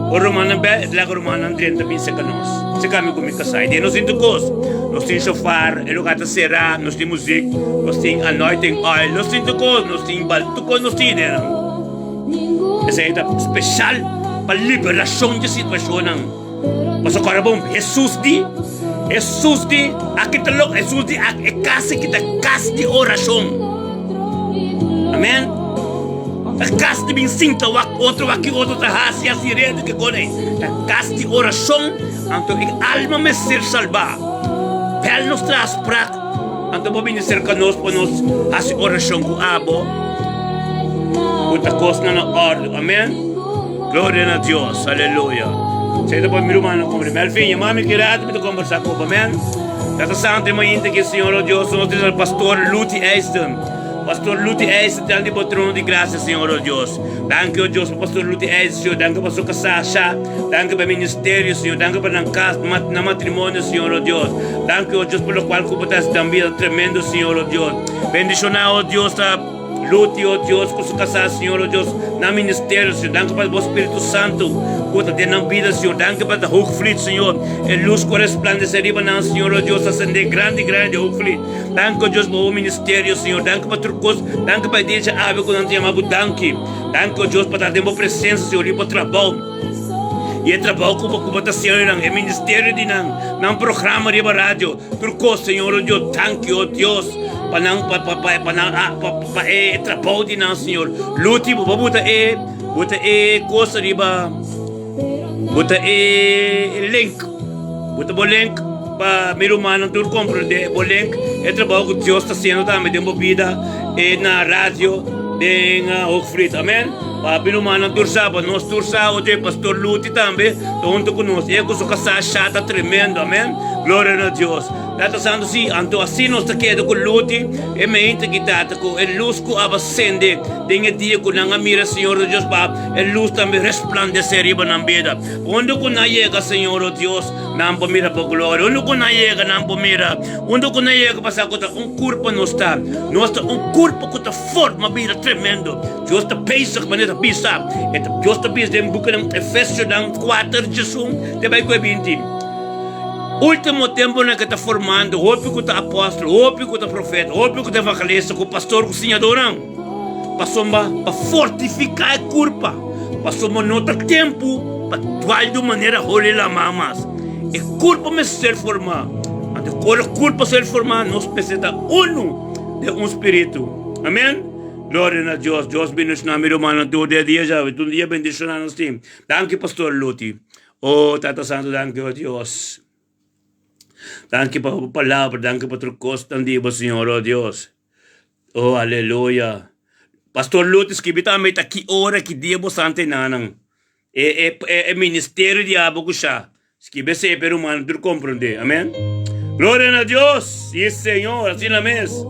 O romano be la romana 30 pinsa con nos. Se kami comigo sai. De nos into cos. Nós tem chofar, el lugar será, nós tem música, nós tem anointing oil, nós tem tocos, nós tem baltucos, nós tem essa é especial para liberação de situação. Mas agora bom, Jesus di, aqui tá louco, Jesus di, é casa que tá casa de oração. Amém? A casa de bem sinta, outro aqui, outro tá raça, assim rede que gole. A casa de oração, então a alma me ser salvar. Pel nos traz prak, então vou ministrar conosco para nós fazer oração com abo. Puta coisa na ordem, amém? Glória a Deus, aleluia. Seja para meu irmão, como Melvin, a mãe querida, me conversar com o amém? Data santa mãe que Senhor Deus, nós temos o pastor Luti Eiston. Pastor Luti Eiston, tem o trono de graça, Senhor Deus. Danke, oh Deus, Pastor Luti Eiston, danke para sua casa, danke para o ministério, Senhor, danke para a casa, no matrimônio, Senhor Deus. Danke, oh Deus, pelo qual cubataste também tremendo, Senhor Deus. Bendicionar, oh Deus, Luti, oh Deus, com sua casa, Senhor Deus, no ministério, Senhor. Danke para o Espírito Santo, puta de na vida, Senhor. Danke para o Hoogvliet, Senhor. A luz que resplandeceria na Senhor Deus, acender grande Hoogvliet. Danke, oh Deus, para o ministério, Senhor. Danke para turcos, danke para a igreja ave quando nós chamamos danke. Danke, oh Deus, para dar uma presença, Senhor, e para o trabalho. E é trabalho que o Senhor é ministério de não programa de rádio. Turcos, Senhor Deus, danke, oh Deus. Para trabalho de não, Senhor. Luti, buta coisa riba. Buta link. Buta o link para meu irmão tu compreender. O link é trabalho que Deus está sendo também de uma vida na rádio de Hoogvliet. Amém? Para meu irmão tu sabe, nós tu sabe, o pastor Luti também, junto conosco. É que sua casa chata tremendo. Amém? Glória a Deus. Data santo si, anto assim nós queda com Luti, e mente que data com a luz que abacende, tenha dia com a mira, Senhor Deus, para a luz também resplandecer riba na vida. Onde que não chega, Senhor Deus, não mira para glória. Onde que não chega, não mira. Onde que não chega, para saber corpo não está. Nós está corpo que está forma vida tremendo. Deus está pensando, mas está pensando. Deus está pensando, em boca de Efésios 4, Jesus, te vai com 20. Último tempo que está formando, hoje que está apóstolo, hoje que está profeta, hoje que está evangelista, que o pastor, que o senhor passou para fortificar a culpa, passou para não ter tempo para atuar de maneira holy lá mamas. E culpa me ser formar, antes quando culpa ser formar, nós precisamos uno de espírito. Amém? Glória a Deus. Deus bendicionar meu irmão todo dia já, todo dia bendicionar nós temos. Danke pastor Luti. Oh, Tata Santo, danke oh Deus. Danke para a palavra, danke para o costo de Senhor, oh Deus. Oh, aleluia. Pastor Lutis, que também está aqui hora que dia você nanang. É ministério de abo que já. Que você é humano, tu compreende. Amém? Glória a Deus. Sim, Senhor, assim na mesa.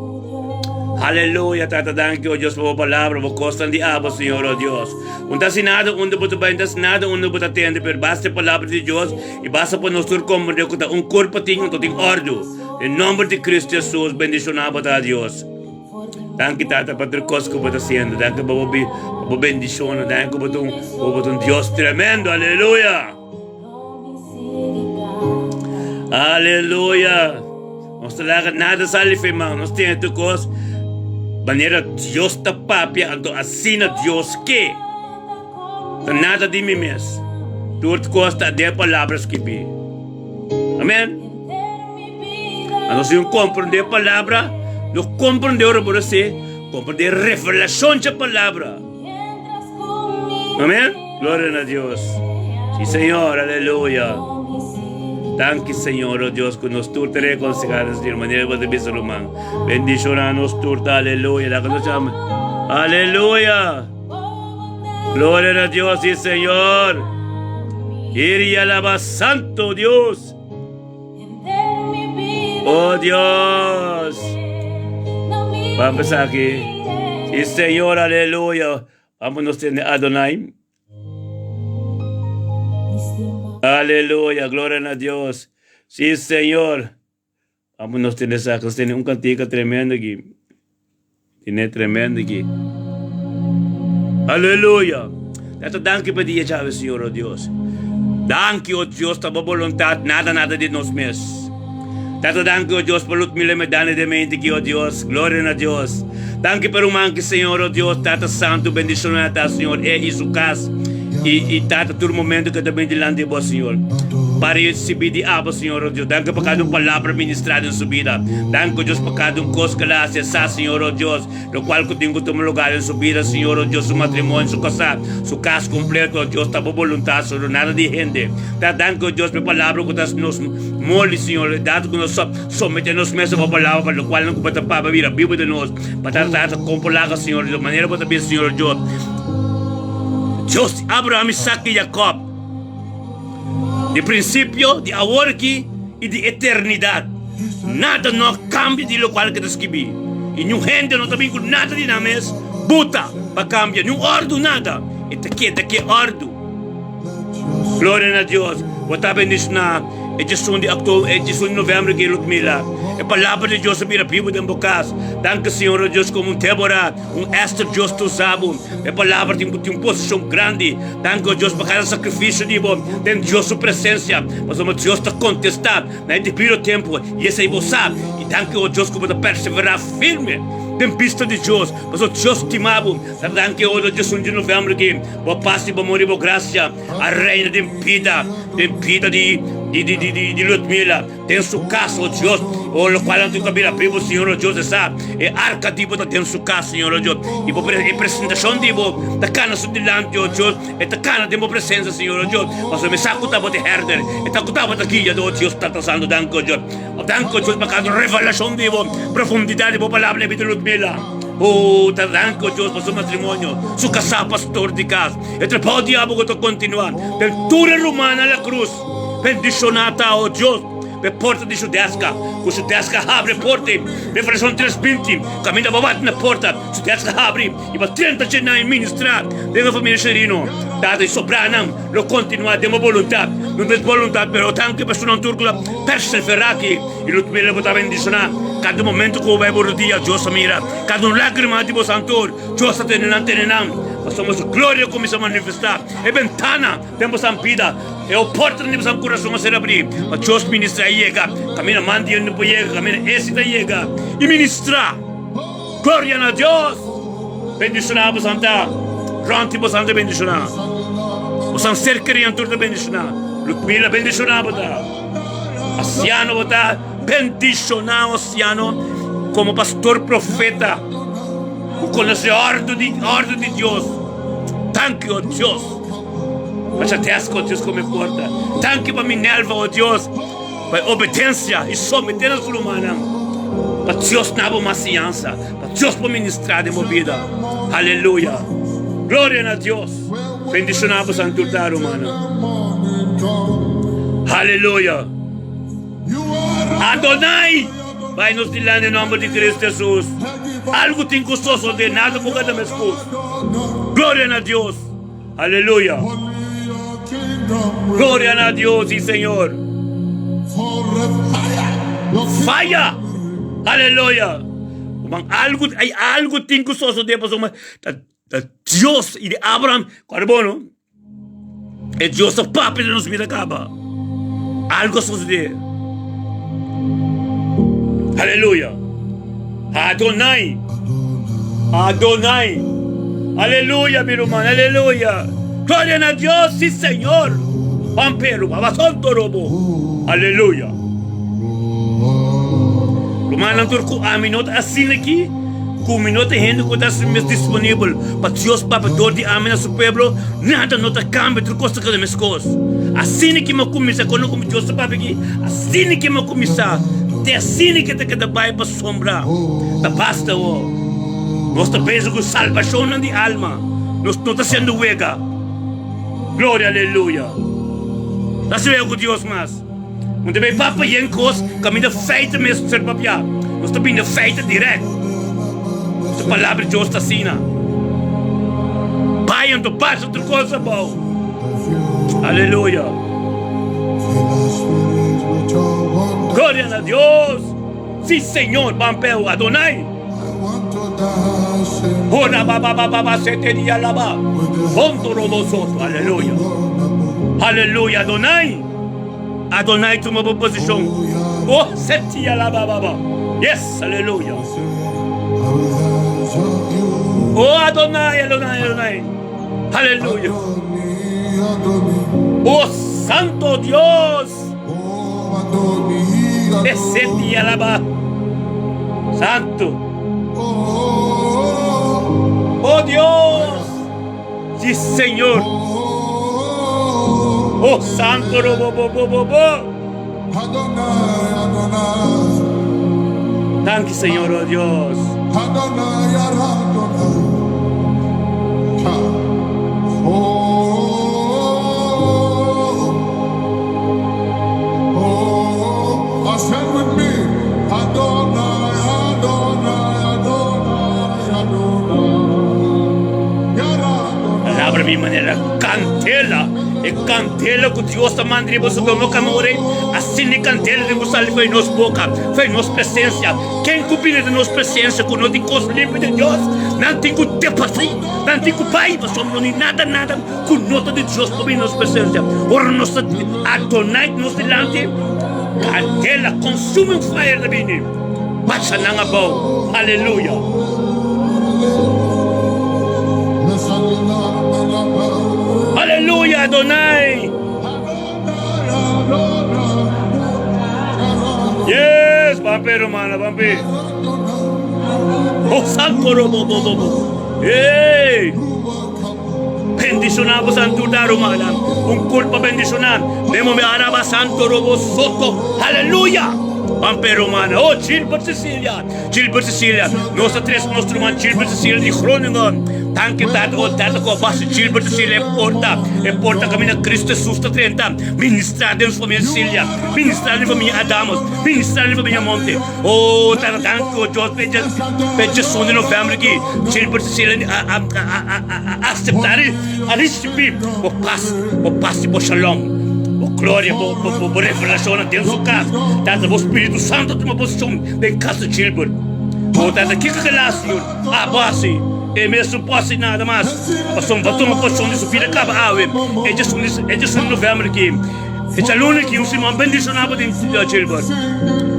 Aleluia, Tata, danke, oh Deus, por a palavra, por costo de abo, Senhor, oh Deus. Não está nada onde você vai, não está nada onde você atende, mas basta a palavra de Deus e basta para nós compreender que corpo tem ordem. Em nome de Cristo Jesus, bendicionamos a Dios. Danke Tata por tu cosa que estás haciendo. Danke por bendición. Danke por tu Dios tremendo. Aleluya. Aleluya. Não está lá nada salve, irmão. Nós temos tu coisa. Maneira Deus está papia. Então assim Deus que. Nada de mim mesmo. Tudo costa de palavras que vi. Amém. A nós não compreender a palavra, não compreender o que você, compreender a revelação da palavra. Amém? Glória a Deus. Sim, Senhor, aleluia. Danke, Senhor, oh Deus, que nos turta reconciliados de maneira que deve ser humano. Bendición a nos turta, aleluia. La que nos llama. Aleluia. Gloria a Dios, sí, Señor. Y alaba Santo Dios. Oh Dios. Vamos aquí. Sí, Señor, aleluya. Vámonos en Adonai. Aleluya, gloria a Dios. Sí, Señor. Vámonos en esa. Tiene un cantico tremendo aquí. Tiene tremendo aquí. Aleluya. Dato danke per dia, Chave, Senhor, oh Deus. Danke, oh Deus, tua vontade, nada de nós mesmos. Dato danke, oh Deus, por luto me dane de mente aqui, oh Deus. Glória a Deus. Danke per manque, Senhor, oh Deus. Tata santo, bendição a ta, Senhor. É isso caso. E tata todo momento que também delante de vós, Senhor. Para receber de aba, Senhor, oh Deus. Danke por cada palavra ministrada em sua vida. Danke, oh Deus, por cada coisa que ela acessa, Senhor, oh Deus. No qual que tenho tomado lugar em sua vida, Senhor, oh Deus. Seu matrimônio, seu casado, seu caso completo, oh Deus. Tá boa vontade, Senhor. Nada de gente. Danke, oh Deus, por palavra que nós nos mole, Senhor. Dado que nós sometemos mesmo a palavra, para o qual não pode tapar a vida viva de nós. Para tratar com palavra, Senhor, de maneira para também, Senhor, Deus. Deus, Abraham, Isaac e Jacob. De princípio, de agora aqui e de eternidade. Nada não cambia de local que descrevi. E não gente não também com nada de nada mesmo. Buta para cambiar. Não ordo nada. E daqui ordo. Glória a Deus. Botar bendição na edição de outubro, edição de novembro que Ludmila. É palavra de Deus sobre a Bíblia de Bocas. Danke, Senhor Deus, como Débora, Esther, Deus tu sabe. É palavra de uma posição grande. Danke, Deus, por cada sacrifício de bom. Tem Deus sua presença. Mas o Deus está contestado. Não devido ao tempo. E esse aí você sabe. E danke, Deus, como está perseverar firme. Tem pista de Deus. Mas o Deus estimado. Danke, Deus, de novembro que o passe, o amor e a graça. A reina de vida de Ludmila. Tem sua casa, oh Deus. O qual não tem cabelo primo, Senhor, oh Deus, sabe? É arca de boa tem sua casa, Senhor, oh Deus. E por apresentação de boa, da cana sua delante, oh Deus. É da cana de boa presença, Senhor, oh Deus. Mas o mensaje que estava de herder, é da que estava daqui, oh Deus, está trazendo, danke, oh Deus. Danke, oh Deus, para cada revelação de boa, profundidade de boa palavra de Ludmila. Oh, danke, oh Deus, para seu matrimônio, seu casal, pastor de casa. E trepou o diabo que está continuando. Ventura romana na cruz. Bendicionata, oh Deus. Pe porta de Judesca, com Judesca abre porta, Revelação 3:20, caminha babate na porta, Judesca abre, e vai 30 cena em ministrar, dentro da família Serino, dado e sobranam, lo continua, demo vontade, não tem vontade, pero tanto que pessoa não turca, perseverar aqui, e lo que botar bendicionar, cada momento que vai por dia, Deus mira, cada lágrima de vos antor, Deus está tenenam, mas somos glória começa a manifestar, é ventana, temos a vida, é o porta de nosso coração a ser abrir, mas Deus ministra chega, caminha mandi não pode chegar, caminha esse da chega e ministrar, glória a Deus, bendicionamos Santa, pronto para Santa bendicionar, o San ser criança toda bendicionar, Ludmila bendicionar botar, Anciano botar, bendicionar Anciano como pastor profeta, o conhece ordem de Deus, tanque oh Deus. Mas até as coisas como importa. Tanque para Minerva, oh Deus, para obediência e submeter a sua humana. Para Deus não há uma ciência. Para Deus para ministrar de movida. Aleluia. Glória a Deus. Bendicionamos a Santo altar humano. Aleluia. Adonai. Vai nos dilar em nome de Cristo Jesus. Algo tem custoso de nada por cada mês. Glória a Deus. Aleluia. Glória a Deus, sim, Senhor. Fire! Aleluya! Hay algo tin gustoso de pasar Dios y de Abraham, carbono, es Dios de papi de nos vida acaba. Algo sucede. Aleluya. Adonai. Adonai. Aleluya, mi hermano, aleluya. Gloria a Dios, sí, Señor. Pampero, babasonto robo. Aleluya. Lumanan turco aminot asin aqui. Com minuto gente que está disponível para Deus para dor de amém a seu pueblo. Nada não está cambia de coisa que me escos. Assim que me começa quando como Deus para aqui. Assim que me começa. Até assim que te queda vai para sombra. Da basta o. Nós está preso com salvação de alma. Nós não está sendo huega. Glória, aleluia. Nós vemos com Deus mais. Quando vem papa e encos, caminho feito mesmo ser papia. Nós está vindo feito direto. A palavra de Deus está assim. Pai, eu passa outra coisa boa. Aleluia. Glória a Deus. Sim, Senhor. Pampeu, Adonai. Ora, baba, seteria laba. Ponto robosoto. Aleluia. Aleluia, Adonai. Adonai toma boa posição. Oh, setia laba, baba. Yes, aleluia. Oh, Adonai, Adonai, Adonai. Aleluya. Oh, Santo Dios. Ese día alaba. Santo. Oh, Dios. Sí, Señor. Oh, Santo. Thank you, Señor, oh Dios. Stand with me. Adonai, Adonai, Adonai, Adonai. Palabra mi manera cantela. E cantela que Deus está mandando para sobre o meu caminho. Assim de cantela de você foi nos boca, foi nos presença. Quem cumpre de nos presença com nós de coisas limpas de Deus, não tem que ter paciência, não tem que pai, mas somos nada com nota de Deus para nos presença. Ora nós Adonai nos delante, cantela consume um fire da bini. Baixa na ngabau. Aleluia. Aleluia, Adonai. Yes, vampiro, mano, vampiro. Oh, santo robo. Ei. Bendicionado santo daro, mano. Culpa bendicionado. Nemo me araba santo robo soto. Aleluia. Vampiro, mano. Oh, Gilbert Cecilia. Nossa três nosso irmão Gilbert Cecilia de Groningen. Tanque dado com a base de Gilbert Cecilia é porta caminho a Cristo Jesus está 30. Ministrar em família Cecilia, ministrar em família Adamos, ministrar em família Monte. Oh, tanto o Deus pede sonho no família aqui. Gilbert Cecilia aceitar a receber o passe, o shalom. Glória, por revelação a Deus no caso. Tanto o Espírito Santo tem uma posição em casa de Gilbert. Oh, tanto aqui que lá, Senhor, a base. E mesmo posso nada mais. Passou uma posição de subir a cabo. É de novembro aqui. É aluno que o Simão bendicionava de Gilbert.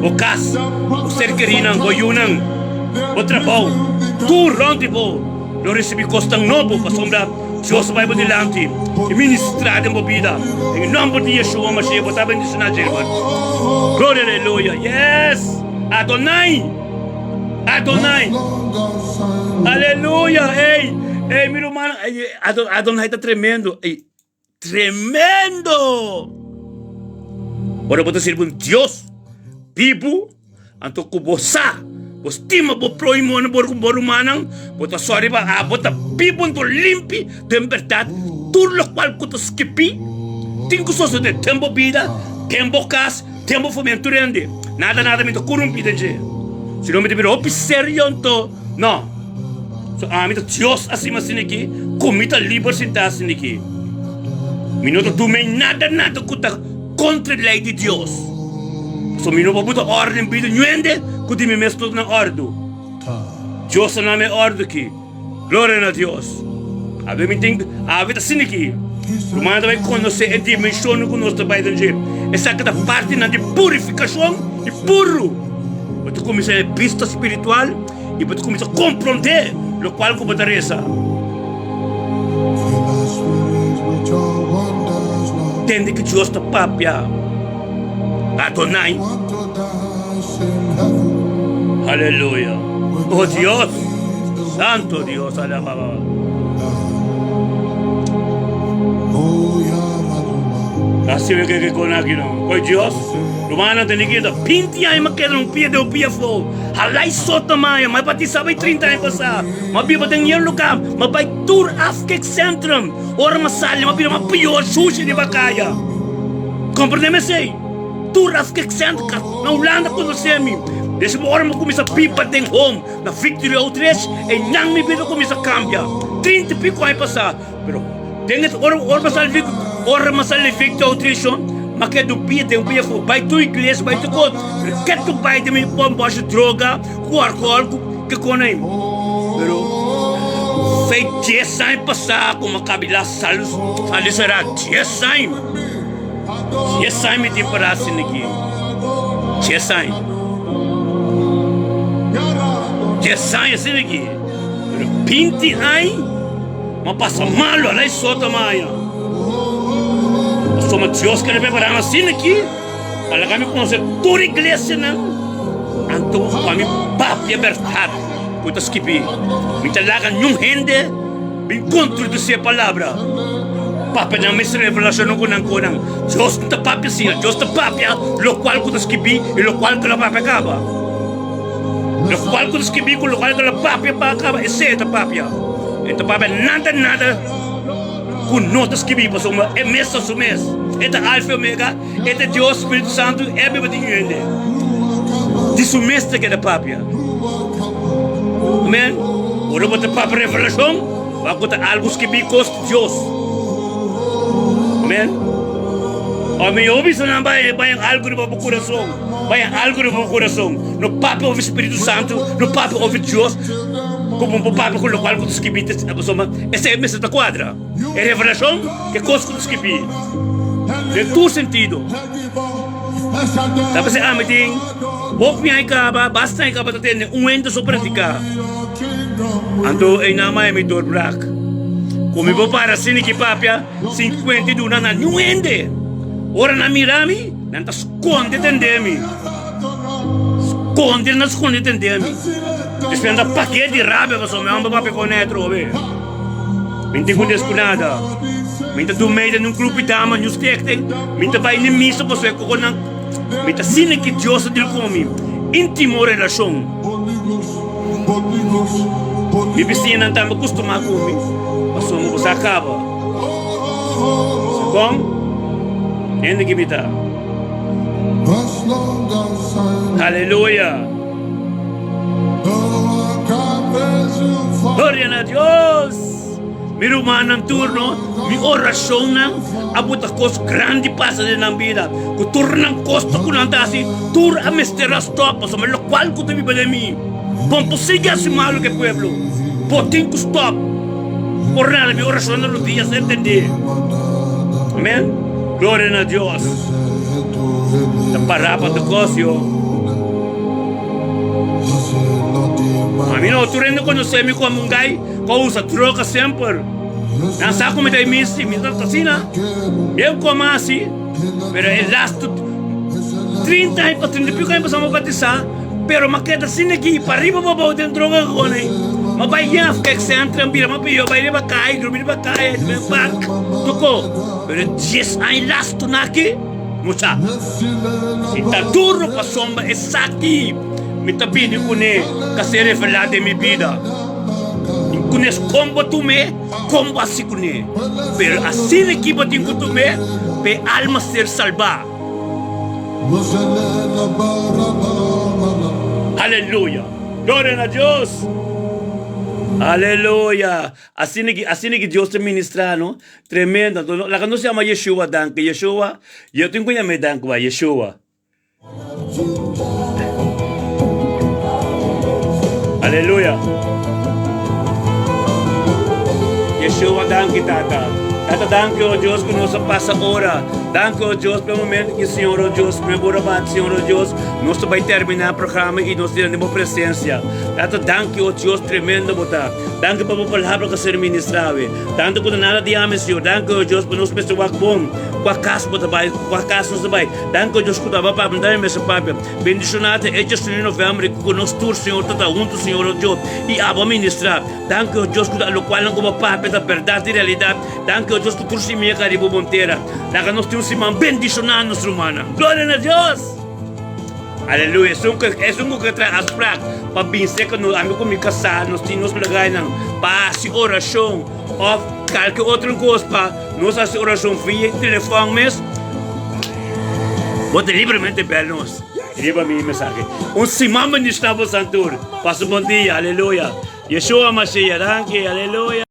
O caso, o ser querido, o Yunan, o trabalho, tudo rondivo. Eu recebi costa novo para sombrar. Deus vai adiante e ministrar em vida. Em nome de Yeshua Mashiach, você bendicionar Gilbert. Glória, aleluia. Yes, Adonai. Aleluia. Ei, meu irmão, Adonai está tremendo. Ei, tremendo. Agora você ser um Deus vivo, então que você estima por proimon por humanang, você sorry ba, você vivo to limpi, de verdade, tudo lo qual que você skipi, tem que só de tempo vida, tempo cas, tempo fomento rende, nada me to corrompido de. Se não me deveria observar então, não. So, me to Deus assim aqui, comita liberdade assim aqui. Minuto tu me nada que tá contra a lei de Deus. So mi no pabuta ordem bido nuende, kudi mi mesto na ordo. Dios na me ordo ki. Glória a Deus. Ave mi ting, ave ta siniki. Rumana vai conhecer a dimensão que nós trabalhamos de jeito. Essa é a parte de purificação e puro. Você começa a vista espiritual e você começa a compreender o qual que você reza. Entende que Deus está papia. Adonai. Aleluia. Oh Deus. Santo Deus. Alababa. Assim é que com aqui não. Oi Deus. Rumana tem que ir. Pinti aí mas quer pia de pia flow. Halai sota maia, mas pati sabe 30 anos passar. Mas biba tem yellow cam, mas vai tour Afkek Centrum. Ora masali, mas biba pior sushi de bacaya. Compreende-me sei? Tour Afkek Centrum na Holanda conhece-me. Desse hora mas começa pipa tem home na Victory Outreach e não me biba começa cambia. 30 pico aí passar. Pero tem ora masali ora masali Victory Outreach. Mas que do pia tem pia vai tu igreja vai tu cot que tu vai de mim pôr baixo droga com álcool que conai pero fei 10 anos passar com uma cabela salos ali será 10 anos me tem para assim aqui 10 anos assim aqui pero 20 anos mas passa mal lá só também somos Deus que preparar assim aqui. Para kami conhecer toda a igreja não. Então kami papi abertado. Kutas kipi. Mitalaga nung hende. Encontro de sua palavra. Papi na mesma revelação com nang. Deus está papi sim. Deus está papi. Lo qual kutas kipi e lo qual que la papi acaba. Lo qual kutas kipi com lo qual que la papi acaba. Esse é papi. Então papi nada. Com notas que vivem, é mês a mês. É Alfa e Omega, é Deus Espírito Santo, é bem batinho. Diz o mês que é da papia. Amém? Ora, bota papia revelação, vai botar algo que vivem com Deus. Amém? Amém? Ouve isso não vai algo no meu coração. Vai algo no meu coração. No papia ouve o Espírito Santo, no papia ouve Deus. Como um papo com o qual os que bites essa é a mesa da quadra é revelação que coisa os que bites de todo sentido sabe se amiting bok mi acaba basta acaba de ter endo so praticar ando em nama é me dor black como vou para sini que papia 52 na nuende ora na mirami nanta esconde tendemi esconde tendemi Despenda paquete de rábia, mas o meu homem vai pegar o netro, velho. Minta com descunada. Minta do meio de um clube de dama, nos tectem. Minta vai em missa, você com o minta sina que Deus te come. Íntimo relação. Me piscina não está acostumado comigo. Mas o você acaba. Como? Ainda que me dá. Aleluia. Glória a Deus! Mi rumanang turno, mi oração nang abot a coisa grande passa na vida. Que tornang costo ko lang tasi, tur a mestera stop, so lo qual ko tabi bale mi. Bom posiga si malo que pueblo. Botin ko stop. Por nada mi oração na dia se entender. Amém? Glória a Deus. Ta parapa de cosio. A mim não, tu ainda conhece-me como um gai que usa droga sempre. Não sabe como é que me dá assim, eu como assim, mas é lasto 30 anos para 30 pico anos para me batizar, mas me queda assim aqui, para arriba para baixo, tem droga com ele. Mas vai já, fica que se entra, mas eu vai levar cair, dormir para cair, me back, tocou. Mas 10 anos lasto aqui, mucha. Se está duro para sombra, é aqui. Me está pedindo com ele, que se revelar de minha vida. Conheço como tu me, como assim com ele. Mas assim que eu tenho tu me, para a alma ser salvada. Aleluia. Glória a Deus. Aleluia. Assim que Deus te ministra, não? Tremendo. Lá quando se chama Yeshua, danke. Yeshua, eu tenho que me danke, Yeshua. Haleluya. Yeshua, danke, Tata. Tata, danke, oh Diyos, kung sa pasa ora. Danke, oh Diyos, pelo momento que, Senhor, oh Diyos, meu burabat, Senhor, oh Diyos, nós vai terminar o programa e nós teremos presença. Tata, danke, oh Diyos, tremendo, bota. Danke para a palavra que ser ministrada. Danke por nada de ames, Senhor. Danke, oh Diyos, para nós pessoas bom. Com a casa, bota, vai. Com a casa, nós vai. Danke, oh Diyos, que dava para mandar esse papo. Bendicionado, é just em novembro, que nós todos, Senhor, tata, juntos, Senhor, oh Diyos, e aba ministrar. Danke, oh Diyos, que lo qual não como papo da verdade e realidade. Danke, oh Diyos, que trouxe minha caribo monteira. Daga nós temos uma bendicionando nos romana. Glória a Deus! Aleluia! É um que traz as pragas para vencer que nós amigos me casar, nós temos lagay ng paz, oração, ou qualquer outra coisa para nós fazer oração via telefone mesmo. Bota livremente para nós. Escreva minha mensagem. Simama de Estado Santo. Passa bom dia, aleluia. Yeshua Mashiach, aleluia.